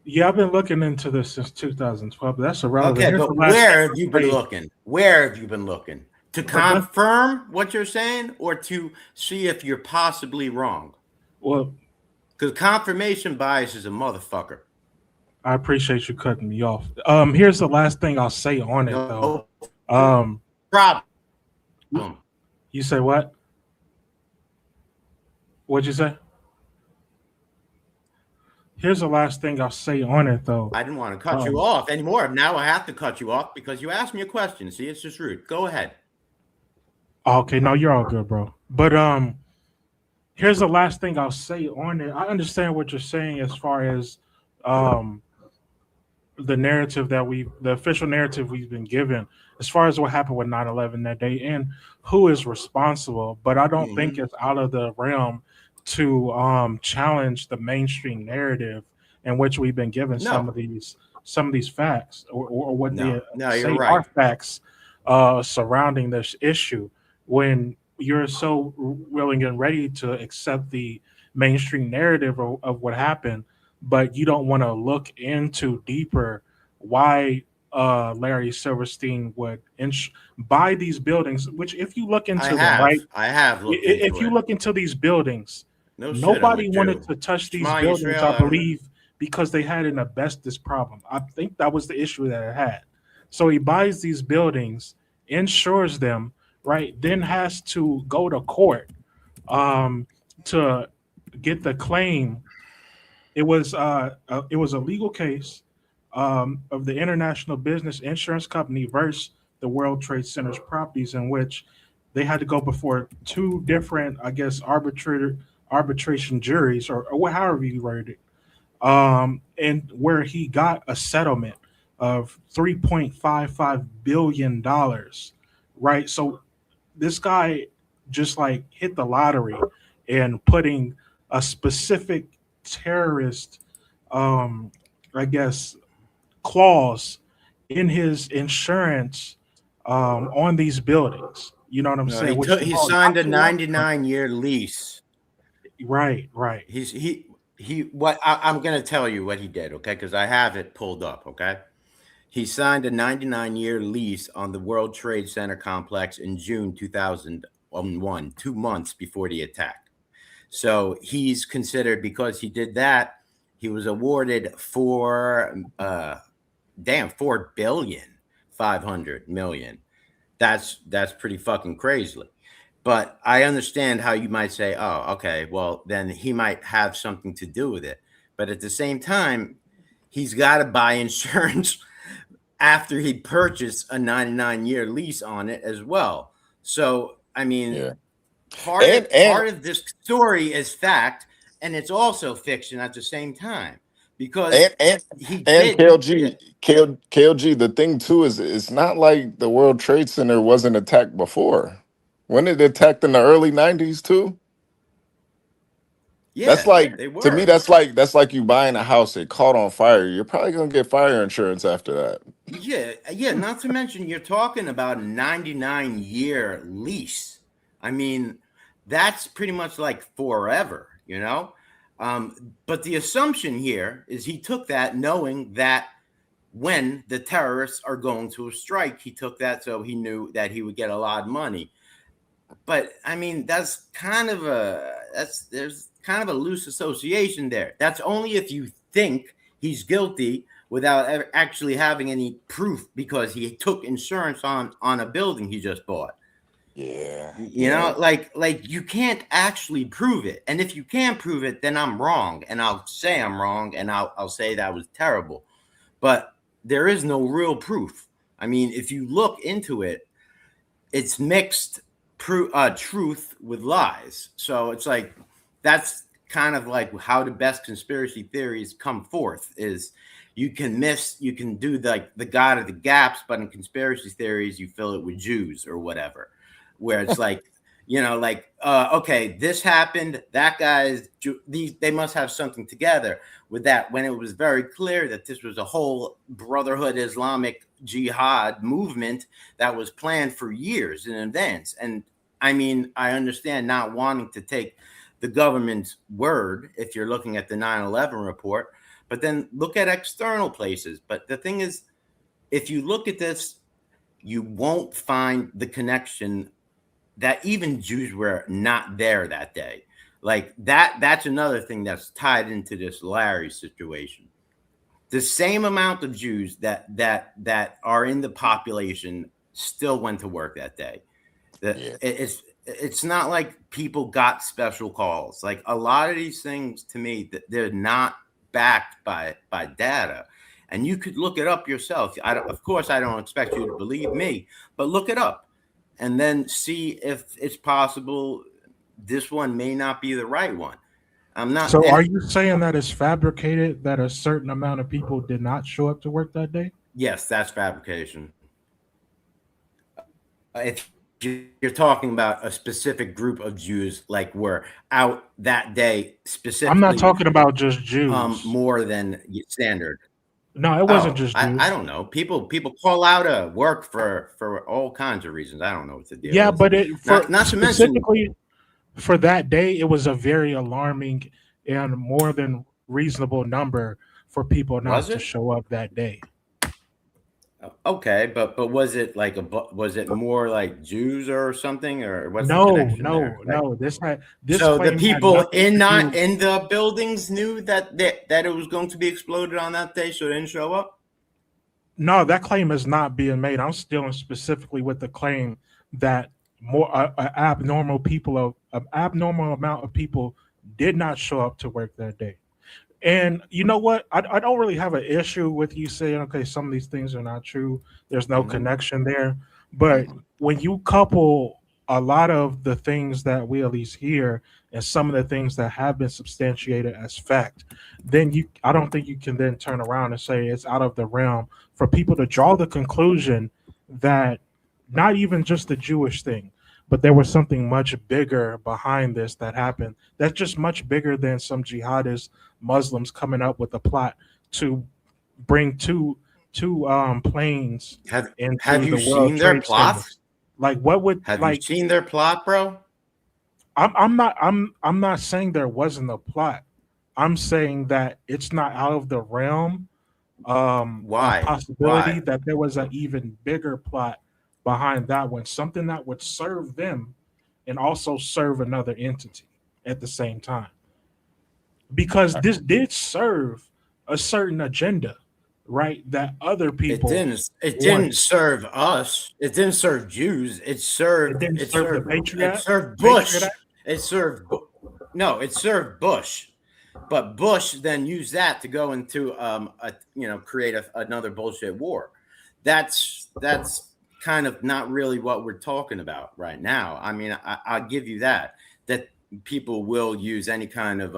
yeah, I've been looking into this since 2012. But that's irrelevant.
Okay,
Here's the
but
last thing
where have you
I'll
been
say.
looking? Where have you been looking? To
But that,
confirm what you're saying, or to see if you're possibly wrong?
well,
Because confirmation bias is a motherfucker.
I appreciate you cutting me off. Here's the last thing I'll say on it, though.
No
Um,
problem.
you say what? What'd you say? Here's the last thing I'll say on it, though.
I didn't want to cut you
Um,
off anymore. Now I have to cut you off because you asked me a question. See, it's just rude. Go ahead.
okay, no, you're all good, bro. But here's the last thing I'll say on it. I understand what you're saying as far as um the official narrative we've been given as far as what happened with 9/11 that day and who is responsible, but I don't think it's out of the realm to challenge the mainstream narrative in which we've been given
No,
some of these facts, or what they
no, you're
say are
right.
facts surrounding this issue. When you're so willing and ready to accept the mainstream narrative of what happened, but you don't want to look into deeper why Larry Silverstein would buy these buildings. Which, if you look into them, right,
I have looked
if
into
you
it.
look into these buildings,
No shit, I'm a
nobody wanted
Jew.
to touch these
Shema
buildings,
Yisrael,
I believe, because they had an asbestos problem. I think that was the issue that it had. So he buys these buildings, insures them, right, then has to go to court to get the claim. It was a legal case of the International Business Insurance Company versus the World Trade Center's properties, in which they had to go before two different, I guess, arbitration juries, or however you word it, and where he got a settlement of $3.55 billion, right? So this guy just like hit the lottery and putting a specific terrorist, um, I guess, clause in his insurance on these buildings. You know what I'm
No,
saying? Which
he
bought
signed
not
a
too long ago.
99-year lease.
Right.
I'm gonna tell you what he did, okay? Because I have it pulled up, okay? He signed a 99-year lease on the World Trade Center complex in June 2001, 2 months before the attack. So he's considered, because he did that, he was awarded $4,500,000,000. That's pretty fucking crazy. But I understand how you might say, oh, okay, well, then he might have something to do with it. But at the same time, he's got to buy insurance after he purchased a 99-year lease on it as well. So, I mean,
Yeah.
part
And
of this story is fact, and it's also fiction at the same time, because he
and
did.
KLG, the thing too is it's not like the World Trade Center wasn't attacked before. When it attacked in the early 90s too? That's
Yeah,
like,
they
to me,
were.
that's like you buying a house, it caught on fire. You're probably gonna get fire insurance after that.
Yeah. Not to mention, you're talking about a 99-year lease. I mean, that's pretty much like forever, you know? But the assumption here is he took that knowing that when the terrorists are going to strike, he took that so he knew that he would get a lot of money. But I mean, there's kind of a loose association there. That's only if you think he's guilty without actually having any proof, because he took insurance on a building he just bought.
Yeah.
You know, like you can't actually prove it. And if you can't prove it, then I'm wrong, and I'll say I'm wrong, and I'll say that was terrible. But there is no real proof. I mean, if you look into it, it's mixed truth with lies. So it's like, that's kind of like how the best conspiracy theories come forth. Is you can do the God of the gaps, but in conspiracy theories you fill it with Jews or whatever, where it's like, you know, like, okay, this happened, that guy's they must have something together with that, when it was very clear that this was a whole Brotherhood Islamic jihad movement that was planned for years in advance. And I mean, I understand not wanting to take the government's word if you're looking at the 9/11 report, but then look at external places. But the thing is, if you look at this, you won't find the connection that even Jews were not there that day. Like that's another thing that's tied into this Larry situation. The same amount of Jews that are in the population still went to work that day. It's not like people got special calls. Like, a lot of these things, to me, they're not backed by data. And you could look it up yourself. Of course, I don't expect you to believe me, but look it up and then see if it's possible this one may not be the right one. I'm not.
So are you saying that it's fabricated that a certain amount of people did not show up to work that day?
Yes, that's fabrication. If you're talking about a specific group of Jews, like were out that day specifically.
I'm not talking about just Jews.
More than standard.
No, it wasn't just Jews.
I don't know. People call out of work for all kinds of reasons. I don't know what to do.
Yeah, but
not to mention,
specifically for that day, it was a very alarming and more than reasonable number for people not to show up that day.
Okay, but was it like was it more like Jews or something, or what's
no,
the connection
no,
there?
no. This
so the people in the buildings knew that it was going to be exploded on that day, so they didn't show up.
No, that claim is not being made. I'm dealing specifically with the claim that abnormal amount of people did not show up to work that day. And you know what? I don't really have an issue with you saying, okay, some of these things are not true. There's no connection there. But when you couple a lot of the things that we at least hear and some of the things that have been substantiated as fact, then I don't think you can then turn around and say it's out of the realm for people to draw the conclusion that not even just the Jewish thing, but there was something much bigger behind this that happened. That's just much bigger than some jihadist Muslims coming up with a plot to bring two planes.
Have you seen their plots?
Like, what would
Have you
like?
seen their plot, bro?
I'm not saying there wasn't a plot. I'm saying that it's not out of the realm of
Why?
possibility
Why?
that there was an even bigger plot behind that one, something that would serve them and also serve another entity at the same time. Because this did serve a certain agenda, right? That other
It
people
didn't. It didn't
wanted.
serve us. It didn't serve Jews. It
It
served.
didn't
It
serve the
served. It
Patriot
served
Patriot
Bush.
Act.
It served. No, it served Bush. But Bush then used that to go into create another bullshit war. That's kind of not really what we're talking about right now. I mean, I'll give you that people will use any kind of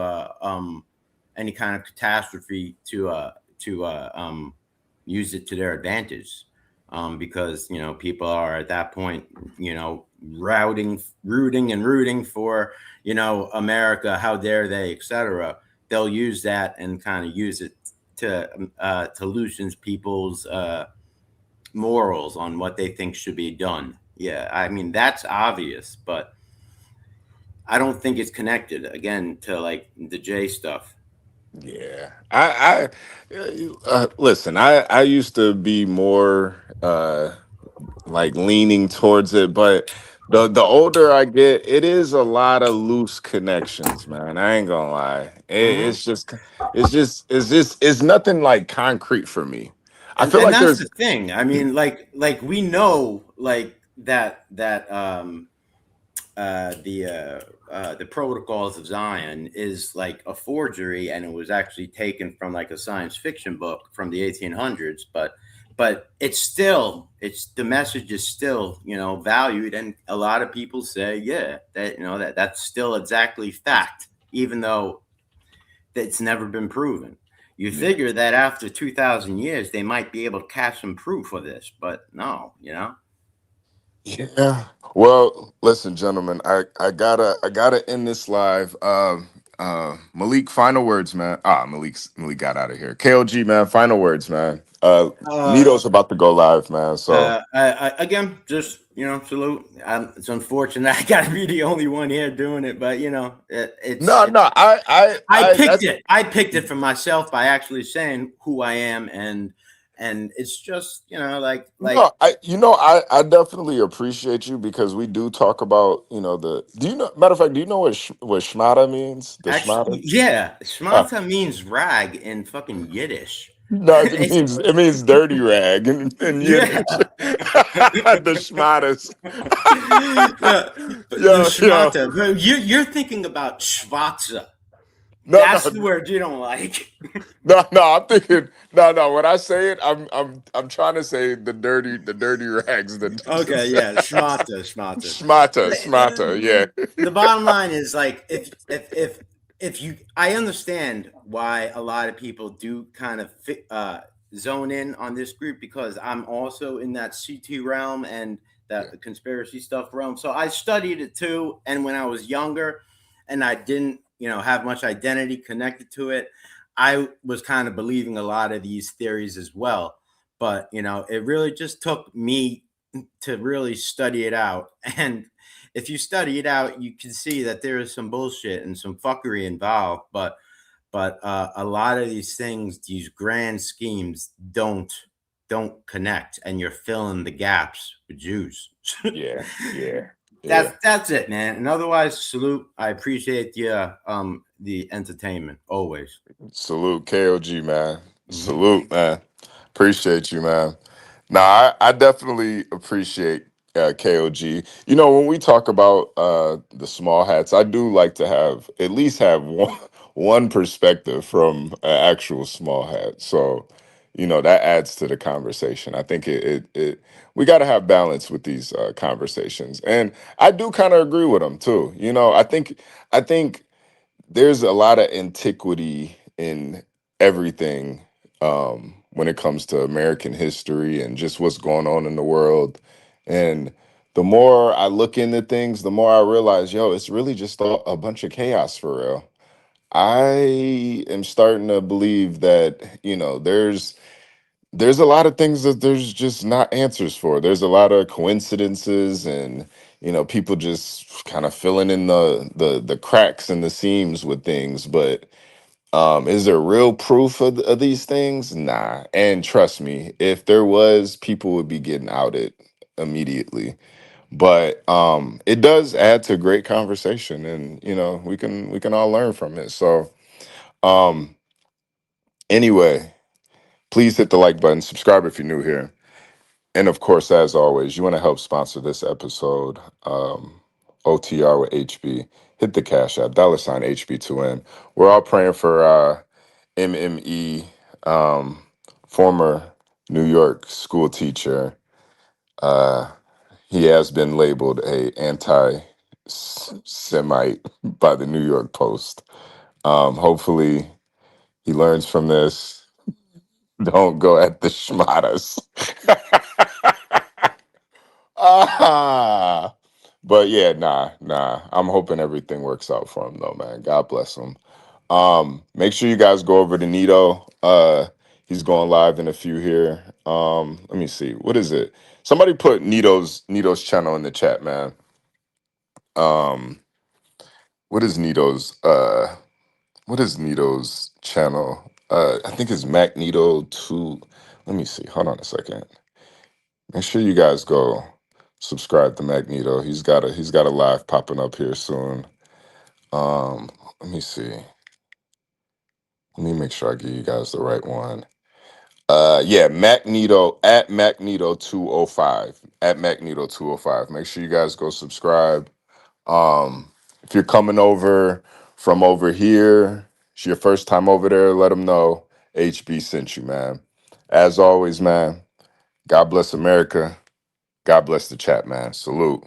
catastrophe to use it to their advantage, because people are at that point rooting for America, how dare they, etc. They'll use that and kind of use it to loosen people's morals on what they think should be done. Yeah, I mean that's obvious, but I don't think it's connected again to like the J stuff.
Yeah, listen. I used to be more like leaning towards it, but the older I get, it is a lot of loose connections, man. I ain't gonna lie.
Hmm.
It's nothing like concrete for me. I
and
feel
and
like
that's
there's
the thing. I mean, like we know like that the protocols of Zion is like a forgery, and it was actually taken from like a science fiction book from the 1800s. But it's the message is still valued, and a lot of people say that that's still exactly fact, even though it's never been proven. You
yeah.
figure that after 2,000 years, they might be able to catch some proof of this, but no.
Yeah. Well, listen, gentlemen, I gotta end this live. Malik, final words, man. Malik got out of here. KOG, man, final words, man.
Uh,
Nito's about to go live, man. So
again, just salute. It's unfortunate I got to be the only one here doing it, but
no,
it's
no, I
picked
that's
it. I picked it for myself by actually saying who I am, and it's just
no, I definitely appreciate you because we do talk about, do you know, matter of fact, do you know what shmata means? The
actually,
shmata?
yeah,
Uh,
shmata means rag in fucking Yiddish.
no, it
It's,
means it means dirty rag in
yeah.
Yiddish. The shmatas.
Yeah, but the
Yo.
shmata. But you're thinking about schwarze.
No, no,
That's the word you don't like.
no. I'm thinking no. When I say it, I'm trying to say the dirty rags. The
Okay, yeah, schmata, schmata.
smata. Yeah,
The bottom line is like if you, I understand why a lot of people do kind of zone in on this group, because I'm also in that CT realm and
yeah,
that conspiracy stuff realm. So I studied it too, and when I was younger, and I didn't have much identity connected to it, I was kind of believing a lot of these theories as well. But it really just took me to really study it out. And if you study it out, you can see that there is some bullshit and some fuckery involved. But a lot of these things, these grand schemes, don't connect, and you're filling the gaps with Jews.
yeah, yeah, yeah.
That's it, man. And otherwise, salute. I appreciate the entertainment always.
Salute KOG, man.
Hmm.
Salute, man. Appreciate you, man. Nah, I definitely appreciate KOG. When we talk about the small hats, I do like to have at least have one perspective from an actual small hat. So, that adds to the conversation. I think it we got to have balance with these conversations, and I do kind of agree with them too. I think there's a lot of antiquity in everything when it comes to American history and just what's going on in the world. And the more I look into things, the more I realize, it's really just a bunch of chaos for real. I am starting to believe that, there's there's a lot of things that there's just not answers for. There's a lot of coincidences, and people just kind of filling in the cracks and the seams with things. But is there real proof of these things? Nah. And trust me, if there was, people would be getting outed immediately. But it does add to great conversation, and we can all learn from it. So um anyway, please hit the like button, subscribe if you're new here. And of course, as always, you want to help sponsor this episode, OTR with HB, hit the Cash App, $ HB2N. We're all praying for MME, former New York school teacher. He has been labeled a anti-Semite by the New York Post. Hopefully, he learns from this. Don't go at the schmatas. Ah, but yeah, nah. I'm hoping everything works out for him though, man. God bless him. Make sure you guys go over to Nito. He's going live in a few here. Let me see. What is it? Somebody put Nito's channel in the chat, man. Um, what is Nito's channel? I think it's Mac Nito 2. Let me see. Hold on a second. Make sure you guys go subscribe to Magneto. He's got a live popping up here soon. Let me see. Let me make sure I give you guys the right one. Yeah, Magneto at Magneto 205. At Magneto 205. Make sure you guys go subscribe. If you're coming over from over here, it's your first time over there, let them know HB sent you, man. As always, man, God bless America. God bless the chat, man. Salute.